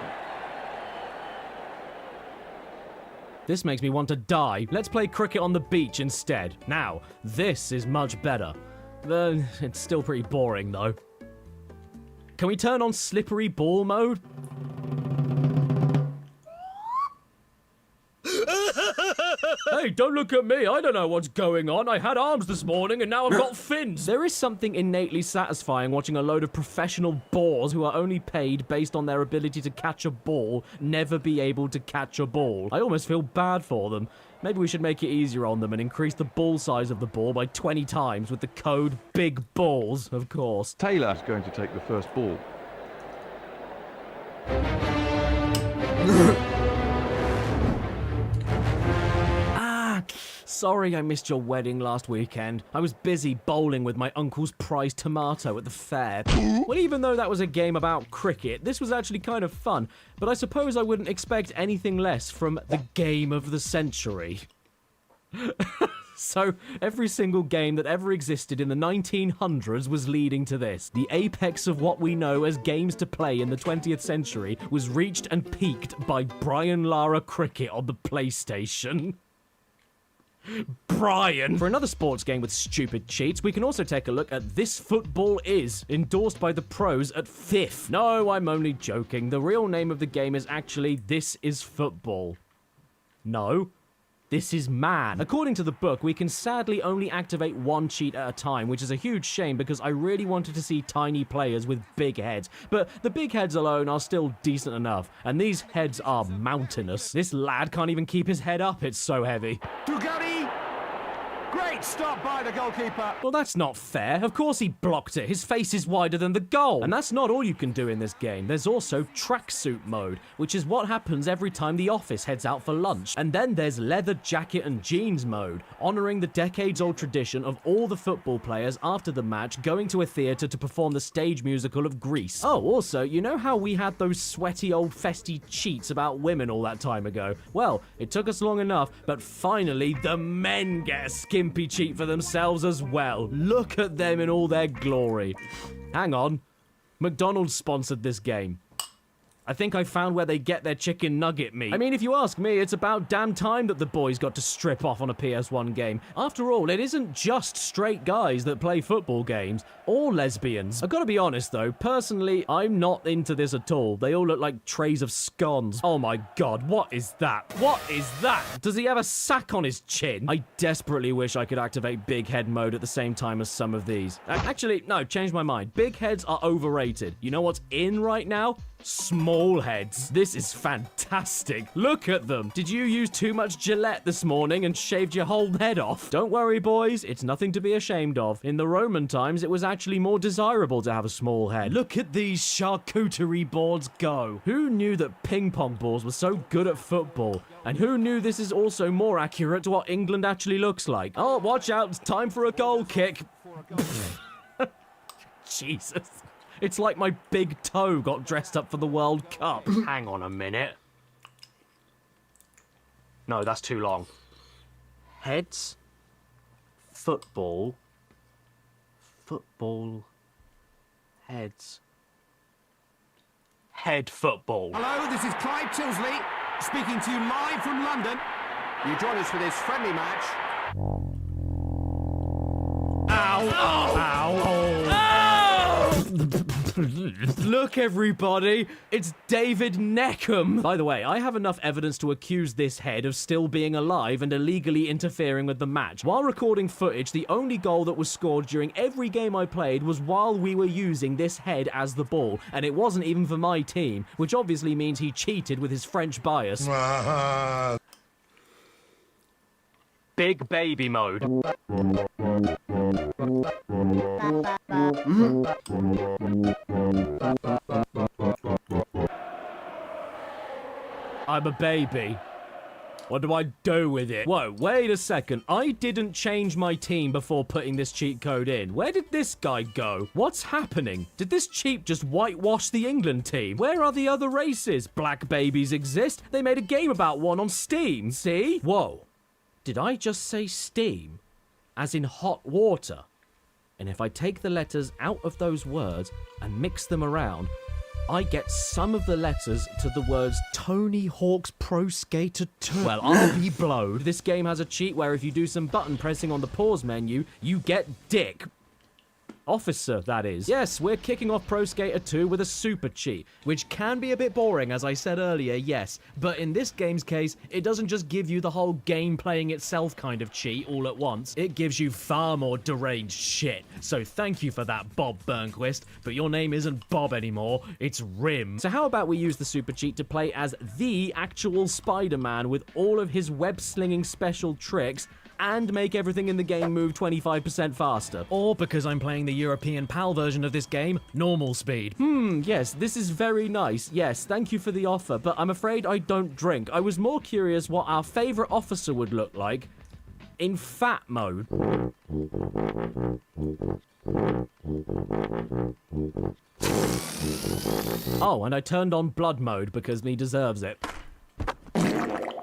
This makes me want to die. Let's play cricket on the beach instead. Now, this is much better. It's still pretty boring, though. Can we turn on slippery ball mode? Hey, don't look at me. I don't know what's going on. I had arms this morning and now I've got fins. There is something innately satisfying watching a load of professional bores who are only paid based on their ability to catch a ball never be able to catch a ball. I almost feel bad for them. Maybe we should make it easier on them and increase the ball size of the ball by 20 times with the code Big Balls, of course. Taylor's going to take the first ball. Sorry I missed your wedding last weekend. I was busy bowling with my uncle's prize tomato at the fair. Well, even though that was a game about cricket, this was actually kind of fun, but I suppose I wouldn't expect anything less from the game of the century. So, every single game that ever existed in the 1900s was leading to this. The apex of what we know as games to play in the 20th century was reached and peaked by Brian Lara Cricket on the PlayStation. Brian! For another sports game with stupid cheats, we can also take a look at This Football Is, endorsed by the pros at FIF. No, I'm only joking. The real name of the game is actually This Is Football. No. This is man. According to the book, we can sadly only activate one cheat at a time, which is a huge shame because I really wanted to see tiny players with big heads. But the big heads alone are still decent enough, and these heads are mountainous. This lad can't even keep his head up, it's so heavy. Dugarry! Great stop by the goalkeeper. Well, that's not fair. Of course he blocked it. His face is wider than the goal. And that's not all you can do in this game. There's also tracksuit mode, which is what happens every time the office heads out for lunch. And then there's leather jacket and jeans mode, honouring the decades-old tradition of all the football players after the match going to a theatre to perform the stage musical of Grease. Oh, also, you know how we had those sweaty old festy cheats about women all that time ago? Well, it took us long enough, but finally the men get a skimpy cheat for themselves as well. Look at them in all their glory. Hang on. McDonald's sponsored this game. I think I found where they get their chicken nugget meat. I mean, if you ask me, it's about damn time that the boys got to strip off on a PS1 game. After all, it isn't just straight guys that play football games, or lesbians. I've got to be honest though, personally, I'm not into this at all. They all look like trays of scones. Oh my god, what is that? What is that? Does he have a sack on his chin? I desperately wish I could activate big head mode at the same time as some of these. Actually, no, change my mind. Big heads are overrated. You know what's in right now? Small heads. This is fantastic. Look at them. Did you use too much Gillette this morning and shaved your whole head off? Don't worry, boys. It's nothing to be ashamed of. In the Roman times, it was actually more desirable to have a small head. Look at these charcuterie boards go. Who knew that ping pong balls were so good at football? And who knew this is also more accurate to what England actually looks like? Oh, watch out. It's time for a goal kick. Jesus. It's like my big toe got dressed up for the World Cup. Hang on a minute. No, that's too long. Heads, football, heads, head football. Hello, this is Clive Tilsley, speaking to you live from London. You join us for this friendly match. Ow! Ow! Ow! Ow! Look, everybody, it's David Neckham. By the way, I have enough evidence to accuse this head of still being alive and illegally interfering with the match. While recording footage, the only goal that was scored during every game I played was while we were using this head as the ball, and it wasn't even for my team, which obviously means he cheated with his French bias. Big baby mode. I'm a baby. What do I do with it? Whoa, wait a second. I didn't change my team before putting this cheat code in. Where did this guy go? What's happening? Did this cheat just whitewash the England team? Where are the other races? Black babies exist. They made a game about one on Steam. See? Whoa. Did I just say steam? As in hot water? And if I take the letters out of those words and mix them around, I get some of the letters to the words Tony Hawk's Pro Skater 2. Well, I'll be blowed. This game has a cheat where if you do some button pressing on the pause menu, you get dick. Officer, that is. Yes, we're kicking off Pro Skater 2 with a super cheat, which can be a bit boring, as I said earlier, yes. But in this game's case, it doesn't just give you the whole game playing itself kind of cheat all at once. It gives you far more deranged shit. So thank you for that, Bob Burnquist. But your name isn't Bob anymore, it's Rim. So how about we use the super cheat to play as the actual Spider-Man with all of his web-slinging special tricks and make everything in the game move 25% faster. Or, because I'm playing the European PAL version of this game, normal speed. Yes, this is very nice. Yes, thank you for the offer, but I'm afraid I don't drink. I was more curious what our favourite officer would look like in fat mode. Oh, and I turned on blood mode because he deserves it.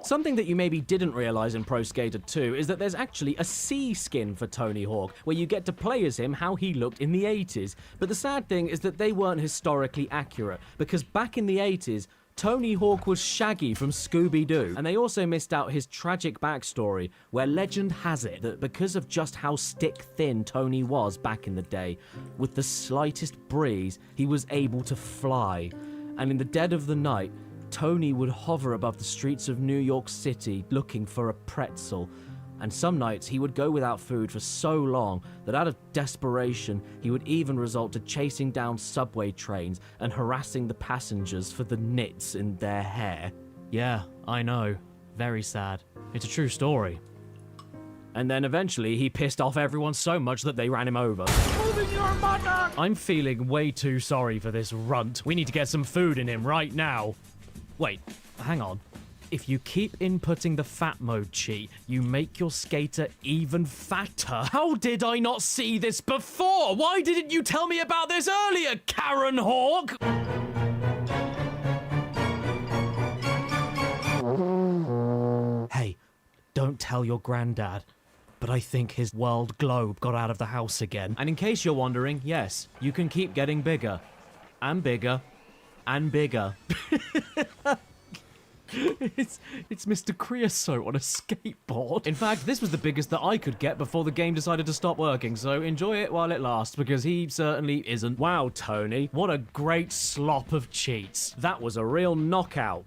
Something that you maybe didn't realise in Pro Skater 2 is that there's actually a C skin for Tony Hawk, where you get to play as him how he looked in the 80s. But the sad thing is that they weren't historically accurate, because back in the 80s, Tony Hawk was Shaggy from Scooby-Doo. And they also missed out his tragic backstory, where legend has it that because of just how stick-thin Tony was back in the day, with the slightest breeze, he was able to fly. And in the dead of the night, Tony would hover above the streets of New York City looking for a pretzel, and some nights he would go without food for so long that out of desperation he would even resort to chasing down subway trains and harassing the passengers for the nits in their hair. Yeah, I know. Very sad. It's a true story. And then eventually he pissed off everyone so much that they ran him over. I'm feeling way too sorry for this runt. We need to get some food in him right now. Wait, hang on. If you keep inputting the fat mode cheat, you make your skater even fatter. How did I not see this before? Why didn't you tell me about this earlier, Karen Hawk? Hey, don't tell your granddad, but I think his world globe got out of the house again. And in case you're wondering, yes, you can keep getting bigger. And bigger. And bigger. It's Mr. Creosote on a skateboard. In fact, this was the biggest that I could get before the game decided to stop working, so enjoy it while it lasts, because he certainly isn't. Wow, Tony, what a great slop of cheats. That was a real knockout.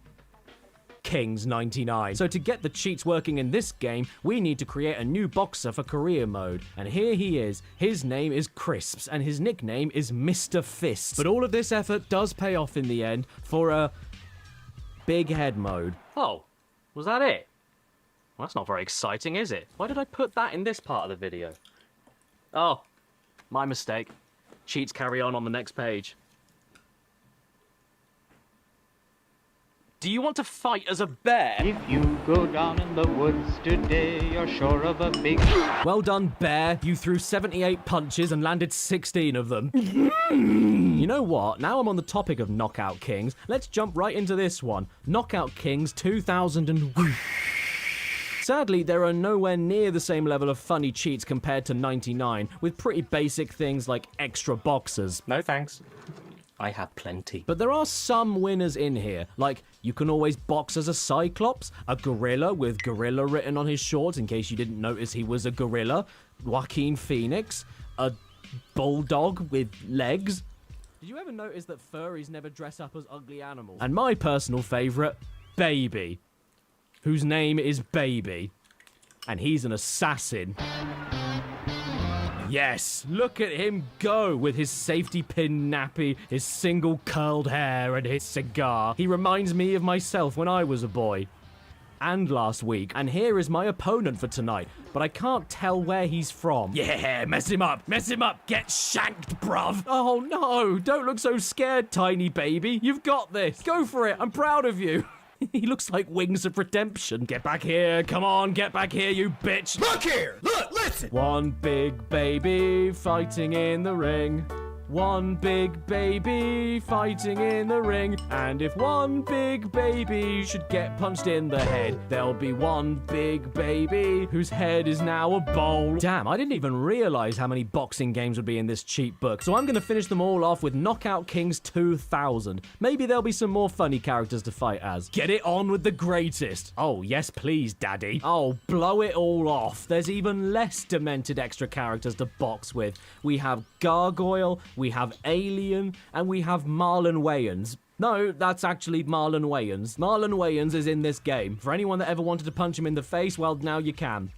Kings 99. So to get the cheats working in this game, we need to create a new boxer for career mode. And here he is. His name is Crisps, and his nickname is Mr. Fist. But all of this effort does pay off in the end for a big head mode. Oh, was that it? Well, that's not very exciting, is it? Why did I put that in this part of the video? Oh, my mistake. Cheats carry on the next page. Do you want to fight as a bear? If you go down in the woods today, you're sure of a big... Well done, bear. You threw 78 punches and landed 16 of them. You know what? Now I'm on the topic of Knockout Kings. Let's jump right into this one. Knockout Kings 2000 Sadly, there are nowhere near the same level of funny cheats compared to 99, with pretty basic things like extra boxers. No thanks. I have plenty. But there are some winners in here, like you can always box as a Cyclops, a gorilla with gorilla written on his shorts in case you didn't notice he was a gorilla, Joaquin Phoenix, a bulldog with legs. Did you ever notice that furries never dress up as ugly animals? And my personal favourite, Baby, whose name is Baby, and he's an assassin. Yes, look at him go with his safety pin nappy, his single curled hair, and his cigar. He reminds me of myself when I was a boy. And last week. And here is my opponent for tonight, but I can't tell where he's from. Yeah, mess him up, get shanked, bruv. Oh no, don't look so scared, tiny baby. You've got this. Go for it, I'm proud of you. He looks like Wings of Redemption. Get back here, come on, get back here, you bitch. Look here, look, listen. One big baby fighting in the ring. One big baby fighting in the ring. And if one big baby should get punched in the head, there'll be one big baby whose head is now a bowl. Damn, I didn't even realize how many boxing games would be in this cheat book. So I'm gonna finish them all off with Knockout Kings 2000. Maybe there'll be some more funny characters to fight as. Get it on with the greatest. Oh, yes please, daddy. Oh, blow it all off. There's even less demented extra characters to box with. We have Gargoyle, we have Alien, and we have Marlon Wayans. No, that's actually Marlon Wayans. Marlon Wayans is in this game. For anyone that ever wanted to punch him in the face, well, now you can.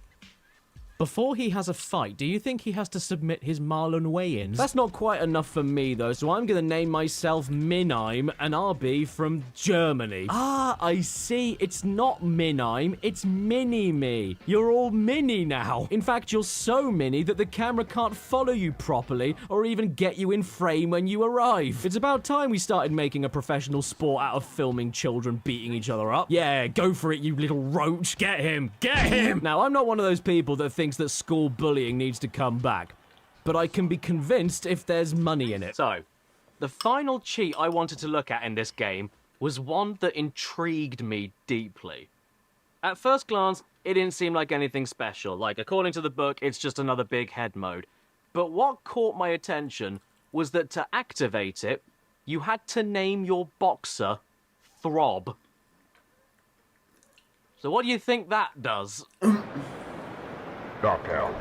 Before he has a fight, do you think he has to submit his Marlon Wayans? That's not quite enough for me, though, so I'm gonna name myself Minheim, and I'll be from Germany. Ah, I see. It's not Minheim, it's Mini-Me. You're all mini now. In fact, you're so mini that the camera can't follow you properly, or even get you in frame when you arrive. It's about time we started making a professional sport out of filming children beating each other up. Yeah, go for it, you little roach. Get him! Get him! Now, I'm not one of those people that thinks that school bullying needs to come back, but I can be convinced if there's money in it. So, the final cheat I wanted to look at in this game was one that intrigued me deeply. At first glance, it didn't seem like anything special. Like, according to the book, it's just another big head mode. But what caught my attention was that to activate it, you had to name your boxer Throb. So what do you think that does? Knockout.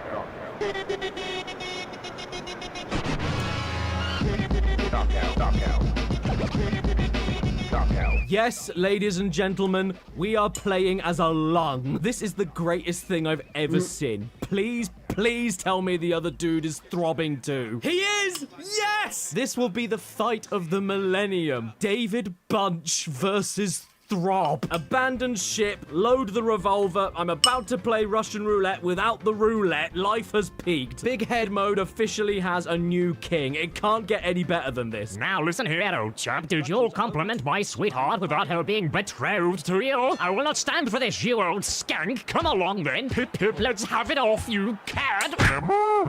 Yes, ladies and gentlemen, we are playing as a lung. This is the greatest thing I've ever seen. Please, please tell me the other dude is throbbing too. He is! Yes! This will be the fight of the millennium. David Bunch versus Throb. Abandon ship, load the revolver. I'm about to play Russian roulette without the roulette. Life has peaked. Big head mode officially has a new king. It can't get any better than this. Now listen here, old chap. Did you compliment my sweetheart without her being betrothed to you? I will not stand for this, you old skank. Come along then. Pip pip, let's have it off, you cad.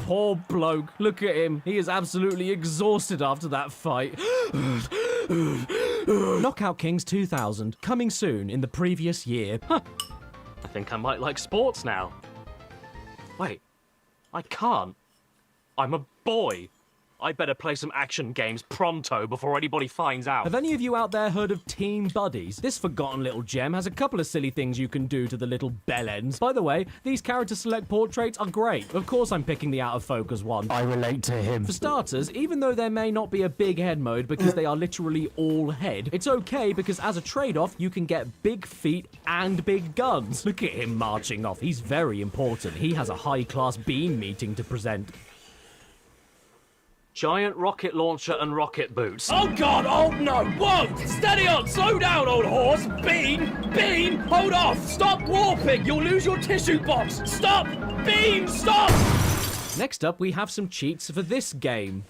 Poor bloke. Look at him. He is absolutely exhausted after that fight. Knockout Kings 2000, coming soon in the previous year. Huh. I think I might like sports now. Wait, I can't. I'm a boy. I better play some action games pronto before anybody finds out. Have any of you out there heard of Team Buddies? This forgotten little gem has a couple of silly things you can do to the little bellends. By the way, these character select portraits are great. Of course I'm picking the out of focus one. I relate to him. For starters, even though there may not be a big head mode because they are literally all head, it's okay because as a trade-off, you can get big feet and big guns. Look at him marching off. He's very important. He has a high-class beam meeting to present. Giant rocket launcher and rocket boots. Oh god, oh no, whoa! Steady on, slow down, old horse! Bean, hold off! Stop warping, you'll lose your tissue box! Stop! Bean, stop! Next up, we have some cheats for this game.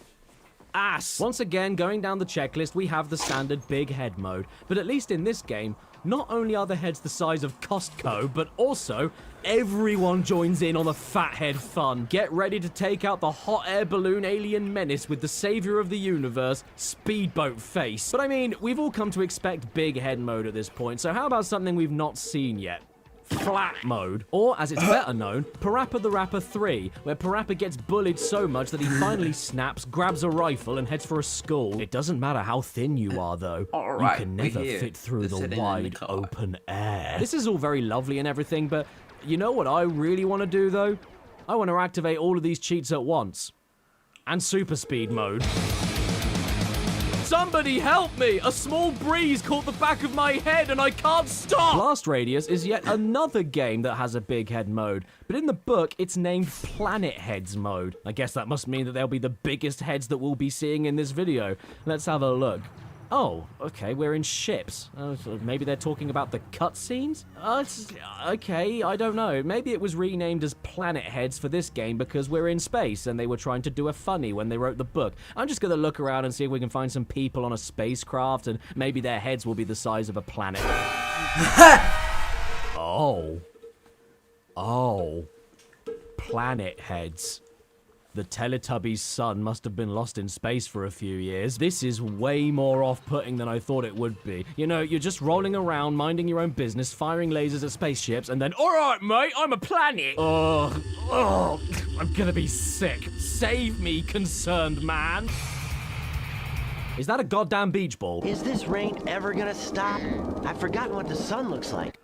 Ass! Once again, going down the checklist, we have the standard big head mode. But at least in this game, not only are the heads the size of Costco, but also everyone joins in on the fat head fun. Get ready to take out the hot air balloon alien menace with the savior of the universe, Speedboat Face. But I mean, we've all come to expect big head mode at this point, so how about something we've not seen yet? Flat mode, or as it's better known, Parappa the Rapper 3, where Parappa gets bullied so much that he finally snaps, grabs a rifle, and heads for a school. It doesn't matter how thin you are, though. You can never fit through the wide open air. This is all very lovely and everything, but you know what I really want to do, though? I want to activate all of these cheats at once. And super speed mode. Somebody help me! A small breeze caught the back of my head and I can't stop! Blast Radius is yet another game that has a big head mode, but in the book it's named Planet Heads mode. I guess that must mean that they'll be the biggest heads that we'll be seeing in this video. Let's have a look. Oh, okay, we're in ships. Maybe they're talking about the cutscenes? Okay, I don't know. Maybe it was renamed as Planet Heads for this game because we're in space and they were trying to do a funny when they wrote the book. I'm just gonna look around and see if we can find some people on a spacecraft and maybe their heads will be the size of a planet. Oh. Planet Heads. The Teletubbies' son must have been lost in space for a few years. This is way more off-putting than I thought it would be. You know, you're just rolling around, minding your own business, firing lasers at spaceships, and then, alright, mate, I'm a planet! I'm gonna be sick. Save me, concerned man! Is that a goddamn beach ball? Is this rain ever gonna stop? I've forgotten what the sun looks like.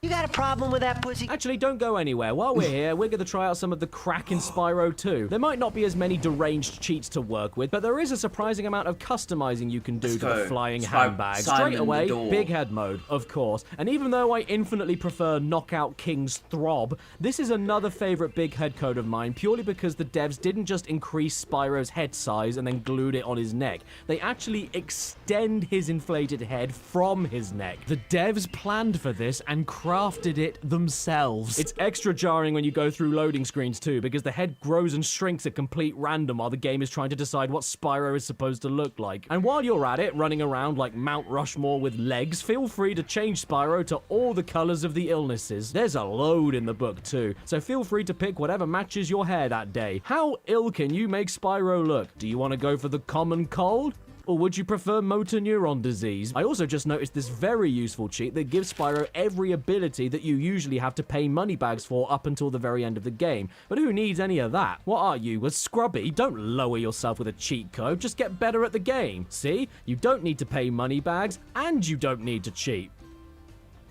You got a problem with that pussy? Actually, don't go anywhere. While we're here, we're going to try out some of the crack in Spyro 2. There might not be as many deranged cheats to work with, but there is a surprising amount of customizing you can do to the flying handbag. Straight away, big head mode, of course. And even though I infinitely prefer Knockout King's Throb, this is another favorite big head code of mine, purely because the devs didn't just increase Spyro's head size and then glued it on his neck. They actually extend his inflated head from his neck. The devs planned for this and crafted it themselves. It's extra jarring when you go through loading screens too, because the head grows and shrinks at complete random while the game is trying to decide what Spyro is supposed to look like. And while you're at it, running around like Mount Rushmore with legs, feel free to change Spyro to all the colors of the illnesses. There's a load in the book too, so feel free to pick whatever matches your hair that day. How ill can you make Spyro look? Do you want to go for the common cold? Or would you prefer motor neuron disease? I also just noticed this very useful cheat that gives Spyro every ability that you usually have to pay money bags for up until the very end of the game. But who needs any of that? What are you, a scrubby? Don't lower yourself with a cheat code, just get better at the game. See? You don't need to pay money bags, and you don't need to cheat.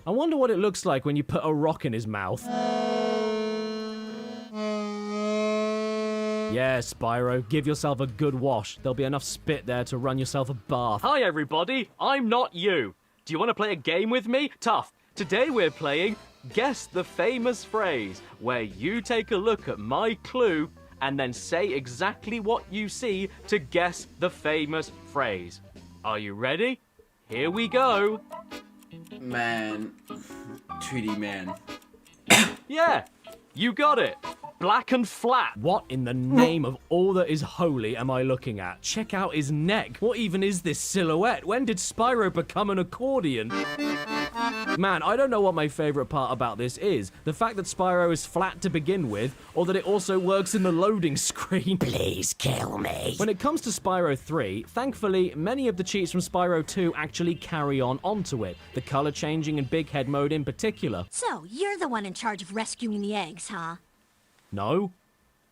I wonder what it looks like when you put a rock in his mouth. Yeah, Spyro, give yourself a good wash. There'll be enough spit there to run yourself a bath. Hi everybody, I'm not you. Do you want to play a game with me? Tough. Today we're playing Guess the Famous Phrase, where you take a look at my clue and then say exactly what you see to guess the famous phrase. Are you ready? Here we go. Man. 2D man. Yeah, you got it. Black and flat. What in the name of all that is holy am I looking at? Check out his neck. What even is this silhouette? When did Spyro become an accordion? Man, I don't know what my favorite part about this is. The fact that Spyro is flat to begin with, or that it also works in the loading screen. Please kill me. When it comes to Spyro 3, thankfully, many of the cheats from Spyro 2 actually carry on onto it. The color changing and big head mode in particular. So, you're the one in charge of rescuing the eggs, huh? No.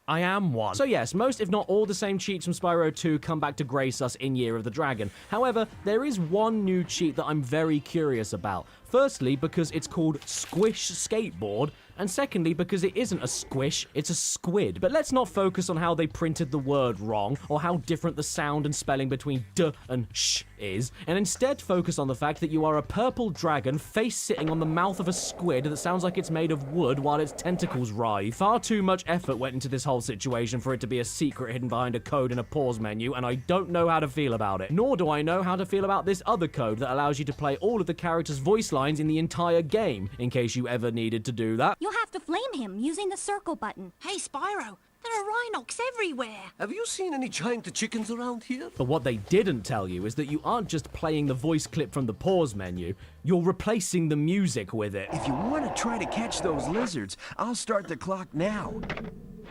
I am one. So yes, most if not all the same cheats from Spyro 2 come back to grace us in Year of the Dragon. However, there is one new cheat that I'm very curious about. Firstly, because it's called Squish Skateboard, and secondly, because it isn't a squish, it's a squid. But let's not focus on how they printed the word wrong, or how different the sound and spelling between d and sh is, and instead focus on the fact that you are a purple dragon face-sitting on the mouth of a squid that sounds like it's made of wood while its tentacles writhe. Far too much effort went into this whole situation for it to be a secret hidden behind a code in a pause menu, and I don't know how to feel about it. Nor do I know how to feel about this other code that allows you to play all of the characters' voice lines in the entire game, in case you ever needed to do that. You'll have to flame him using the circle button. Hey, Spyro, there are rhinocs everywhere. Have you seen any giant chickens around here? But what they didn't tell you is that you aren't just playing the voice clip from the pause menu, you're replacing the music with it. If you want to try to catch those lizards, I'll start the clock now.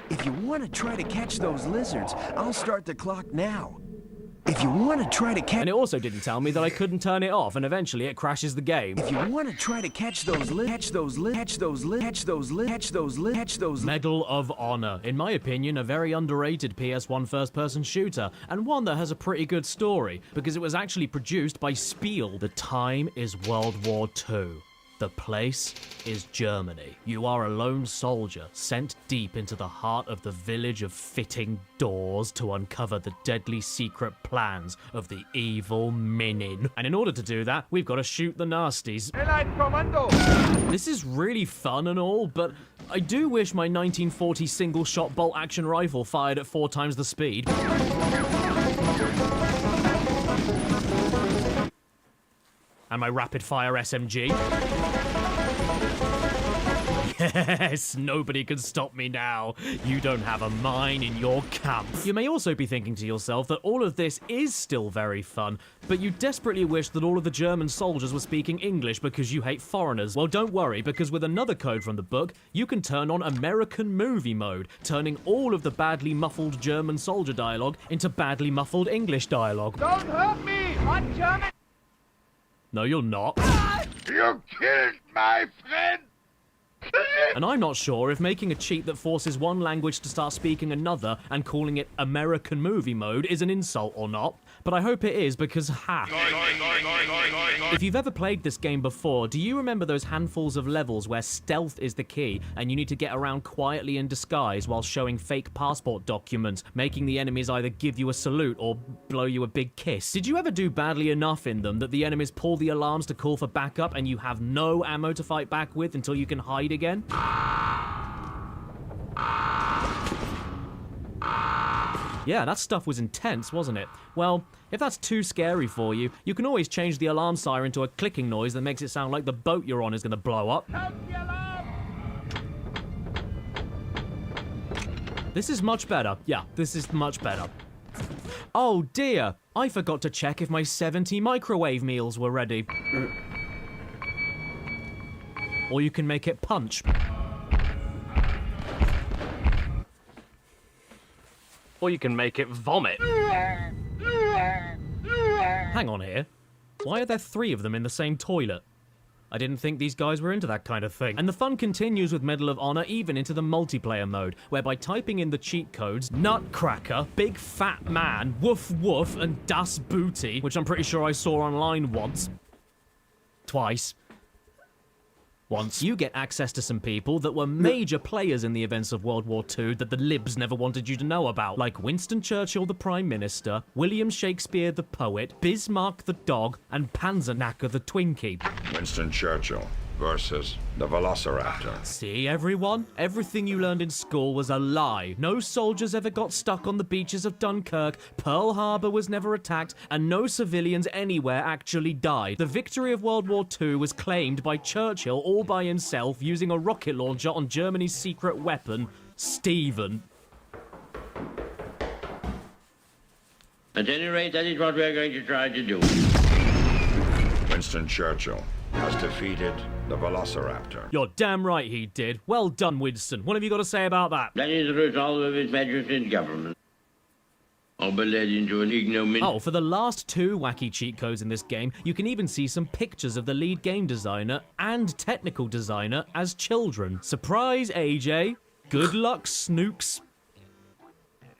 If you want to try to catch those lizards, I'll start the clock now. If you want to try to catch... And it also didn't tell me that I couldn't turn it off, and eventually it crashes the game. If you want to try to catch those Medal of Honor. In my opinion, a very underrated PS1 first-person shooter, and one that has a pretty good story, because it was actually produced by Spiel. The time is World War II. The place is Germany. You are a lone soldier sent deep into the heart of the village of fitting doors to uncover the deadly secret plans of the evil Minin. And in order to do that, we've got to shoot the nasties. This is really fun and all, but I do wish my 1940 single-shot bolt-action rifle fired at 4 times the speed. And my rapid-fire SMG. Yes, nobody can stop me now. You don't have a mine in your camp. You may also be thinking to yourself that all of this is still very fun, but you desperately wish that all of the German soldiers were speaking English because you hate foreigners. Well, don't worry, because with another code from the book, you can turn on American movie mode, turning all of the badly muffled German soldier dialogue into badly muffled English dialogue. Don't hurt me! I'm German! No, you're not. You killed my friend! And I'm not sure if making a cheat that forces one language to start speaking another and calling it American movie mode is an insult or not, but I hope it is because ha. If you've ever played this game before, do you remember those handfuls of levels where stealth is the key and you need to get around quietly in disguise while showing fake passport documents, making the enemies either give you a salute or blow you a big kiss? Did you ever do badly enough in them that the enemies pull the alarms to call for backup and you have no ammo to fight back with until you can hide again? Yeah, that stuff was intense, wasn't it? Well, if that's too scary for you, you can always change the alarm siren to a clicking noise that makes it sound like the boat you're on is going to blow up. This is much better. Yeah, this is much better. Oh dear, I forgot to check if my 70 microwave meals were ready. Or you can make it punch. Or you can make it vomit. Hang on here. Why are there 3 of them in the same toilet? I didn't think these guys were into that kind of thing. And the fun continues with Medal of Honor even into the multiplayer mode, where by typing in the cheat codes, Nutcracker, Big Fat Man, Woof Woof, and Das Booty, which I'm pretty sure I saw online once. Twice. Once, you get access to some people that were major players in the events of World War II that the libs never wanted you to know about, like Winston Churchill the Prime Minister, William Shakespeare the poet, Bismarck the dog, and Panzerknacker the Twinkie. Winston Churchill versus the Velociraptor. See, everyone? Everything you learned in school was a lie. No soldiers ever got stuck on the beaches of Dunkirk, Pearl Harbor was never attacked, and no civilians anywhere actually died. The victory of World War II was claimed by Churchill all by himself using a rocket launcher on Germany's secret weapon, Stephen. At any rate, that is what we're going to try to do. Winston Churchill has defeated the Velociraptor. You're damn right he did. Well done, Winston. What have you got to say about that? That is the result of His Majesty's government. I'll be led into an ignominious... Oh, for the last 2 wacky cheat codes in this game, you can even see some pictures of the lead game designer and technical designer as children. Surprise, AJ. Good luck, Snooks.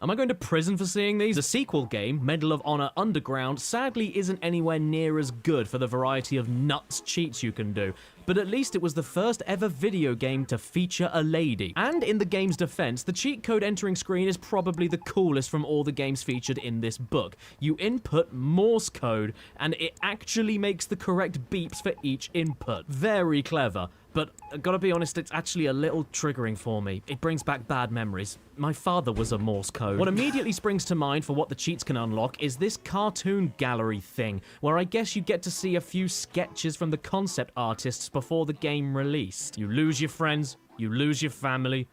Am I going to prison for seeing these? The sequel game, Medal of Honor Underground, sadly isn't anywhere near as good for the variety of nuts cheats you can do, but at least it was the first ever video game to feature a lady. And in the game's defense, the cheat code entering screen is probably the coolest from all the games featured in this book. You input Morse code, and it actually makes the correct beeps for each input. Very clever. But I gotta be honest, it's actually a little triggering for me. It brings back bad memories. My father was a Morse code. What immediately springs to mind for what the cheats can unlock is this cartoon gallery thing, where I guess you get to see a few sketches from the concept artists before the game released. You lose your friends, you lose your family,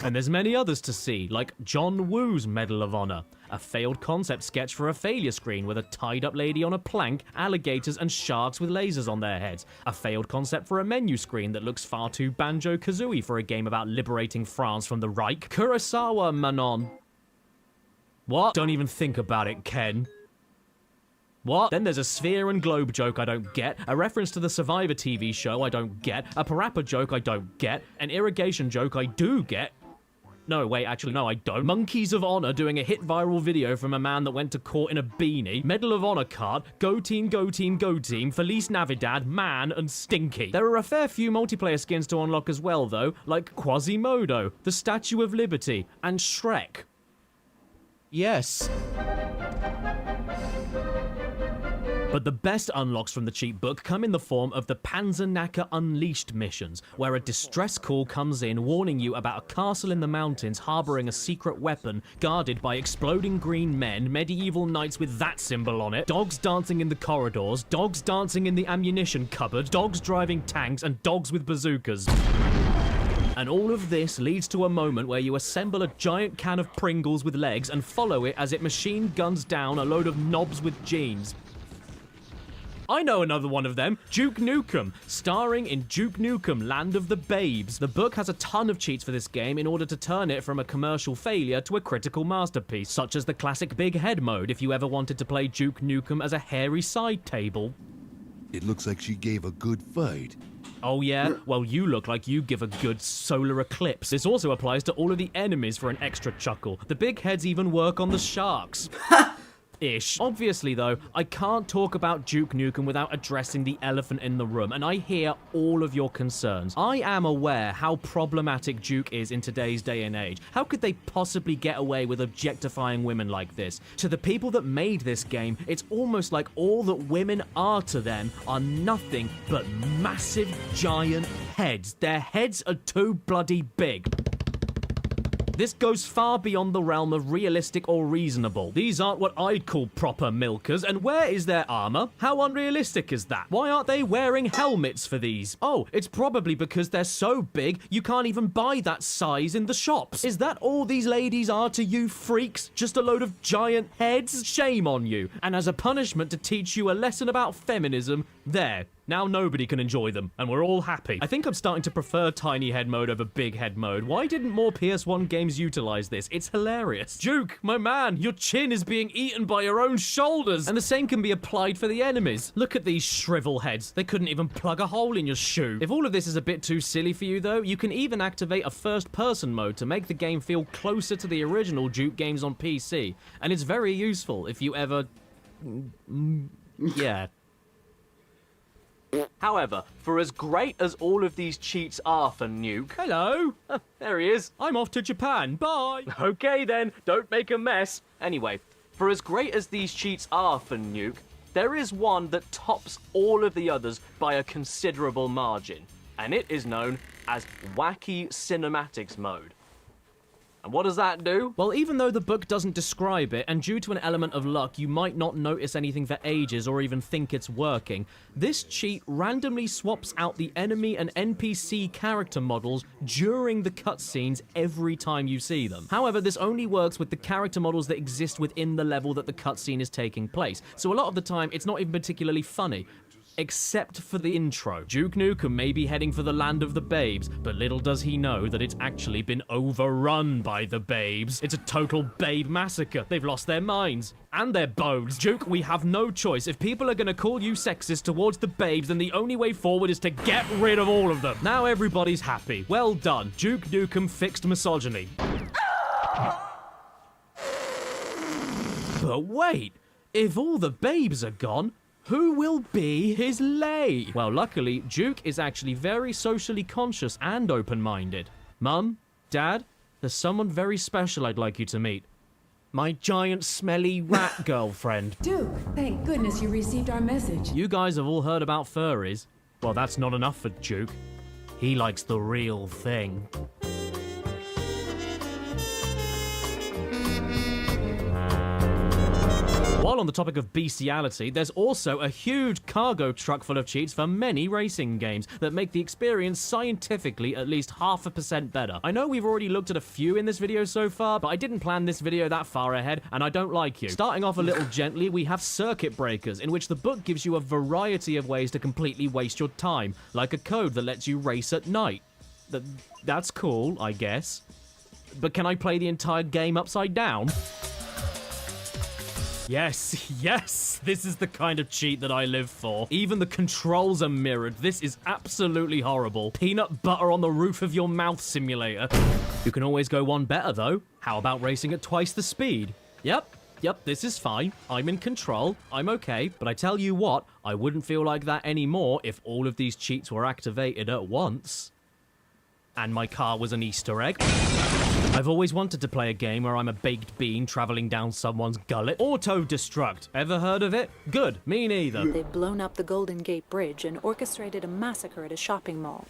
and there's many others to see, like John Woo's Medal of Honor, a failed concept sketch for a failure screen with a tied-up lady on a plank, alligators and sharks with lasers on their heads, a failed concept for a menu screen that looks far too Banjo-Kazooie for a game about liberating France from the Reich, Kurosawa Manon. What? Don't even think about it, Ken. What? Then there's a sphere and globe joke I don't get, a reference to the Survivor TV show I don't get, a parappa joke I don't get, an irrigation joke I do get. No, wait, actually, no, I don't. Monkeys of Honor doing a hit viral video from a man that went to court in a beanie, Medal of Honor card, Go Team, Go Team, Go Team, Feliz Navidad, Man, and Stinky. There are a fair few multiplayer skins to unlock as well, though, like Quasimodo, the Statue of Liberty, and Shrek. Yes. But the best unlocks from the cheat book come in the form of the Panzernacker Unleashed missions, where a distress call comes in warning you about a castle in the mountains harboring a secret weapon guarded by exploding green men, medieval knights with that symbol on it, dogs dancing in the corridors, dogs dancing in the ammunition cupboard, dogs driving tanks, and dogs with bazookas. And all of this leads to a moment where you assemble a giant can of Pringles with legs and follow it as it machine guns down a load of knobs with jeans. I know another one of them, Duke Nukem, starring in Duke Nukem Land of the Babes. The book has a ton of cheats for this game in order to turn it from a commercial failure to a critical masterpiece, such as the classic big head mode if you ever wanted to play Duke Nukem as a hairy side table. It looks like she gave a good fight. Oh yeah? Well, you look like you give a good solar eclipse. This also applies to all of the enemies for an extra chuckle. The big heads even work on the sharks. Ish. Obviously, though, I can't talk about Duke Nukem without addressing the elephant in the room, and I hear all of your concerns. I am aware how problematic Duke is in today's day and age. How could they possibly get away with objectifying women like this? To the people that made this game, it's almost like all that women are to them are nothing but massive, giant heads. Their heads are too bloody big. This goes far beyond the realm of realistic or reasonable. These aren't what I'd call proper milkers, and where is their armor? How unrealistic is that? Why aren't they wearing helmets for these? Oh, it's probably because they're so big you can't even buy that size in the shops. Is that all these ladies are to you freaks? Just a load of giant heads? Shame on you. And as a punishment to teach you a lesson about feminism, there. Now nobody can enjoy them, and we're all happy. I think I'm starting to prefer tiny head mode over big head mode. Why didn't more PS1 games utilize this? It's hilarious. Duke, my man, your chin is being eaten by your own shoulders. And the same can be applied for the enemies. Look at these shrivel heads. They couldn't even plug a hole in your shoe. If all of this is a bit too silly for you, though, you can even activate a first-person mode to make the game feel closer to the original Duke games on PC. And it's very useful if you ever... yeah. However, for as great as all of these cheats are for Nuke... Hello! There he is. I'm off to Japan. Bye! Okay then, don't make a mess. Anyway, for as great as these cheats are for Nuke, there is one that tops all of the others by a considerable margin. And it is known as Wacky Cinematics Mode. And what does that do? Well, even though the book doesn't describe it, and due to an element of luck, you might not notice anything for ages or even think it's working, this cheat randomly swaps out the enemy and NPC character models during the cutscenes every time you see them. However, this only works with the character models that exist within the level that the cutscene is taking place, so a lot of the time it's not even particularly funny. Except for the intro. Duke Nukem may be heading for the land of the babes, but little does he know that it's actually been overrun by the babes. It's a total babe massacre. They've lost their minds. And their bones. Duke, we have no choice. If people are gonna call you sexist towards the babes, then the only way forward is to get rid of all of them. Now everybody's happy. Well done. Duke Nukem fixed misogyny. But wait, if all the babes are gone, who will be his lay? Well, luckily, Duke is actually very socially conscious and open-minded. Mum, Dad, there's someone very special I'd like you to meet. My giant smelly rat girlfriend. Duke, thank goodness you received our message. You guys have all heard about furries. Well, that's not enough for Duke. He likes the real thing. While on the topic of bestiality, there's also a huge cargo truck full of cheats for many racing games that make the experience scientifically at least 0.5% better. I know we've already looked at a few in this video so far, but I didn't plan this video that far ahead, and I don't like you. Starting off a little gently, we have circuit breakers, in which the book gives you a variety of ways to completely waste your time, like a code that lets you race at night. That's cool, I guess. But can I play the entire game upside down? Yes, yes, this is the kind of cheat that I live for. Even the controls are mirrored. This is absolutely horrible. Peanut butter on the roof of your mouth simulator. You can always go one better, though. How about racing at twice the speed? Yep, this is fine. I'm in control. I'm okay. But I tell you what, I wouldn't feel like that anymore if all of these cheats were activated at once. And my car was an Easter egg. I've always wanted to play a game where I'm a baked bean traveling down someone's gullet. Auto-destruct. Ever heard of it? Good. Me neither. They've blown up the Golden Gate Bridge and orchestrated a massacre at a shopping mall.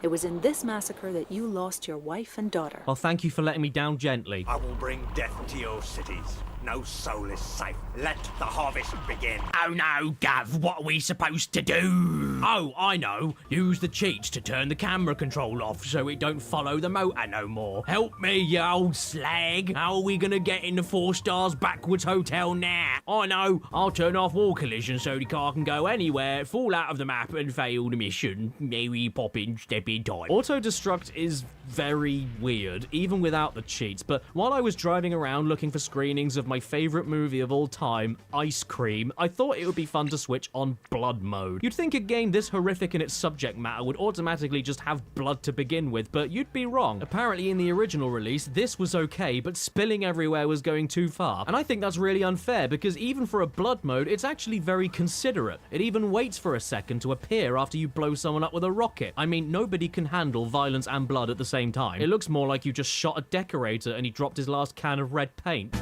It was in this massacre that you lost your wife and daughter. Well, thank you for letting me down gently. I will bring death to your cities. No soul is safe. Let the harvest begin. Oh no, Gav, what are we supposed to do? Oh, I know. Use the cheats to turn the camera control off so it don't follow the motor no more. Help me, you old slag. How are we gonna get in the 4 stars backwards hotel now? I know. I'll turn off wall collision so the car can go anywhere, fall out of the map and fail the mission. Maybe pop in, step in time. Auto-destruct is very weird, even without the cheats, but while I was driving around looking for screenings of my favorite movie of all time, Ice Cream, I thought it would be fun to switch on blood mode. You'd think a game this horrific in its subject matter would automatically just have blood to begin with, but you'd be wrong. Apparently in the original release, this was okay, but spilling everywhere was going too far. And I think that's really unfair, because even for a blood mode, it's actually very considerate. It even waits for a second to appear after you blow someone up with a rocket. I mean, nobody can handle violence and blood at the same time. It looks more like you just shot a decorator and he dropped his last can of red paint.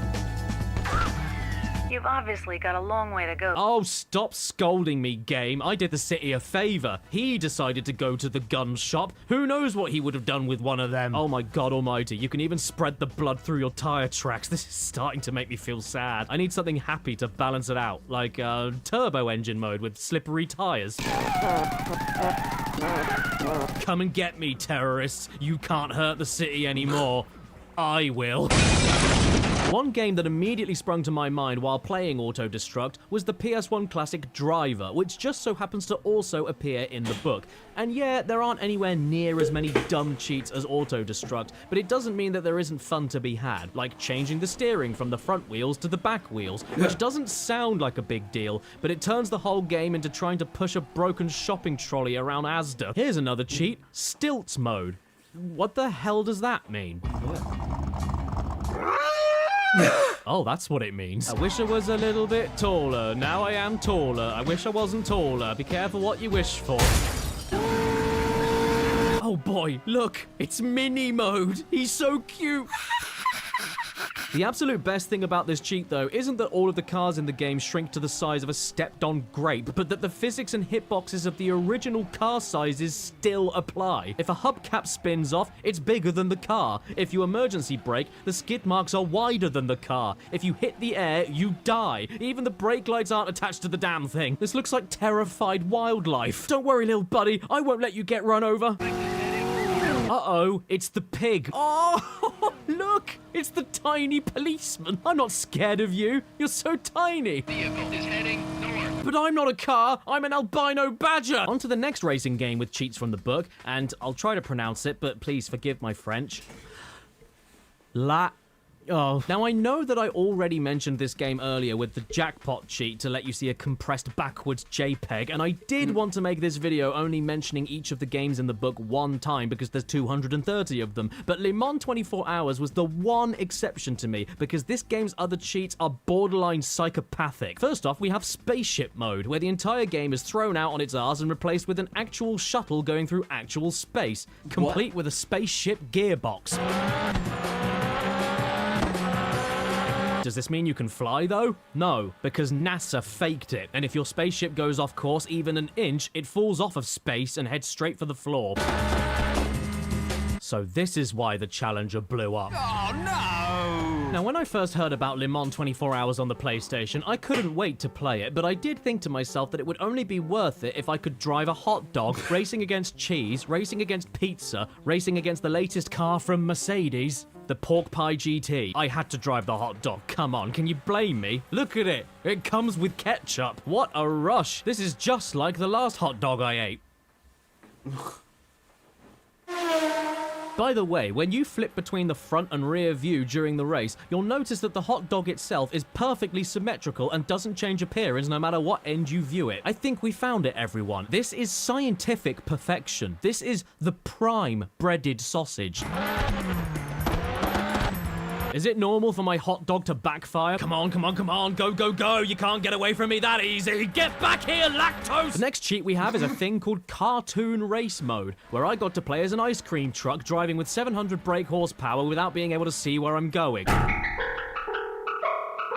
You've obviously got a long way to go. Oh, stop scolding me, game. I did the city a favor. He decided to go to the gun shop. Who knows what he would have done with one of them? Oh my god almighty, you can even spread the blood through your tire tracks. This is starting to make me feel sad. I need something happy to balance it out, like turbo engine mode with slippery tires. Come and get me, terrorists. You can't hurt the city anymore. I will. One game that immediately sprung to my mind while playing Auto-Destruct was the PS1 classic Driver, which just so happens to also appear in the book. And yeah, there aren't anywhere near as many dumb cheats as Auto-Destruct, but it doesn't mean that there isn't fun to be had, like changing the steering from the front wheels to the back wheels, which doesn't sound like a big deal, but it turns the whole game into trying to push a broken shopping trolley around Asda. Here's another cheat, Stilts mode. What the hell does that mean? Oh, that's what it means. I wish I was a little bit taller. Now I am taller. I wish I wasn't taller. Be careful what you wish for. Oh boy, look, it's mini mode. He's so cute. The absolute best thing about this cheat, though, isn't that all of the cars in the game shrink to the size of a stepped-on grape, but that the physics and hitboxes of the original car sizes still apply. If a hubcap spins off, it's bigger than the car. If you emergency brake, the skid marks are wider than the car. If you hit the air, you die. Even the brake lights aren't attached to the damn thing. This looks like terrified wildlife. Don't worry, little buddy, I won't let you get run over. Uh-oh, it's the pig. Oh, look, it's the tiny policeman. I'm not scared of you. You're so tiny. Vehicle is heading north. But I'm not a car. I'm an albino badger. On to the next racing game with cheats from the book, and I'll try to pronounce it, but please forgive my French. La Oh. Now, I know that I already mentioned this game earlier with the jackpot cheat to let you see a compressed backwards JPEG, and I did want to make this video only mentioning each of the games in the book one time because there's 230 of them, but Le Mans 24 Hours was the one exception to me because this game's other cheats are borderline psychopathic. First off, we have spaceship mode, where the entire game is thrown out on its arse and replaced with an actual shuttle going through actual space, complete with a spaceship gearbox. Does this mean you can fly, though? No, because NASA faked it, and if your spaceship goes off course even an inch, it falls off of space and heads straight for the floor. So this is why the Challenger blew up. Oh, no! Now, when I first heard about Le Mans 24 Hours on the PlayStation, I couldn't wait to play it, but I did think to myself that it would only be worth it if I could drive a hot dog, racing against cheese, racing against pizza, racing against the latest car from Mercedes, the Pork Pie GT. I had to drive the hot dog. Come on, can you blame me? Look at it. It comes with ketchup. What a rush. This is just like the last hot dog I ate. By the way, when you flip between the front and rear view during the race, you'll notice that the hot dog itself is perfectly symmetrical and doesn't change appearance no matter what end you view it. I think we found it, everyone. This is scientific perfection. This is the prime breaded sausage. Is it normal for my hot dog to backfire? Come on, come on, come on. Go, go, go. You can't get away from me that easy. Get back here, lactose! The next cheat we have is a thing called Cartoon Race Mode, where I got to play as an ice cream truck driving with 700 brake horsepower without being able to see where I'm going.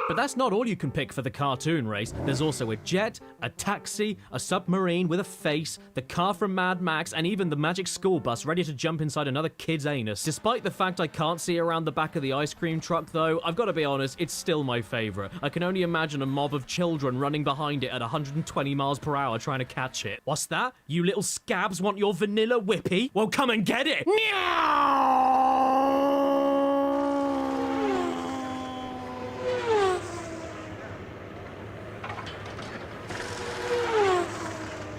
But that's not all you can pick for the cartoon race. There's also a jet, a taxi, a submarine with a face, the car from Mad Max, and even the magic school bus ready to jump inside another kid's anus. Despite the fact I can't see around the back of the ice cream truck, though, I've got to be honest, it's still my favorite. I can only imagine a mob of children running behind it at 120 miles per hour trying to catch it. What's that? You little scabs want your vanilla whippy? Well, come and get it!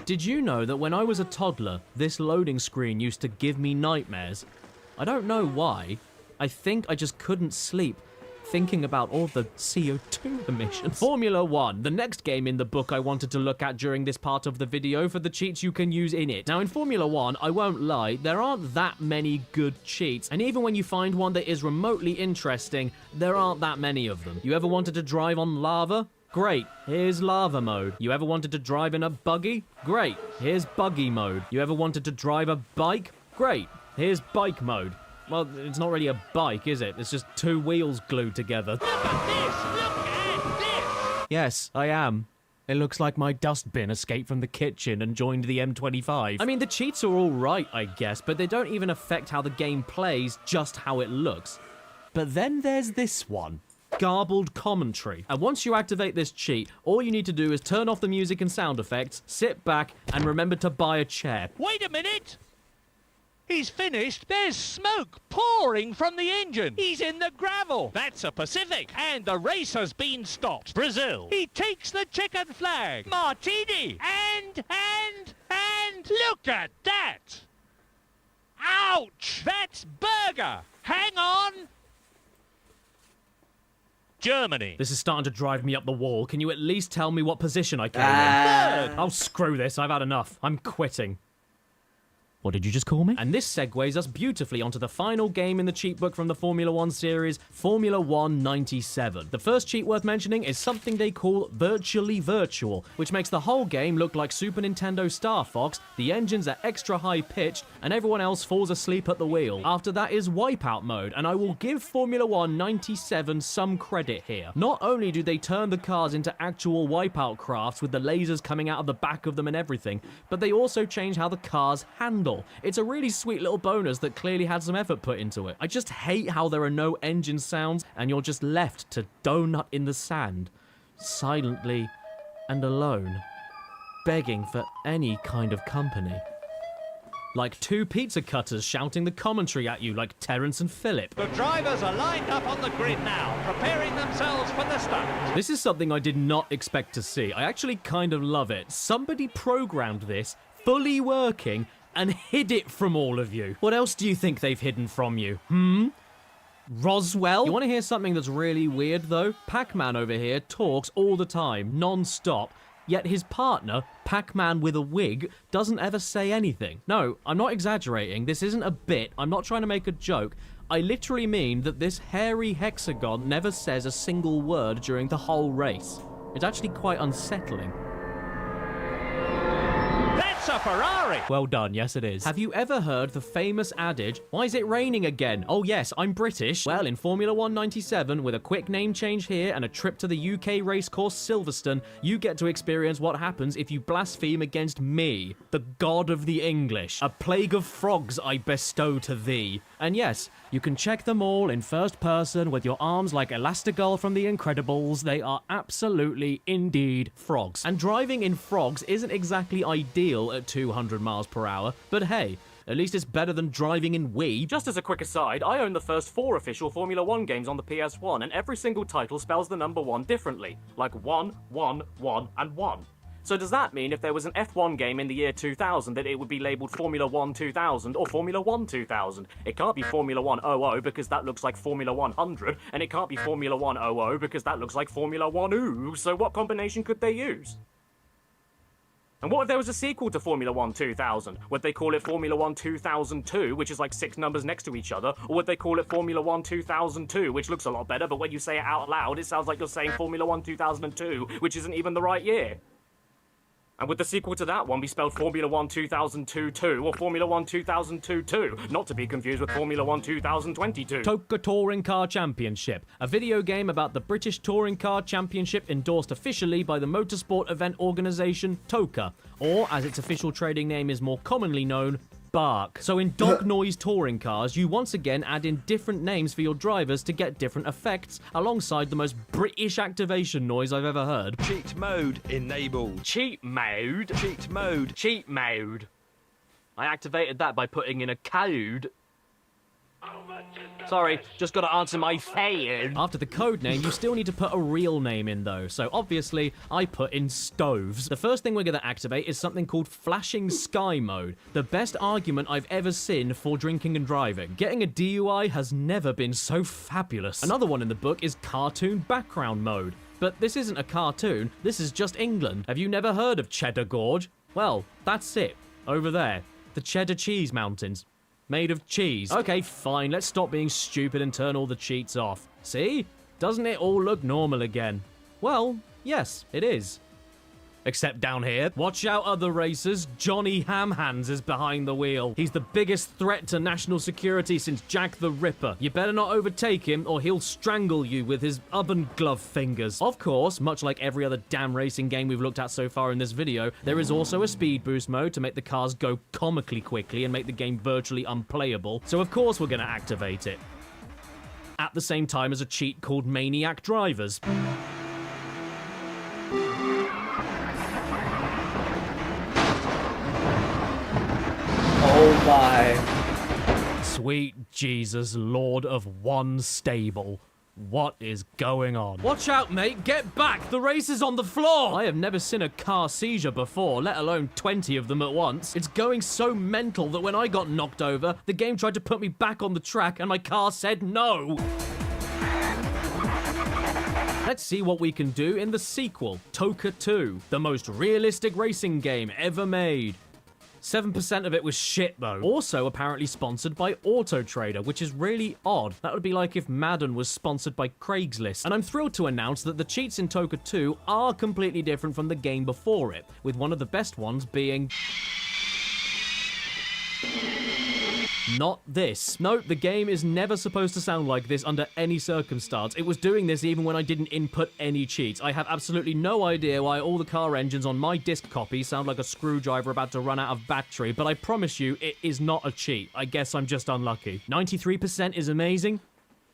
Did you know that when I was a toddler, this loading screen used to give me nightmares? I don't know why. I think I just couldn't sleep thinking about all the CO2 emissions. Formula 1, the next game in the book I wanted to look at during this part of the video for the cheats you can use in it. Now, in Formula 1, I won't lie, there aren't that many good cheats, and even when you find one that is remotely interesting, there aren't that many of them. You ever wanted to drive on lava? Great, here's lava mode. You ever wanted to drive in a buggy? Great, here's buggy mode. You ever wanted to drive a bike? Great, here's bike mode. Well, it's not really a bike, is it? It's just two wheels glued together. Look at this! Look at this! Yes, I am. It looks like my dustbin escaped from the kitchen and joined the M25. I mean, the cheats are all right, I guess, but they don't even affect how the game plays, just how it looks. But then there's this one. Garbled commentary. And once you activate this cheat, all you need to do is turn off the music and sound effects, sit back, and remember to buy a chair. Wait a minute! He's finished. There's smoke pouring from the engine. He's in the gravel. That's a Pacific. And the race has been stopped. Brazil. He takes the checkered flag. Martini. And look at that. Ouch! That's burger. Hang on. Germany. This is starting to drive me up the wall. Can you at least tell me what position I came in? Third. Oh, screw this. I've had enough. I'm quitting. What did you just call me? And this segues us beautifully onto the final game in the cheat book from the Formula 1 series, Formula 1 97. The first cheat worth mentioning is something they call Virtually Virtual, which makes the whole game look like Super Nintendo Star Fox, the engines are extra high-pitched, and everyone else falls asleep at the wheel. After that is Wipeout mode, and I will give Formula 1 97 some credit here. Not only do they turn the cars into actual Wipeout crafts with the lasers coming out of the back of them and everything, but they also change how the cars handle. It's a really sweet little bonus that clearly had some effort put into it. I just hate how there are no engine sounds and you're just left to donut in the sand, silently and alone, begging for any kind of company. Like two pizza cutters shouting the commentary at you like Terence and Philip. The drivers are lined up on the grid now, preparing themselves for the start. This is something I did not expect to see. I actually kind of love it. Somebody programmed this, fully working, and hid it from all of you. What else do you think they've hidden from you? Roswell? You want to hear something that's really weird, though? Pac-Man over here talks all the time, non-stop, yet his partner, Pac-Man with a wig, doesn't ever say anything. No, I'm not exaggerating. This isn't a bit. I'm not trying to make a joke. I literally mean that this hairy hexagon never says a single word during the whole race. It's actually quite unsettling. That's a Ferrari! Well done, yes it is. Have you ever heard the famous adage, why is it raining again? Oh yes, I'm British. Well, in Formula 1 97, with a quick name change here and a trip to the UK racecourse Silverstone, you get to experience what happens if you blaspheme against me, the god of the English. A plague of frogs I bestow to thee. And yes, you can check them all in first person with your arms like Elastigirl from The Incredibles. They are absolutely, indeed, frogs. And driving in frogs isn't exactly ideal at 200 miles per hour, but hey, at least it's better than driving in Wii. Just as a quick aside, I own the first 4 official Formula 1 games on the PS1, and every single title spells the number 1 differently. Like 1, 1, 1, and 1. So does that mean if there was an F1 game in the year 2000 that it would be labelled Formula 1 2000 or Formula 1 2000? It can't be Formula 100 because that looks like Formula 100, and it can't be Formula 100 because that looks like Formula 1 so what combination could they use? And what if there was a sequel to Formula 1 2000? Would they call it Formula 1 2002, which is like 6 numbers next to each other? Or would they call it Formula 1 2002, which looks a lot better, but when you say it out loud, it sounds like you're saying Formula 1 2002, which isn't even the right year? And would the sequel to that one be spelled Formula 1 2002 or Formula 1 2022? Not to be confused with Formula 1 2022. TOCA Touring Car Championship, a video game about the British Touring Car Championship endorsed officially by the motorsport event organisation TOCA, or as its official trading name is more commonly known, BARC. So in dog noise touring cars, you once again add in different names for your drivers to get different effects, alongside the most British activation noise I've ever heard. Cheat mode enabled. Cheat mode? Cheat mode. Cheat mode. I activated that by putting in a code. Sorry, just gotta answer my phone. After the code name, you still need to put a real name in though, so obviously I put in stoves. The first thing we're gonna activate is something called flashing sky mode, the best argument I've ever seen for drinking and driving. Getting a DUI has never been so fabulous. Another one in the book is cartoon background mode. But this isn't a cartoon, this is just England. Have you never heard of Cheddar Gorge? Well, that's it. Over there. The Cheddar Cheese Mountains. Made of cheese. Okay, fine, let's stop being stupid and turn all the cheats off. See? Doesn't it all look normal again? Well, yes, it is. Except down here. Watch out, other racers. Johnny Hamhands is behind the wheel. He's the biggest threat to national security since Jack the Ripper. You better not overtake him or he'll strangle you with his oven glove fingers. Of course, much like every other damn racing game we've looked at so far in this video, there is also a speed boost mode to make the cars go comically quickly and make the game virtually unplayable. So of course we're gonna activate it. At the same time as a cheat called Maniac Drivers. Oh my. Sweet Jesus, Lord of one stable. What is going on? Watch out, mate! Get back! The race is on the floor! I have never seen a car seizure before, let alone 20 of them at once. It's going so mental that when I got knocked over, the game tried to put me back on the track and my car said no! Let's see what we can do in the sequel, TOCA 2, the most realistic racing game ever made. 7% of it was shit though. Also apparently sponsored by Auto Trader, which is really odd. That would be like if Madden was sponsored by Craigslist. And I'm thrilled to announce that the cheats in TOCA 2 are completely different from the game before it, with one of the best ones being... not this. No, the game is never supposed to sound like this under any circumstance. It was doing this even when I didn't input any cheats. I have absolutely no idea why all the car engines on my disc copy sound like a screwdriver about to run out of battery, but I promise you, it is not a cheat. I guess I'm just unlucky. 93% is amazing.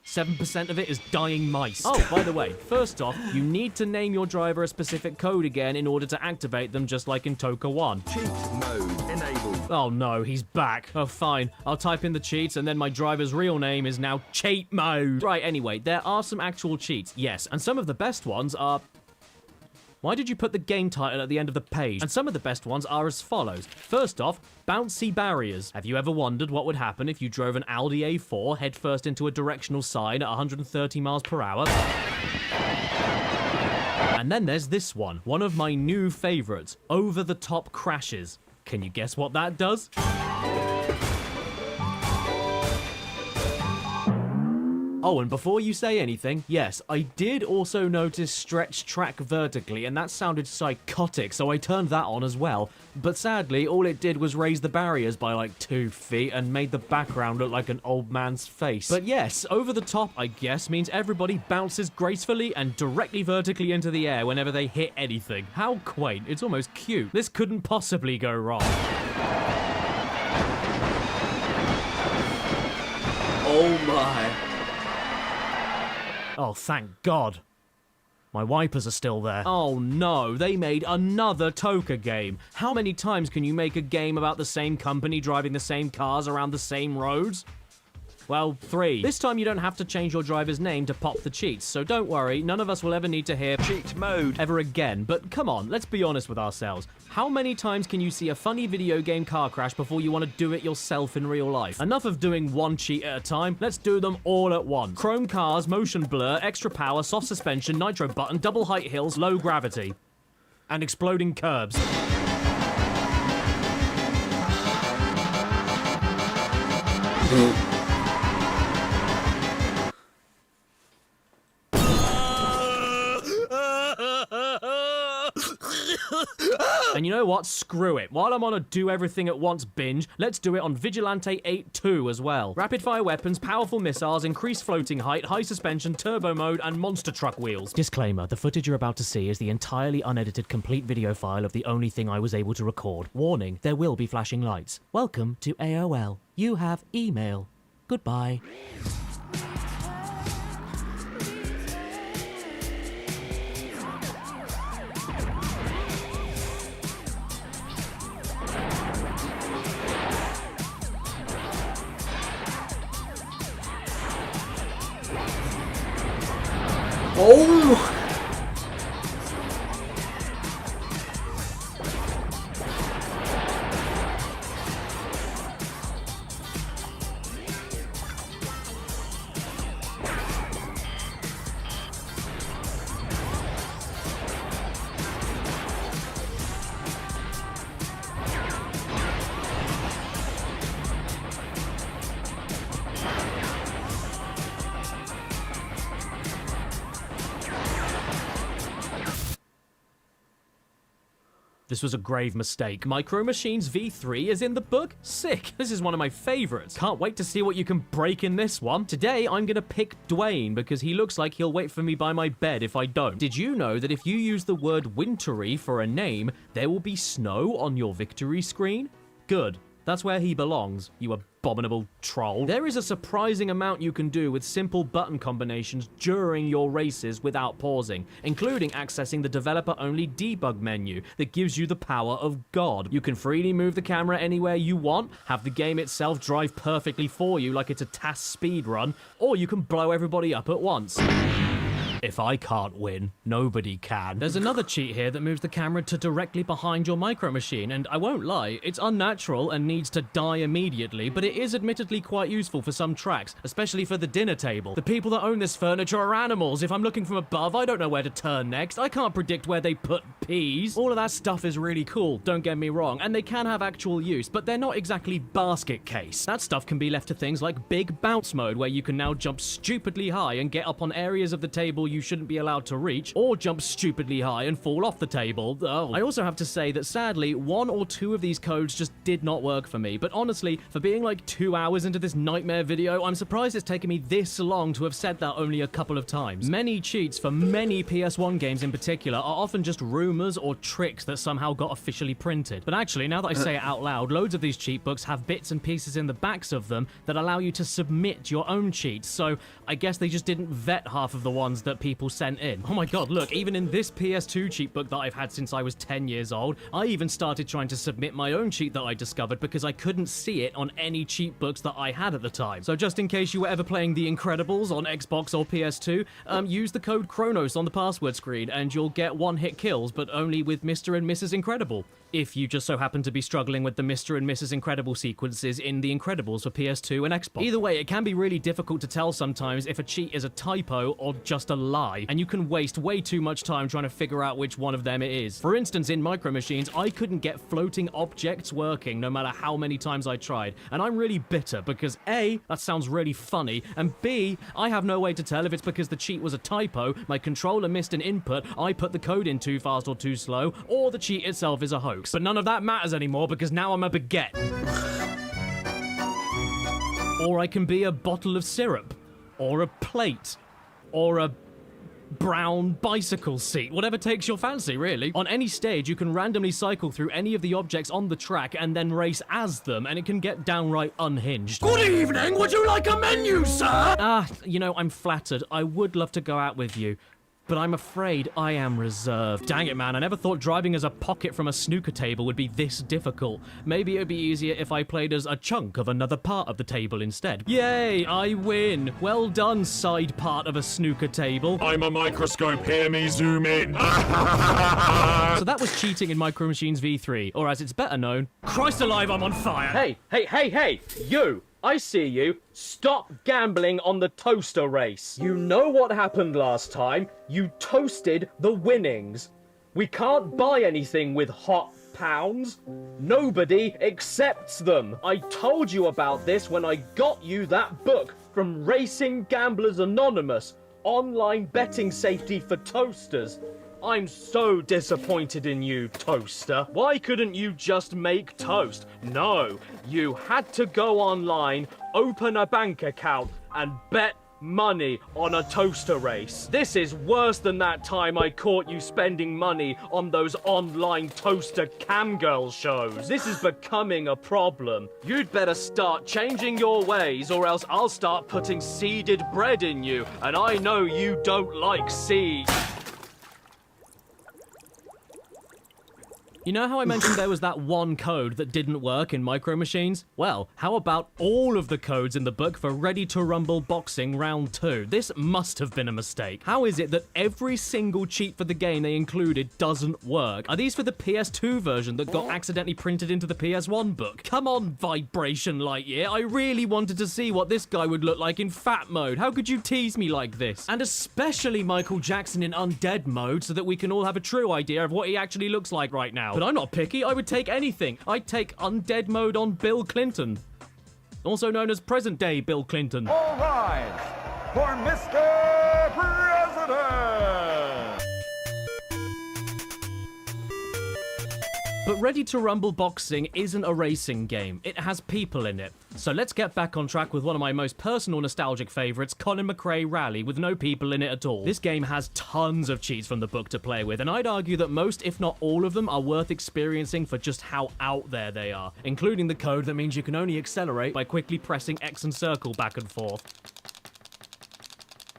7% of it is dying mice. Oh, by the way, first off, you need to name your driver a specific code again in order to activate them, just like in TOCA 1. Cheat mode enabled. Oh no, he's back. Oh fine, I'll type in the cheats and then my driver's real name is now cheat mode. Right, anyway, there are some actual cheats, yes, and some of the best ones are... Why did you put the game title at the end of the page? And some of the best ones are as follows. First off, bouncy barriers. Have you ever wondered what would happen if you drove an Audi A4 headfirst into a directional sign at 130 miles per hour? And then there's this one of my new favorites, over-the-top crashes. Can you guess what that does? Oh, and before you say anything, yes, I did also notice stretch track vertically, and that sounded psychotic, so I turned that on as well. But sadly, all it did was raise the barriers by like 2 feet and made the background look like an old man's face. But yes, over the top, I guess, means everybody bounces gracefully and directly vertically into the air whenever they hit anything. How quaint, it's almost cute. This couldn't possibly go wrong. Oh my. Oh, thank God. My wipers are still there. Oh no, they made another Toka game. How many times can you make a game about the same company driving the same cars around the same roads? Well, 3. This time you don't have to change your driver's name to pop the cheats, so don't worry, none of us will ever need to hear cheat mode ever again. But come on, let's be honest with ourselves. How many times can you see a funny video game car crash before you want to do it yourself in real life? Enough of doing one cheat at a time, let's do them all at once. Chrome cars, motion blur, extra power, soft suspension, nitro button, double height hills, low gravity. And exploding curbs. And you know what? Screw it. While I'm on a do everything at once binge, let's do it on Vigilante 8-2 as well. Rapid fire weapons, powerful missiles, increased floating height, high suspension, turbo mode, and monster truck wheels. Disclaimer, the footage you're about to see is the entirely unedited complete video file of the only thing I was able to record. Warning, there will be flashing lights. Welcome to AOL. You have email. Goodbye. Oh! This was a grave mistake. Micro Machines V3 is in the book? Sick. This is one of my favorites. Can't wait to see what you can break in this one. Today, I'm gonna pick Dwayne because he looks like he'll wait for me by my bed if I don't. Did you know that if you use the word wintry for a name, there will be snow on your victory screen? Good. That's where he belongs, you abominable troll. There is a surprising amount you can do with simple button combinations during your races without pausing, including accessing the developer-only debug menu that gives you the power of God. You can freely move the camera anywhere you want, have the game itself drive perfectly for you like it's a TAS speedrun, or you can blow everybody up at once. If I can't win, nobody can. There's another cheat here that moves the camera to directly behind your Micro Machine, and I won't lie, it's unnatural and needs to die immediately, but it is admittedly quite useful for some tracks, especially for the dinner table. The people that own this furniture are animals. If I'm looking from above, I don't know where to turn next. I can't predict where they put peas. All of that stuff is really cool, don't get me wrong, and they can have actual use, but they're not exactly basket case. That stuff can be left to things like Big Bounce Mode, where you can now jump stupidly high and get up on areas of the table you shouldn't be allowed to reach, or jump stupidly high and fall off the table. Oh. I also have to say that sadly, 1 or 2 of these codes just did not work for me, but honestly, for being like 2 hours into this nightmare video, I'm surprised it's taken me this long to have said that only a couple of times. Many cheats for many PS1 games in particular are often just rumors or tricks that somehow got officially printed. But actually, now that I say it out loud, loads of these cheat books have bits and pieces in the backs of them that allow you to submit your own cheats, so I guess they just didn't vet half of the ones that that people sent in. Oh my god, look, even in this PS2 cheat book that I've had since I was 10 years old, I even started trying to submit my own cheat that I discovered because I couldn't see it on any cheat books that I had at the time. So just in case you were ever playing The Incredibles on Xbox or PS2, use the code Kronos on the password screen and you'll get one-hit kills, but only with Mr. and Mrs. Incredible. If you just so happen to be struggling with the Mr. and Mrs. Incredible sequences in The Incredibles for PS2 and Xbox. Either way, it can be really difficult to tell sometimes if a cheat is a typo or just a lie, and you can waste way too much time trying to figure out which one of them it is. For instance, in Micro Machines, I couldn't get floating objects working no matter how many times I tried, and I'm really bitter because A, that sounds really funny, and B, I have no way to tell if it's because the cheat was a typo, my controller missed an input, I put the code in too fast or too slow, or the cheat itself is a hoax. But none of that matters anymore because now I'm a baguette. Or I can be a bottle of syrup, or a plate, or a brown bicycle seat, whatever takes your fancy, really. On any stage, you can randomly cycle through any of the objects on the track and then race as them, and it can get downright unhinged. Good evening, would you like a menu, sir? You know, I'm flattered. I would love to go out with you, but I'm afraid I am reserved. Dang it, man, I never thought driving as a pocket from a snooker table would be this difficult. Maybe it'd be easier if I played as a chunk of another part of the table instead. Yay, I win. Well done, side part of a snooker table. I'm a microscope, hear me zoom in. So that was cheating in Micro Machines V3, or as it's better known, Christ alive, I'm on fire. Hey, you! I see you. Stop gambling on the toaster race. You know what happened last time. You toasted the winnings. We can't buy anything with hot pounds. Nobody accepts them. I told you about this when I got you that book from Racing Gamblers Anonymous, Online Betting Safety for Toasters. I'm so disappointed in you, Toaster. Why couldn't you just make toast? No, you had to go online, open a bank account, and bet money on a toaster race. This is worse than that time I caught you spending money on those online toaster camgirl shows. This is becoming a problem. You'd better start changing your ways or else I'll start putting seeded bread in you, and I know you don't like seeds. You know how I mentioned there was that one code that didn't work in Micro Machines? Well, how about all of the codes in the book for Ready to Rumble Boxing Round 2? This must have been a mistake. How is it that every single cheat for the game they included doesn't work? Are these for the PS2 version that got accidentally printed into the PS1 book? Come on, Vibration Lightyear, I really wanted to see what this guy would look like in fat mode. How could you tease me like this? And especially Michael Jackson in undead mode so that we can all have a true idea of what he actually looks like right now. But I'm not picky, I would take anything. I'd take undead mode on Bill Clinton. Also known as present-day Bill Clinton. All rise for Mr. President! But Ready to Rumble Boxing isn't a racing game, it has people in it. So let's get back on track with one of my most personal nostalgic favourites, Colin McRae Rally, with no people in it at all. This game has tons of cheats from the book to play with, and I'd argue that most, if not all of them, are worth experiencing for just how out there they are, including the code that means you can only accelerate by quickly pressing X and circle back and forth.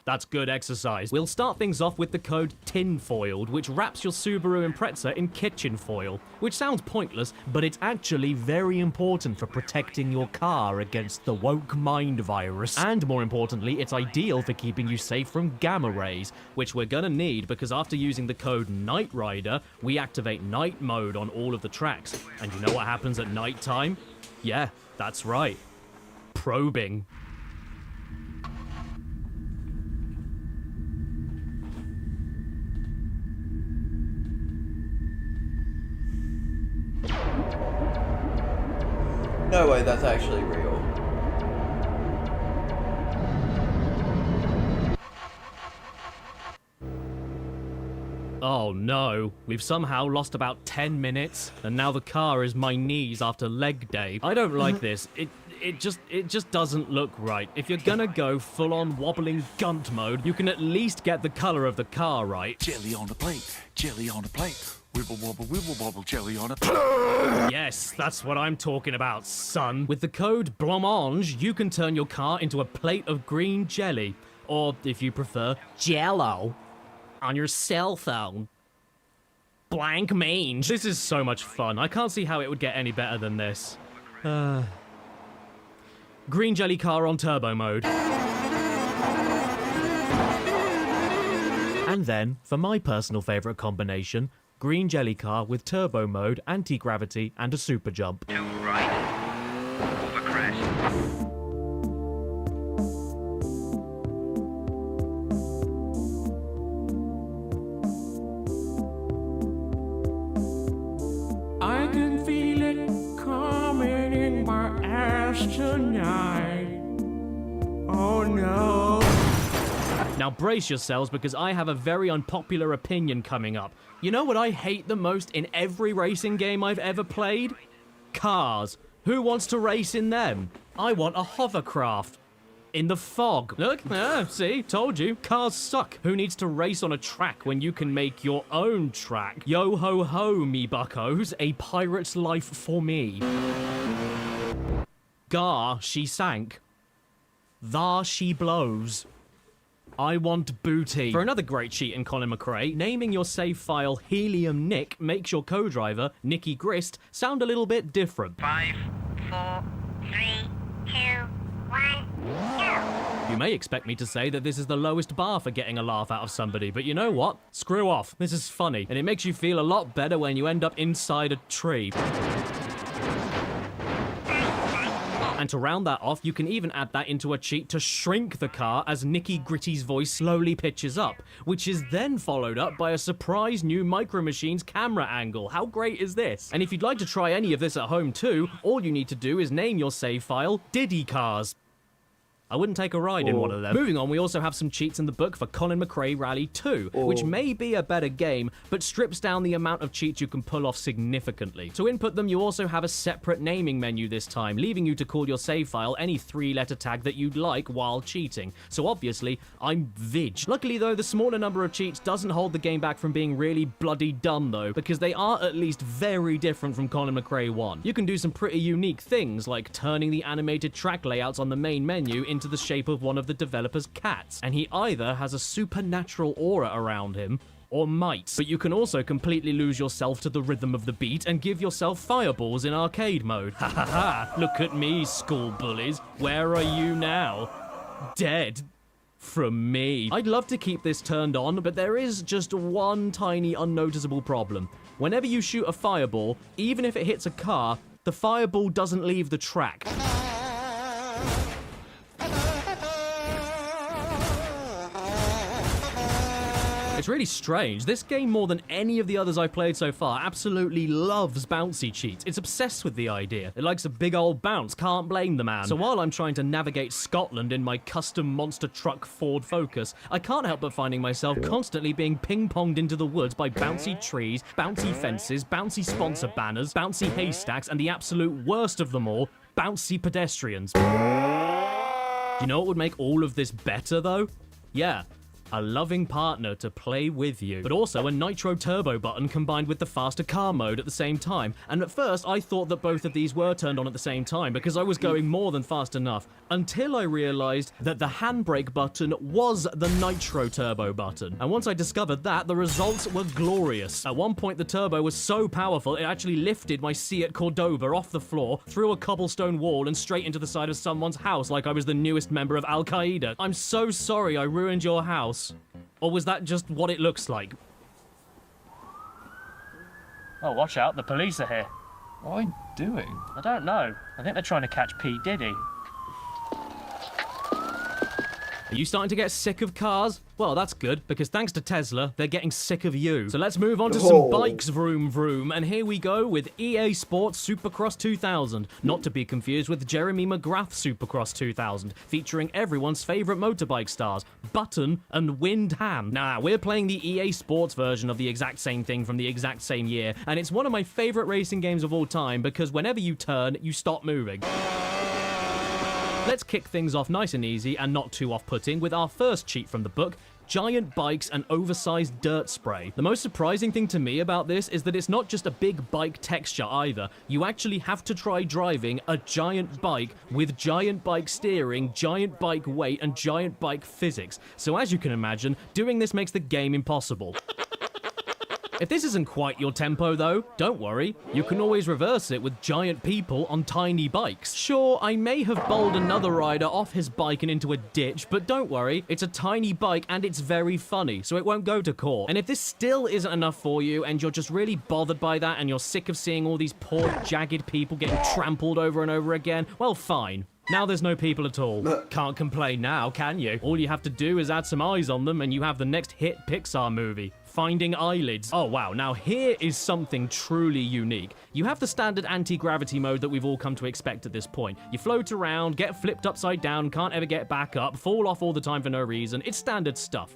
That's good exercise. We'll start things off with the code TINFOILED, which wraps your Subaru Impreza in kitchen foil, which sounds pointless, but it's actually very important for protecting your car against the woke mind virus. And more importantly, it's ideal for keeping you safe from gamma rays, which we're gonna need because after using the code Night Rider, we activate night mode on all of the tracks. And you know what happens at night time? Yeah, that's right. Probing. No way, that's actually real. Oh no, we've somehow lost about 10 minutes, and now the car is my knees after leg day. I don't like this. It just doesn't look right. If you're gonna go full-on wobbling gunt mode, you can at least get the color of the car right. Jelly on a plate, jelly on a plate. Wibble wobble, jelly on a plate. Yes, that's what I'm talking about, son. With the code Blancmange, you can turn your car into a plate of green jelly. or if you prefer, Jello, on your cell phone. Blank mange. This is so much fun. I can't see how it would get any better than this. Green jelly car on turbo mode. And then, for my personal favourite combination, green jelly car with turbo mode, anti-gravity, and a super jump. To right. Over crash. I can feel it coming in my ass tonight. Oh no. Now brace yourselves because I have a very unpopular opinion coming up. You know what I hate the most in every racing game I've ever played? Cars. Who wants to race in them? I want a hovercraft. In the fog. Look, see, told you. Cars suck. Who needs to race on a track when you can make your own track? Yo ho ho, me buckos. A pirate's life for me. Gar, she sank. Thar she blows. I want booty. For another great cheat in Colin McRae, naming your save file Helium Nick makes your co-driver, Nicky Grist, sound a little bit different. 5, 4, 3, 2, 1, go! You may expect me to say that this is the lowest bar for getting a laugh out of somebody, but you know what? Screw off. This is funny, and it makes you feel a lot better when you end up inside a tree. And to round that off, you can even add that into a cheat to shrink the car as Nicky Gritty's voice slowly pitches up, which is then followed up by a surprise new Micro Machines camera angle. How great is this? And if you'd like to try any of this at home too, all you need to do is name your save file Diddy Cars. I wouldn't take a ride in one of them. Moving on, we also have some cheats in the book for Colin McRae Rally 2, which may be a better game, but strips down the amount of cheats you can pull off significantly. To input them, you also have a separate naming menu this time, leaving you to call your save file any 3-letter tag that you'd like while cheating. So obviously, I'm Vidge. Luckily though, the smaller number of cheats doesn't hold the game back from being really bloody dumb though, because they are at least very different from Colin McRae 1. You can do some pretty unique things, like turning the animated track layouts on the main menu into the shape of one of the developer's cats, and he either has a supernatural aura around him or might. But you can also completely lose yourself to the rhythm of the beat and give yourself fireballs in arcade mode. Ha ha ha! Look at me, school bullies. Where are you now? Dead. From me. I'd love to keep this turned on, but there is just one tiny unnoticeable problem. Whenever you shoot a fireball, even if it hits a car, the fireball doesn't leave the track. It's really strange. This game, more than any of the others I've played so far, absolutely loves bouncy cheats. It's obsessed with the idea. It likes a big old bounce, can't blame the man. So while I'm trying to navigate Scotland in my custom monster truck Ford Focus, I can't help but finding myself constantly being ping-ponged into the woods by bouncy trees, bouncy fences, bouncy sponsor banners, bouncy haystacks, and the absolute worst of them all, bouncy pedestrians. You know what would make all of this better, though? Yeah. A loving partner to play with you, but also a nitro turbo button combined with the faster car mode at the same time. And at first I thought that both of these were turned on at the same time because I was going more than fast enough, until I realized that the handbrake button was the nitro turbo button. And once I discovered that, the results were glorious. At one point the turbo was so powerful it actually lifted my Seat Cordoba off the floor, through a cobblestone wall and straight into the side of someone's house like I was the newest member of Al Qaeda. I'm so sorry I ruined your house. Or was that just what it looks like? Oh, watch out, the police are here. What are you doing? I don't know. I think they're trying to catch P. Diddy. Are you starting to get sick of cars? Well, that's good, because thanks to Tesla, they're getting sick of you. So let's move on to some bikes, vroom vroom, and here we go with EA Sports Supercross 2000, not to be confused with Jeremy McGrath Supercross 2000, featuring everyone's favourite motorbike stars, Button and Windham. Now, we're playing the EA Sports version of the exact same thing from the exact same year, and it's one of my favourite racing games of all time, because whenever you turn, you stop moving. Let's kick things off nice and easy and not too off-putting with our first cheat from the book, giant bikes, and oversized dirt spray. The most surprising thing to me about this is that it's not just a big bike texture either. You actually have to try driving a giant bike with giant bike steering, giant bike weight, and giant bike physics. So as you can imagine, doing this makes the game impossible. If this isn't quite your tempo though, don't worry, you can always reverse it with giant people on tiny bikes. Sure, I may have bowled another rider off his bike and into a ditch, but don't worry, it's a tiny bike and it's very funny, so it won't go to court. And if this still isn't enough for you and you're just really bothered by that and you're sick of seeing all these poor jagged people getting trampled over and over again, well fine. Now there's no people at all. Can't complain now, can you? All you have to do is add some eyes on them and you have the next hit Pixar movie. Finding Eyelids. Oh wow, now here is something truly unique. You have the standard anti-gravity mode that we've all come to expect at this point. You float around, get flipped upside down, can't ever get back up, fall off all the time for no reason. It's standard stuff.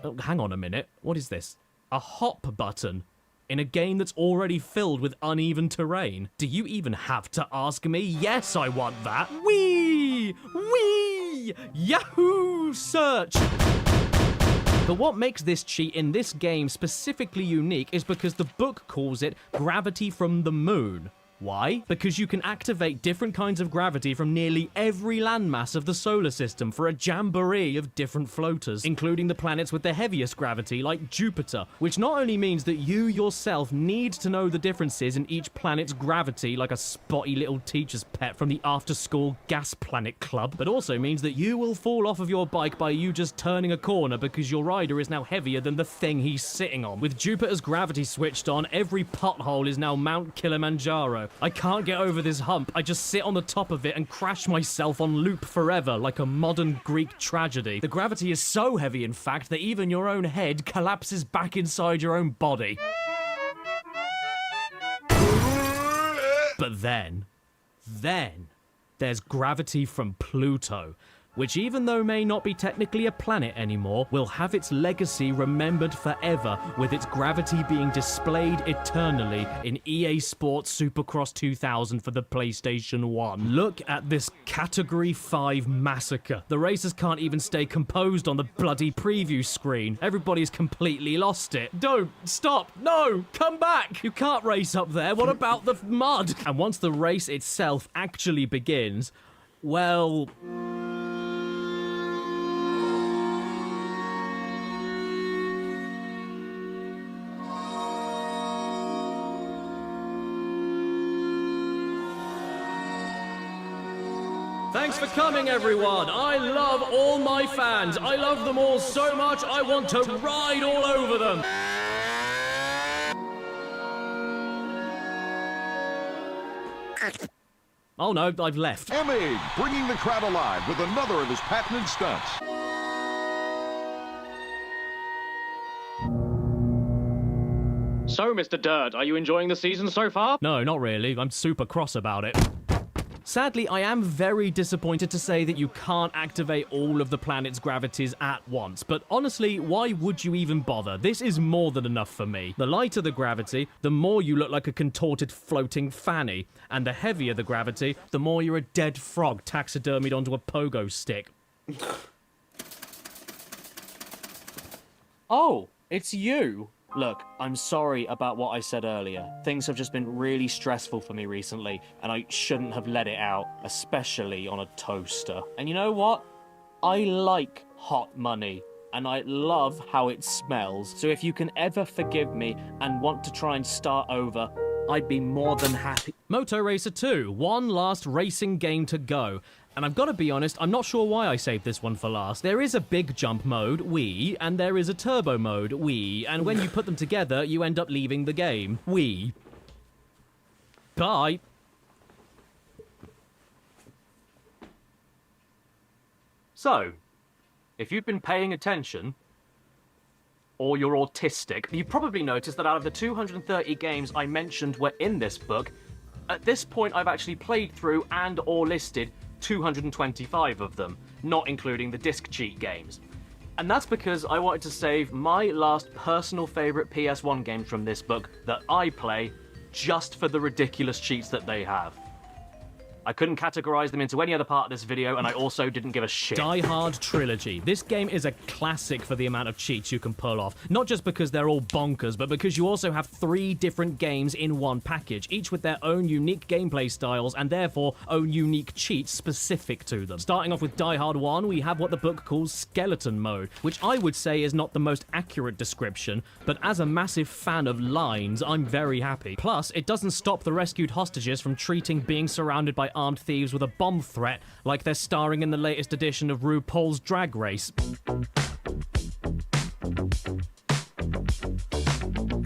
Oh, hang on a minute, what is this? A hop button? In a game that's already filled with uneven terrain? Do you even have to ask me? Yes, I want that. Whee! Whee! Yahoo! Search! But what makes this cheat in this game specifically unique is because the book calls it gravity from the moon. Why? Because you can activate different kinds of gravity from nearly every landmass of the solar system for a jamboree of different floaters, including the planets with the heaviest gravity, like Jupiter, which not only means that you yourself need to know the differences in each planet's gravity, like a spotty little teacher's pet from the after-school gas planet club, but also means that you will fall off of your bike by you just turning a corner because your rider is now heavier than the thing he's sitting on. With Jupiter's gravity switched on, every pothole is now Mount Kilimanjaro. I can't get over this hump. I just sit on the top of it and crash myself on loop forever, like a modern Greek tragedy. The gravity is so heavy, in fact, that even your own head collapses back inside your own body. But then, there's gravity from Pluto, which even though may not be technically a planet anymore, will have its legacy remembered forever, with its gravity being displayed eternally in EA Sports Supercross 2000 for the PlayStation 1. Look at this Category 5 massacre. The racers can't even stay composed on the bloody preview screen. Everybody's completely lost it. Don't! Stop! No! Come back! You can't race up there. What about the mud? And once the race itself actually begins, well... Thanks for coming, everyone. I love all my fans. I love them all so much, I want to ride all over them. Oh no, I've left. Emig, bringing the crowd alive with another of his patented stunts. So, Mr. Dirt, are you enjoying the season so far? No, not really. I'm super cross about it. Sadly, I am very disappointed to say that you can't activate all of the planet's gravities at once, but honestly, why would you even bother? This is more than enough for me. The lighter the gravity, the more you look like a contorted floating fanny, and the heavier the gravity, the more you're a dead frog taxidermied onto a pogo stick. Oh, it's you. Look, I'm sorry about what I said earlier. Things have just been really stressful for me recently, and I shouldn't have let it out, especially on a toaster. And you know what? I like hot money, and I love how it smells. So if you can ever forgive me and want to try and start over, I'd be more than happy. Moto Racer 2, one last racing game to go. And I've got to be honest, I'm not sure why I saved this one for last. There is a big jump mode, Wii, and there is a turbo mode, Wii, and when you put them together, you end up leaving the game. Wii. Bye. So, if you've been paying attention, or you're autistic, you probably noticed that out of the 230 games I mentioned were in this book, at this point I've actually played through and or listed 225 of them, not including the disc cheat games. And that's because I wanted to save my last personal favourite PS1 games from this book that I play just for the ridiculous cheats that they have. I couldn't categorize them into any other part of this video, and I also didn't give a shit. Die Hard Trilogy. This game is a classic for the amount of cheats you can pull off. Not just because they're all bonkers, but because you also have 3 different games in one package, each with their own unique gameplay styles and therefore own unique cheats specific to them. Starting off with Die Hard 1, we have what the book calls skeleton mode, which I would say is not the most accurate description, but as a massive fan of lines, I'm very happy. Plus, it doesn't stop the rescued hostages from treating being surrounded by armed thieves with a bomb threat like they're starring in the latest edition of RuPaul's Drag Race.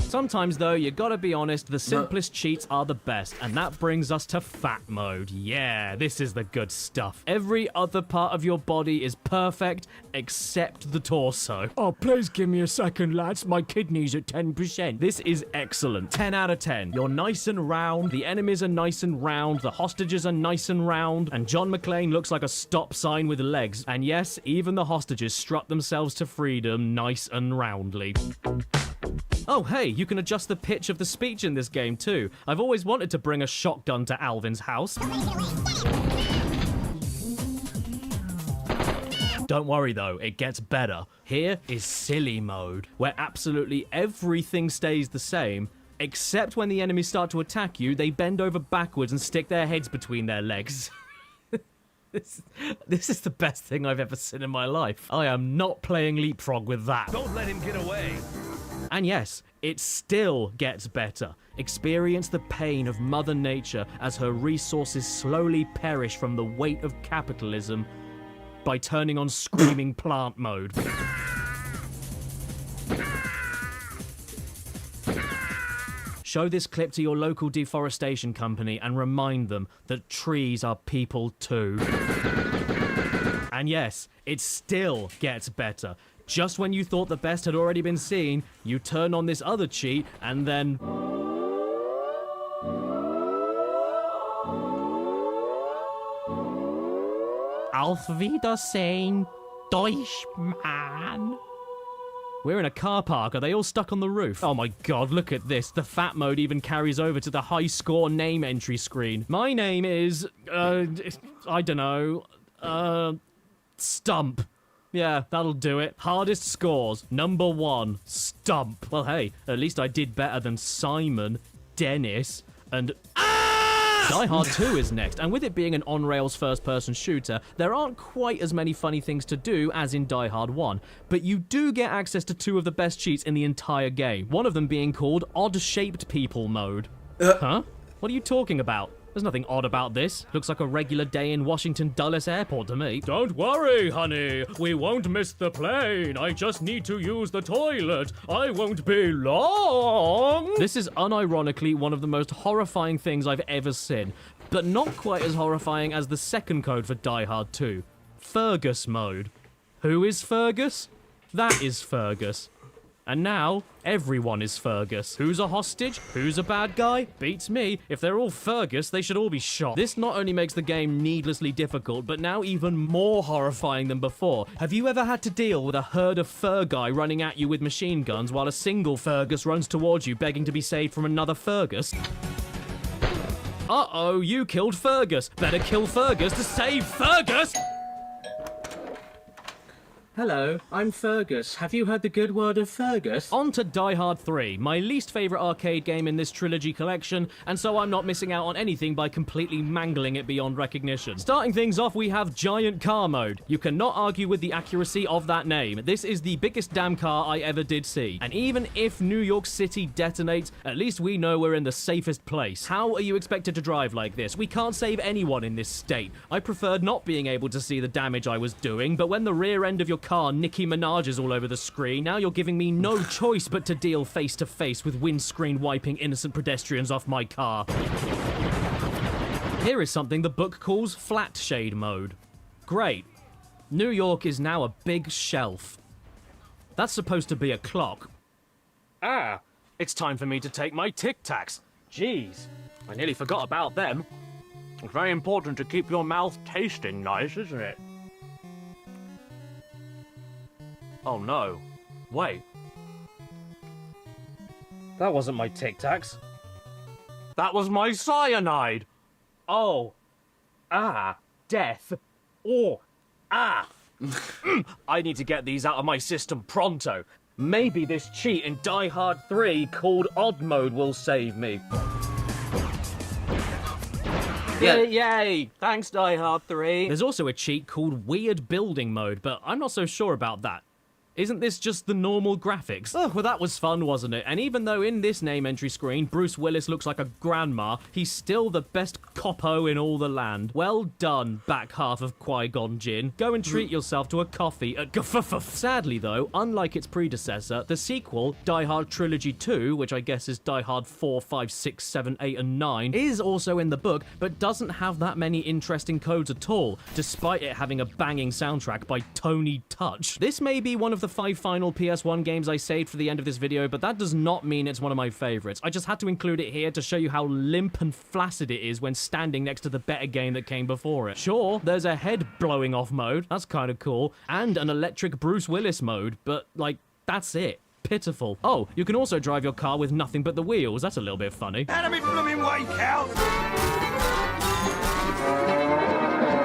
Sometimes, though, you gotta be honest, the simplest cheats are the best, and that brings us to fat mode. Yeah, this is the good stuff. Every other part of your body is perfect, except the torso. Oh, please give me a second, lads. My kidney's at 10%. This is excellent. 10 out of 10. You're nice and round, the enemies are nice and round, the hostages are nice and round, and John McClane looks like a stop sign with legs. And yes, even the hostages strut themselves to freedom nice and roundly. Oh, hey, you can adjust the pitch of the speech in this game, too. I've always wanted to bring a shotgun to Alvin's house. Don't worry, though, it gets better. Here is silly mode, where absolutely everything stays the same, except when the enemies start to attack you, they bend over backwards and stick their heads between their legs. This is the best thing I've ever seen in my life. I am not playing Leapfrog with that. Don't let him get away. And yes, it still gets better. Experience the pain of Mother Nature as her resources slowly perish from the weight of capitalism by turning on screaming plant mode. Show this clip to your local deforestation company and remind them that trees are people too. And yes, it still gets better. Just when you thought the best had already been seen, you turn on this other cheat, and then... Auf Wiedersehen, Deutschmann. We're in a car park. Are they all stuck on the roof? Oh my god, look at this. The fat mode even carries over to the high score name entry screen. My name is... I don't know. Stump. Yeah, that'll do it. Hardest scores. Number 1, Stump. Well, hey, at least I did better than Simon, Dennis, and... Die Hard 2 is next, and with it being an on-rails first-person shooter, there aren't quite as many funny things to do as in Die Hard 1, but you do get access to 2 of the best cheats in the entire game, one of them being called Odd-Shaped People mode. Huh? What are you talking about? There's nothing odd about this. Looks like a regular day in Washington Dulles Airport to me. Don't worry, honey. We won't miss the plane. I just need to use the toilet. I won't be long. This is unironically one of the most horrifying things I've ever seen, but not quite as horrifying as the second code for Die Hard 2. Fergus mode. Who is Fergus? That is Fergus. And now, everyone is Fergus. Who's a hostage? Who's a bad guy? Beats me. If they're all Fergus, they should all be shot. This not only makes the game needlessly difficult, but now even more horrifying than before. Have you ever had to deal with a herd of fur guy running at you with machine guns while a single Fergus runs towards you begging to be saved from another Fergus? Uh-oh, you killed Fergus. Better kill Fergus to save Fergus! Hello, I'm Fergus. Have you heard the good word of Fergus? On to Die Hard 3, my least favourite arcade game in this trilogy collection, and so I'm not missing out on anything by completely mangling it beyond recognition. Starting things off, we have Giant Car Mode. You cannot argue with the accuracy of that name. This is the biggest damn car I ever did see. And even if New York City detonates, at least we know we're in the safest place. How are you expected to drive like this? We can't save anyone in this state. I preferred not being able to see the damage I was doing, but when the rear end of your car Nicki Minaj is all over the screen, now you're giving me no choice but to deal face to face with windscreen wiping innocent pedestrians off my car. Here is something the book calls flat shade mode. Great. New York is now a big shelf. That's supposed to be a clock. Ah, it's time for me to take my Tic Tacs. Jeez, I nearly forgot about them. It's very important to keep your mouth tasting nice, isn't it? Oh no. Wait. That wasn't my Tic Tacs. That was my cyanide. Oh. death, or I need to get these out of my system pronto. Maybe this cheat in Die Hard 3 called Odd Mode will save me. Yeah. Yay! Thanks, Die Hard 3. There's also a cheat called Weird Building Mode, but I'm not so sure about that. Isn't this just the normal graphics? Oh, well, that was fun, wasn't it? And even though in this name entry screen, Bruce Willis looks like a grandma, he's still the best coppo in all the land. Well done, back half of Qui-Gon Jinn. Go and treat yourself to a coffee at Sadly, though, unlike its predecessor, the sequel, Die Hard Trilogy 2, which I guess is Die Hard 4, 5, 6, 7, 8, and 9, is also in the book, but doesn't have that many interesting codes at all, despite it having a banging soundtrack by Tony Touch. This may be one of the 5 final PS1 games I saved for the end of this video, but that does not mean it's one of my favorites. I just had to include it here to show you how limp and flaccid it is when standing next to the better game that came before it. Sure, there's a head blowing off mode, that's kind of cool, and an electric Bruce Willis mode, but like, that's it. Pitiful. Oh, you can also drive your car with nothing but the wheels. That's a little bit funny. Enemy blooming way, cow!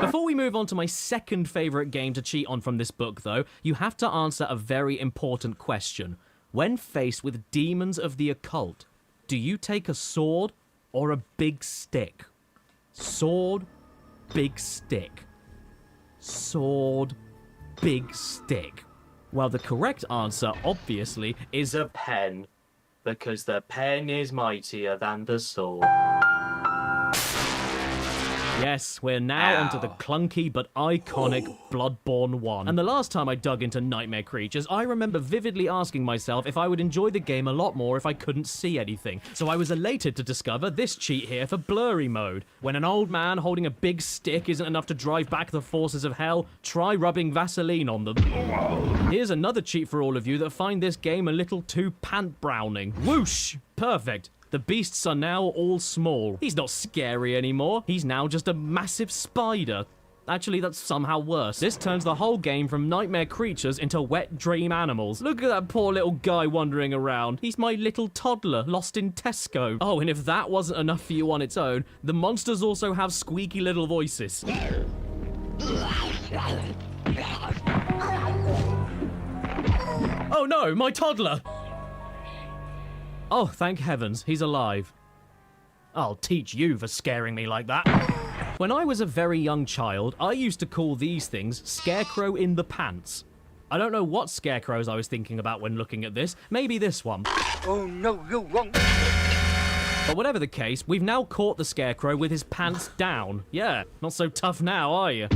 Before we move on to my second favourite game to cheat on from this book, though, you have to answer a very important question. When faced with demons of the occult, do you take a sword or a big stick? Sword, big stick. Sword, big stick. Well, the correct answer, obviously, is a pen, because the pen is mightier than the sword. Yes, we're now onto the clunky but iconic Bloodborne 1. And the last time I dug into Nightmare Creatures, I remember vividly asking myself if I would enjoy the game a lot more if I couldn't see anything. So I was elated to discover this cheat here for blurry mode. When an old man holding a big stick isn't enough to drive back the forces of hell, try rubbing Vaseline on them. Here's another cheat for all of you that find this game a little too pant-browning. Whoosh! Perfect. The beasts are now all small. He's not scary anymore. He's now just a massive spider. Actually, that's somehow worse. This turns the whole game from nightmare creatures into wet dream animals. Look at that poor little guy wandering around. He's my little toddler, lost in Tesco. Oh, and if that wasn't enough for you on its own, the monsters also have squeaky little voices. Oh no, my toddler! Oh, thank heavens, he's alive. I'll teach you for scaring me like that. When I was a very young child, I used to call these things scarecrow in the pants. I don't know what scarecrows I was thinking about when looking at this. Maybe this one. Oh no, you won't. But whatever the case, we've now caught the scarecrow with his pants down. Yeah, not so tough now, are you?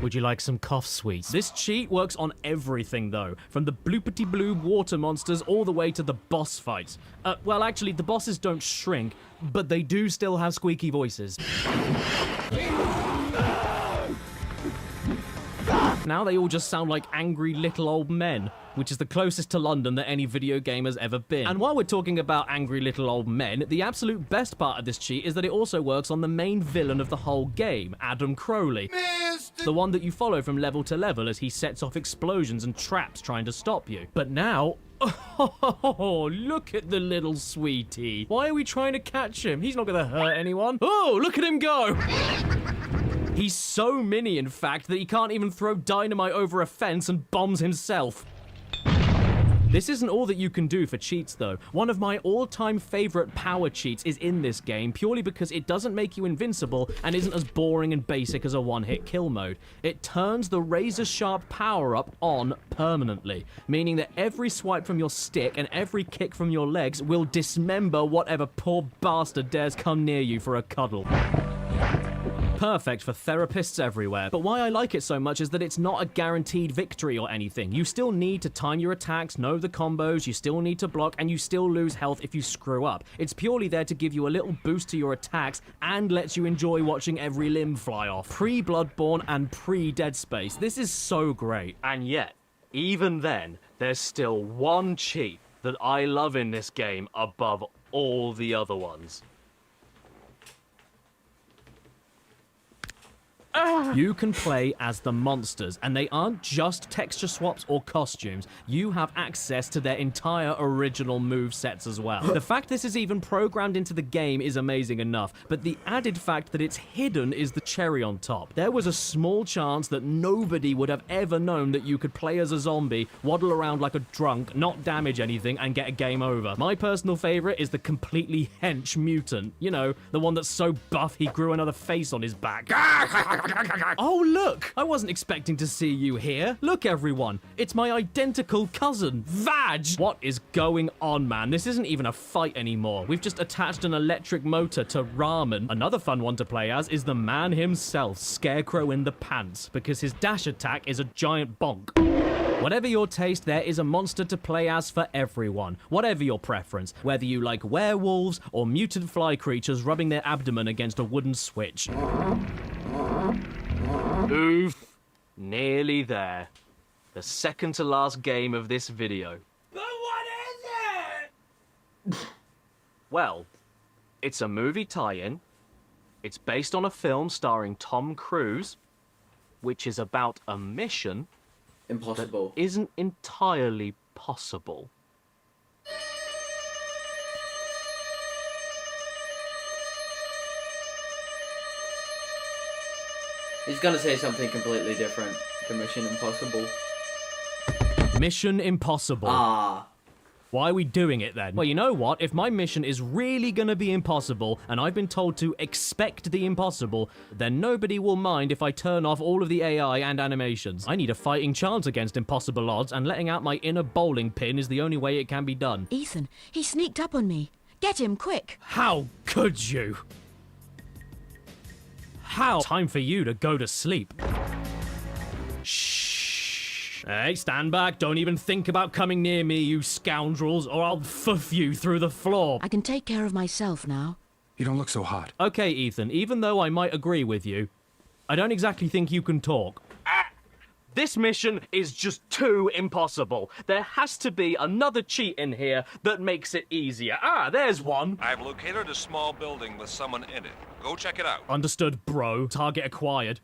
Would you like some cough sweets? This cheat works on everything, though. From the bloopity-bloob water monsters all the way to the boss fights. Well, actually, the bosses don't shrink, but they do still have squeaky voices. Now they all just sound like angry little old men, which is the closest to London that any video game has ever been. And while we're talking about angry little old men, the absolute best part of this cheat is that it also works on the main villain of the whole game, Adam Crowley. The one that you follow from level to level as he sets off explosions and traps trying to stop you. But now... Oh, look at the little sweetie. Why are we trying to catch him? He's not gonna hurt anyone. Oh, look at him go! He's so mini, in fact, that he can't even throw dynamite over a fence and bombs himself. This isn't all that you can do for cheats, though. One of my all-time favorite power cheats is in this game, purely because it doesn't make you invincible and isn't as boring and basic as a one-hit kill mode. It turns the razor-sharp power-up on permanently, meaning that every swipe from your stick and every kick from your legs will dismember whatever poor bastard dares come near you for a cuddle. Perfect for therapists everywhere. But why I like it so much is that it's not a guaranteed victory or anything. You still need to time your attacks, know the combos, you still need to block, and you still lose health if you screw up. It's purely there to give you a little boost to your attacks and lets you enjoy watching every limb fly off. Pre-Bloodborne and pre-Dead Space. This is so great. And yet, even then, there's still one cheat that I love in this game above all the other ones. You can play as the monsters, and they aren't just texture swaps or costumes. You have access to their entire original movesets as well. The fact this is even programmed into the game is amazing enough, but the added fact that it's hidden is the cherry on top. There was a small chance that nobody would have ever known that you could play as a zombie, waddle around like a drunk, not damage anything, and get a game over. My personal favorite is the completely hench mutant. You know, the one that's so buff he grew another face on his back. Oh, look! I wasn't expecting to see you here. Look, everyone. It's my identical cousin, Vag! What is going on, man? This isn't even a fight anymore. We've just attached an electric motor to Ramen. Another fun one to play as is the man himself, Scarecrow in the Pants, because his dash attack is a giant bonk. Whatever your taste, there is a monster to play as for everyone. Whatever your preference, whether you like werewolves or mutant fly creatures rubbing their abdomen against a wooden switch. Oof. Nearly there. The second to last game of this video. But what is it? Well, it's a movie tie-in. It's based on a film starring Tom Cruise, which is about a mission Impossible. that isn't entirely possible. He's gonna say something completely different to Mission Impossible. Mission Impossible. Ah. Why are we doing it then? Well, you know what? If my mission is really gonna be impossible, and I've been told to expect the impossible, then nobody will mind if I turn off all of the AI and animations. I need a fighting chance against impossible odds, and letting out my inner bowling pin is the only way it can be done. Ethan, he sneaked up on me. Get him, quick. How could you? How? Time for you to go to sleep. Shh. Hey, stand back. Don't even think about coming near me, you scoundrels, or I'll fuff you through the floor. I can take care of myself now. You don't look so hot. Okay, Ethan, even though I might agree with you, I don't exactly think you can talk. This mission is just too impossible. There has to be another cheat in here that makes it easier. Ah, there's one. I've located a small building with someone in it. Go check it out. Understood, bro. Target acquired.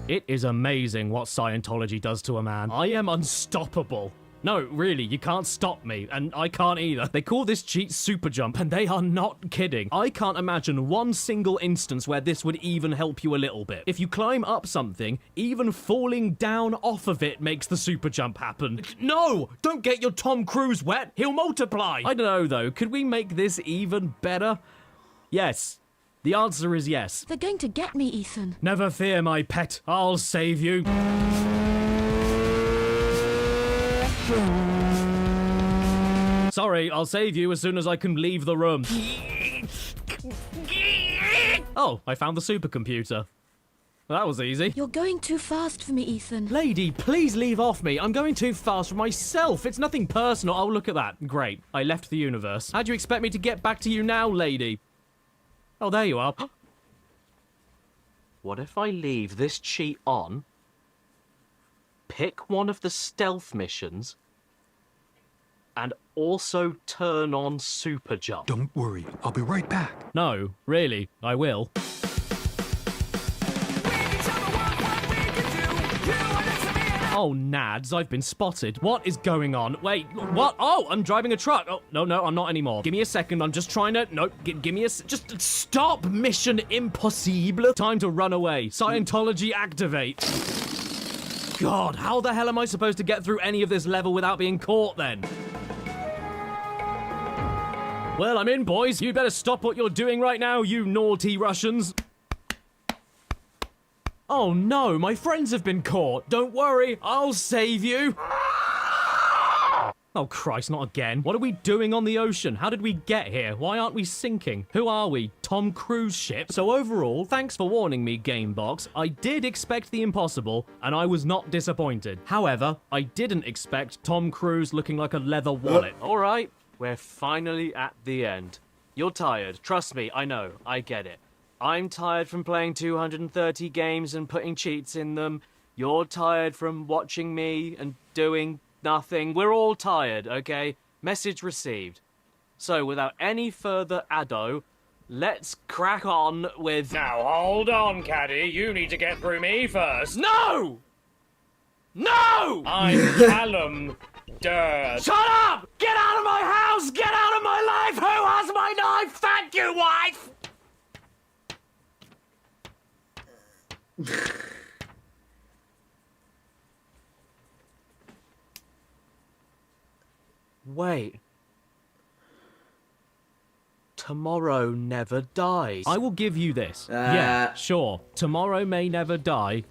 It is amazing what Scientology does to a man. I am unstoppable. No, really, you can't stop me, and I can't either. They call this cheat super jump, and they are not kidding. I can't imagine one single instance where this would even help you a little bit. If you climb up something, even falling down off of it makes the super jump happen. No! Don't get your Tom Cruise wet! He'll multiply! I don't know, though. Could we make this even better? Yes. The answer is yes. They're going to get me, Ethan. Never fear, my pet. I'll save you. Sorry, I'll save you as soon as I can leave the room. Oh, I found the supercomputer. That was easy. You're going too fast for me, Ethan. Lady, please leave off me. I'm going too fast for myself. It's nothing personal. Oh, look at that. Great. I left the universe. How do you expect me to get back to you now, lady? Oh, there you are. What if I leave this cheat on, pick one of the stealth missions, and also turn on super jump? Don't worry, I'll be right back. No, really, I will. Oh, nads, I've been spotted. What is going on? Wait, what? Oh, I'm driving a truck. Oh, no, I'm not anymore. Give me a second. I'm just trying to... No, give me a... Just stop. Mission impossible. Time to run away. Scientology activate. God, how the hell am I supposed to get through any of this level without being caught then? Well, I'm in, boys. You better stop what you're doing right now, you naughty Russians. Oh no, my friends have been caught. Don't worry, I'll save you. Oh Christ, not again. What are we doing on the ocean? How did we get here? Why aren't we sinking? Who are we? Tom Cruise ship? So overall, thanks for warning me, Gamebox. I did expect the impossible, and I was not disappointed. However, I didn't expect Tom Cruise looking like a leather wallet. All right, we're finally at the end. You're tired. Trust me, I know. I get it. I'm tired from playing 230 games and putting cheats in them. You're tired from watching me and doing nothing. We're all tired, okay? Message received. So, without any further ado, let's crack on with... Now hold on, Caddy. You need to get through me first. No! No! I'm Callum Durd. Shut up! Get out of my house! Get out of my life! Who has my knife? Thank you, wife! Wait. Tomorrow never dies. I will give you this. Yeah, sure. Tomorrow may never die,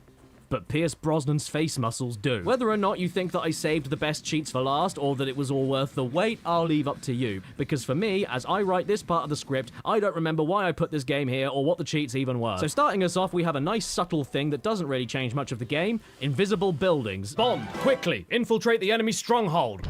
but Pierce Brosnan's face muscles do. Whether or not you think that I saved the best cheats for last or that it was all worth the wait, I'll leave up to you. Because for me, as I write this part of the script, I don't remember why I put this game here or what the cheats even were. So starting us off, we have a nice subtle thing that doesn't really change much of the game. Invisible buildings. Bond, quickly, infiltrate the enemy stronghold.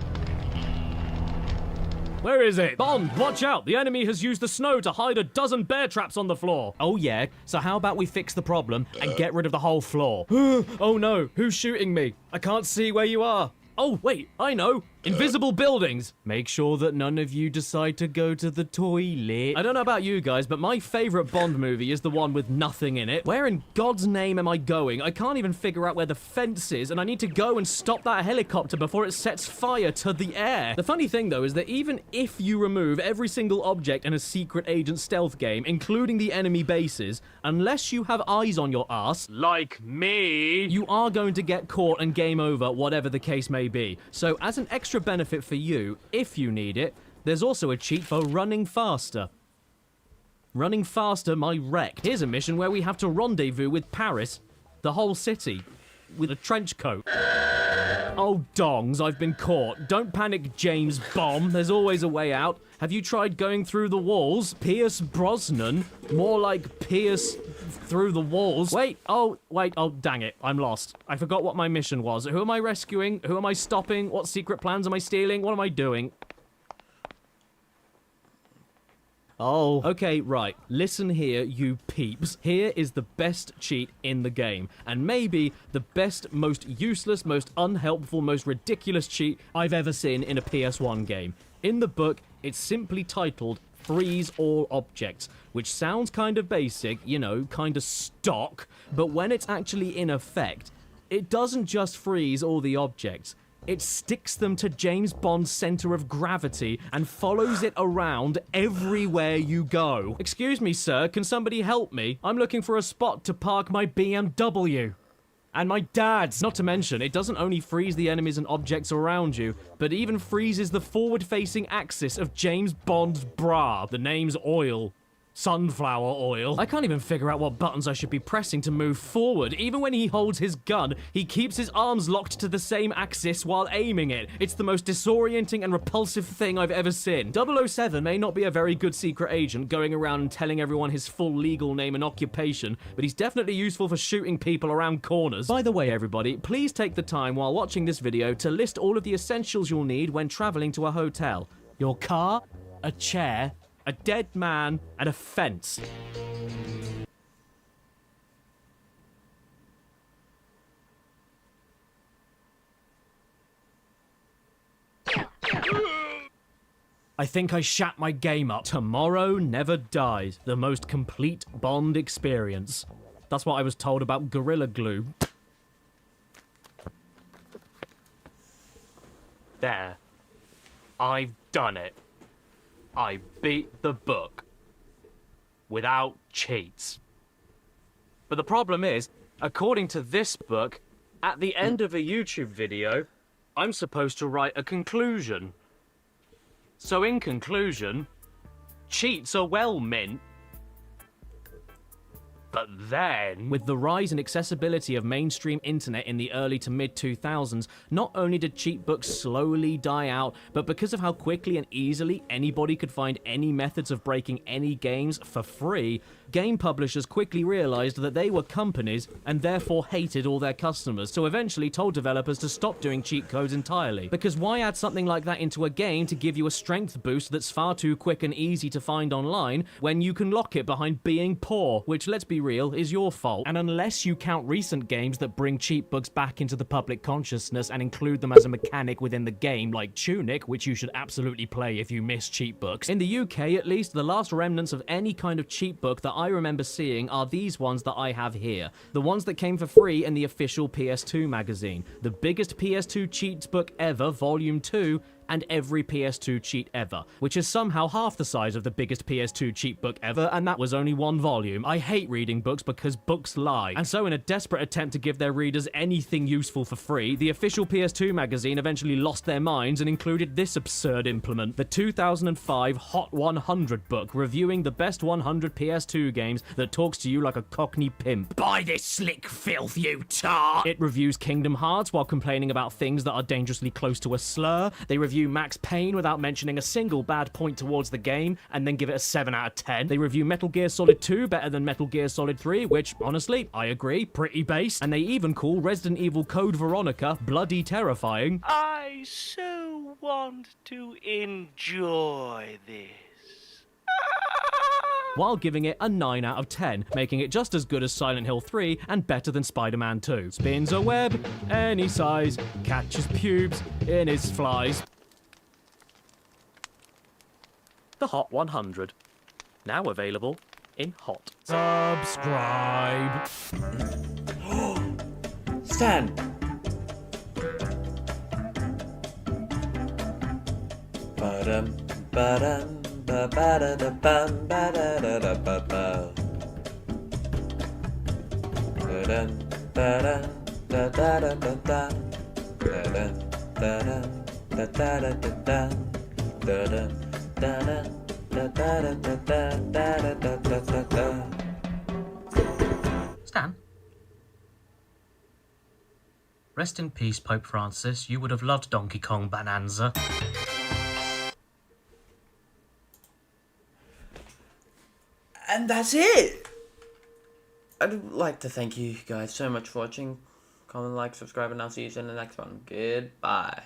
Where is it? Bond, watch out! The enemy has used the snow to hide a dozen bear traps on the floor. Oh yeah, so how about we fix the problem and get rid of the whole floor? Oh no, who's shooting me? I can't see where you are. Oh wait, I know. Invisible buildings. Make sure that none of you decide to go to the toilet. I don't know about you guys, but my favorite Bond movie is the one with nothing in it. Where in God's name am I going? I can't even figure out where the fence is, and I need to go and stop that helicopter before it sets fire to the air. The funny thing, though, is that even if you remove every single object in a secret agent stealth game, including the enemy bases, unless you have eyes on your ass, like me, you are going to get caught and game over, whatever the case may be. So, as an extra benefit for you, if you need it, there's also a cheat for running faster. Running faster, my wreck. Here's a mission where we have to rendezvous with Paris, the whole city, with a trench coat. Oh, dongs, I've been caught. Don't panic, James Bomb. There's always a way out. Have you tried going through the walls? Pierce Brosnan? More like Pierce through the walls. Wait, oh, dang it. I'm lost. I forgot what my mission was. Who am I rescuing? Who am I stopping? What secret plans am I stealing? What am I doing? Oh, okay, right. Listen here, you peeps. Here is the best cheat in the game, and maybe the best, most useless, most unhelpful, most ridiculous cheat I've ever seen in a PS1 game. In the book, it's simply titled Freeze All Objects, which sounds kind of basic, you know, kind of stock, but when it's actually in effect, it doesn't just freeze all the objects. It sticks them to James Bond's center of gravity and follows it around everywhere you go. Excuse me, sir, can somebody help me? I'm looking for a spot to park my BMW. And my dad's. Not to mention, it doesn't only freeze the enemies and objects around you, but even freezes the forward-facing axis of James Bond's bra. The name's oil. Sunflower oil. I can't even figure out what buttons I should be pressing to move forward. Even when he holds his gun, he keeps his arms locked to the same axis while aiming it. It's the most disorienting and repulsive thing I've ever seen. 007 may not be a very good secret agent going around and telling everyone his full legal name and occupation, but he's definitely useful for shooting people around corners. By the way, everybody, please take the time while watching this video to list all of the essentials you'll need when traveling to a hotel. Your car, a chair, a dead man, and a fence. I think I shat my game up. Tomorrow never dies. The most complete Bond experience. That's what I was told about Gorilla Glue. There. I've done it. I beat the book. Without cheats. But the problem is, according to this book, at the end of a YouTube video, I'm supposed to write a conclusion. So in conclusion, cheats are well meant. But then, with the rise and accessibility of mainstream internet in the early to mid-2000s, not only did cheat books slowly die out, but because of how quickly and easily anybody could find any methods of breaking any games for free, game publishers quickly realized that they were companies and therefore hated all their customers, so eventually told developers to stop doing cheat codes entirely. Because why add something like that into a game to give you a strength boost that's far too quick and easy to find online when you can lock it behind being poor, which, let's be real, is your fault. And unless you count recent games that bring cheat books back into the public consciousness and include them as a mechanic within the game, like Tunic, which you should absolutely play if you miss cheat books. In the UK, at least, the last remnants of any kind of cheat book that I remember seeing are these ones that I have here. The ones that came for free in the official PS2 magazine. The biggest PS2 cheats book ever, Volume 2, and every PS2 cheat ever, which is somehow half the size of the biggest PS2 cheat book ever, and that was only one volume. I hate reading books because books lie. And so in a desperate attempt to give their readers anything useful for free, the official PS2 magazine eventually lost their minds and included this absurd implement, the 2005 Hot 100 book, reviewing the best 100 PS2 games that talks to you like a Cockney pimp. Buy this slick filth, you tart! It reviews Kingdom Hearts while complaining about things that are dangerously close to a slur. They review Max Payne without mentioning a single bad point towards the game, and then give it a 7 out of 10. They review Metal Gear Solid 2 better than Metal Gear Solid 3, which, honestly, I agree, pretty base. And they even call Resident Evil Code Veronica bloody terrifying. I so want to enjoy this. While giving it a 9 out of 10, making it just as good as Silent Hill 3 and better than Spider-Man 2. Spins a web, any size, catches pubes in his flies. The Hot 100. Now available in Hot. Subscribe. Stan! Ba-dum, ba-dum, ba-ba-da-da-bum, ba-da-da-da-ba-ba. Da-dum, da-dum, da-da-da-da-da. Da-dum, da-dum, da-da-da-da-da. Da-dum, da-dum, da-da-da-da-da-da-da-da-da-da. Stan? Rest in peace, Pope Francis. You would have loved Donkey Kong Bonanza. And that's it! I'd like to thank you guys so much for watching. Comment, like, subscribe, and I'll see you in the next one. Goodbye.